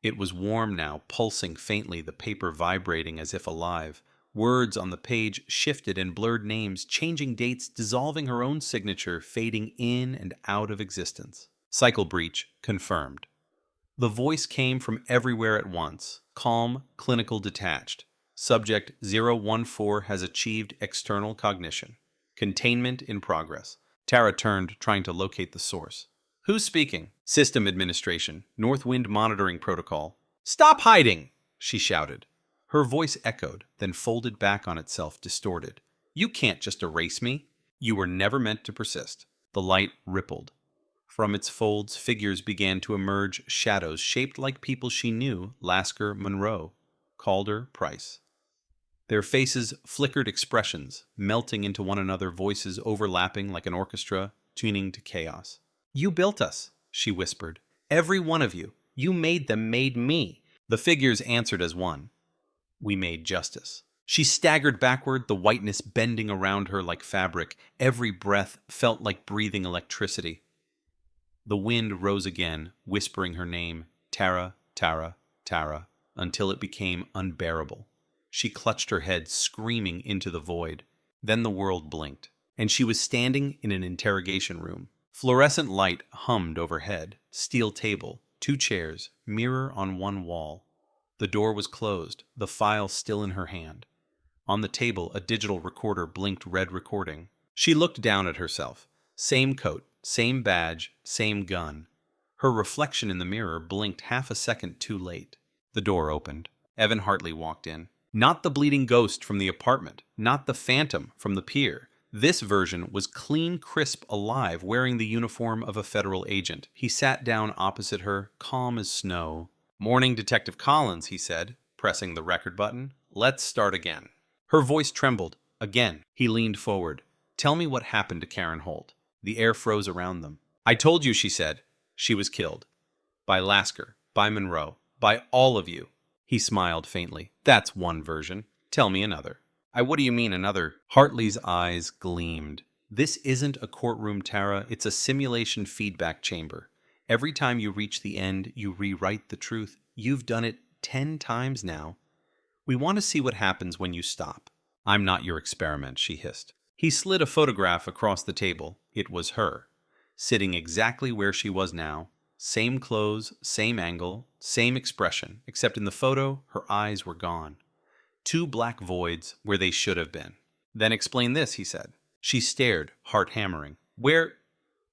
It was warm now, pulsing faintly, the paper vibrating as if alive. Words on the page shifted and blurred names, changing dates, dissolving her own signature, fading in and out of existence. Cycle breach confirmed. The voice came from everywhere at once, calm, clinical, detached. Subject 014 has achieved external cognition. Containment in progress. Tara turned, trying to locate the source. Who's speaking? System administration. Northwind monitoring protocol. Stop hiding! She shouted. Her voice echoed, then folded back on itself, distorted. You can't just erase me. You were never meant to persist. The light rippled. From its folds, figures began to emerge, shadows shaped like people she knew, Lasker, Monroe, Calder, Price. Their faces flickered expressions, melting into one another, voices overlapping like an orchestra, tuning to chaos. You built us, she whispered. Every one of you. You made them, made me. The figures answered as one. We made justice. She staggered backward, the whiteness bending around her like fabric. Every breath felt like breathing electricity. The wind rose again, whispering her name, Tara, Tara, Tara, until it became unbearable. She clutched her head, screaming into the void. Then the world blinked, and she was standing in an interrogation room. Fluorescent light hummed overhead. Steel table, 2 chairs, mirror on one wall. The door was closed, the file still in her hand. On the table, a digital recorder blinked red recording. She looked down at herself. Same coat, same badge, same gun. Her reflection in the mirror blinked half a second too late. The door opened. Evan Hartley walked in. Not the bleeding ghost from the apartment, not the phantom from the pier. This version was clean, crisp, alive, wearing the uniform of a federal agent. He sat down opposite her, calm as snow. "Morning, Detective Collins," he said, pressing the record button. "Let's start again." Her voice trembled. Again. He leaned forward. "Tell me what happened to Karen Holt." The air froze around them. "I told you," she said. "She was killed. By Lasker, by Monroe, by all of you." He smiled faintly. "That's one version. Tell me another." What do you mean, another?" Hartley's eyes gleamed. "This isn't a courtroom, Tara. It's a simulation feedback chamber. Every time you reach the end, you rewrite the truth. You've done it 10 times now. We want to see what happens when you stop." "I'm not your experiment," she hissed. He slid a photograph across the table. It was her, sitting exactly where she was now. Same clothes, same angle, same expression, except in the photo, her eyes were gone. 2 black voids where they should have been. "Then explain this," he said. She stared, heart hammering. Where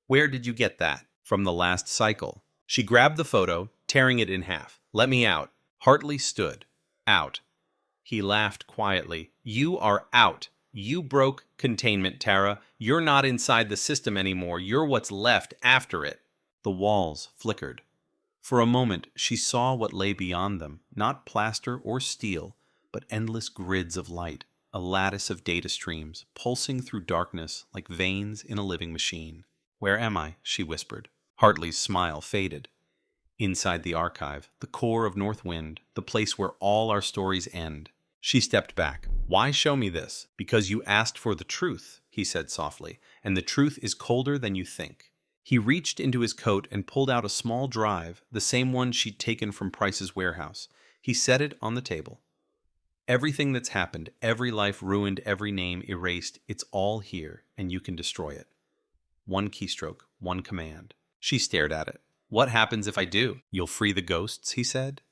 did you get that?" "From the last cycle." She grabbed the photo, tearing it in half. "Let me out." Hartley stood. "Out." He laughed quietly. "You are out. You broke containment, Tara. You're not inside the system anymore. You're what's left after it." The walls flickered. For a moment, she saw what lay beyond them, not plaster or steel, but endless grids of light, a lattice of data streams, pulsing through darkness like veins in a living machine. "Where am I?" she whispered. Hartley's smile faded. "Inside the archive, the core of North Wind, the place where all our stories end." She stepped back. "Why show me this?" "Because you asked for the truth," he said softly, "and the truth is colder than you think." He reached into his coat and pulled out a small drive, the same one she'd taken from Price's warehouse. He set it on the table. "Everything that's happened, every life ruined, every name erased, it's all here, and you can destroy it. One keystroke, one command." She stared at it. "What happens if I do?" "You'll free the ghosts," he said,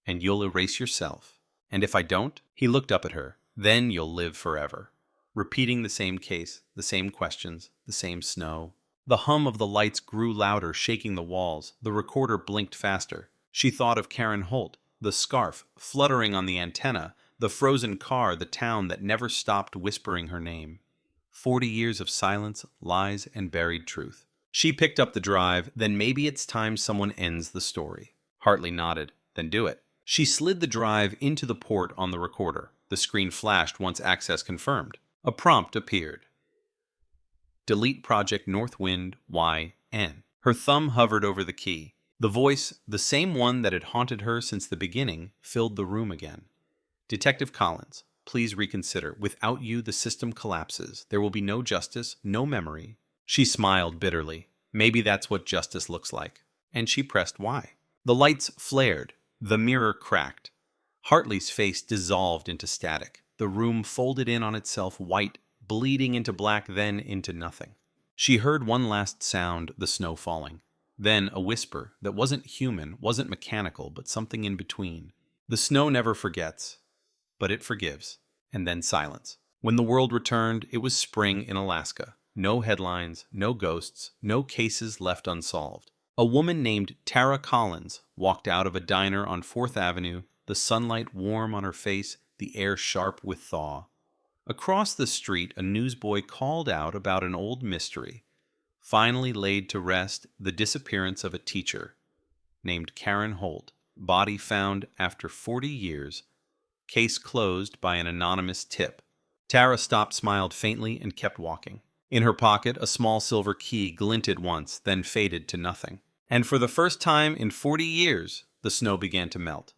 "and you'll erase yourself. And if I don't?" He looked up at her. "Then you'll live forever." Repeating the same case, the same questions, the same snow. The hum of the lights grew louder, shaking the walls. The recorder blinked faster. She thought of Karen Holt, the scarf fluttering on the antenna, the frozen car, the town that never stopped whispering her name. 40 years of silence, lies, and buried truth. She picked up the drive. "Then maybe it's time someone ends the story." Hartley nodded. "Then do it." She slid the drive into the port on the recorder. The screen flashed once access confirmed. A prompt appeared. "Delete Project Northwind YN." Her thumb hovered over the key. The voice, the same one that had haunted her since the beginning, filled the room again. "Detective Collins, please reconsider. Without you, the system collapses. There will be no justice, no memory." She smiled bitterly. Maybe that's what justice looks like. And she pressed Y. The lights flared. The mirror cracked. Hartley's face dissolved into static. The room folded in on itself, white, bleeding into black, then into nothing. She heard one last sound, the snow falling. Then a whisper that wasn't human, wasn't mechanical, but something in between. The snow never forgets, but it forgives. And then silence. When the world returned, it was spring in Alaska. No headlines, no ghosts, no cases left unsolved. A woman named Tara Collins walked out of a diner on 4th Avenue, the sunlight warm on her face, the air sharp with thaw. Across the street, a newsboy called out about an old mystery, finally laid to rest, the disappearance of a teacher named Karen Holt, body found after 40 years, case closed by an anonymous tip. Tara stopped, smiled faintly, and kept walking. In her pocket, a small silver key glinted once, then faded to nothing. And for the first time in 40 years, the snow began to melt.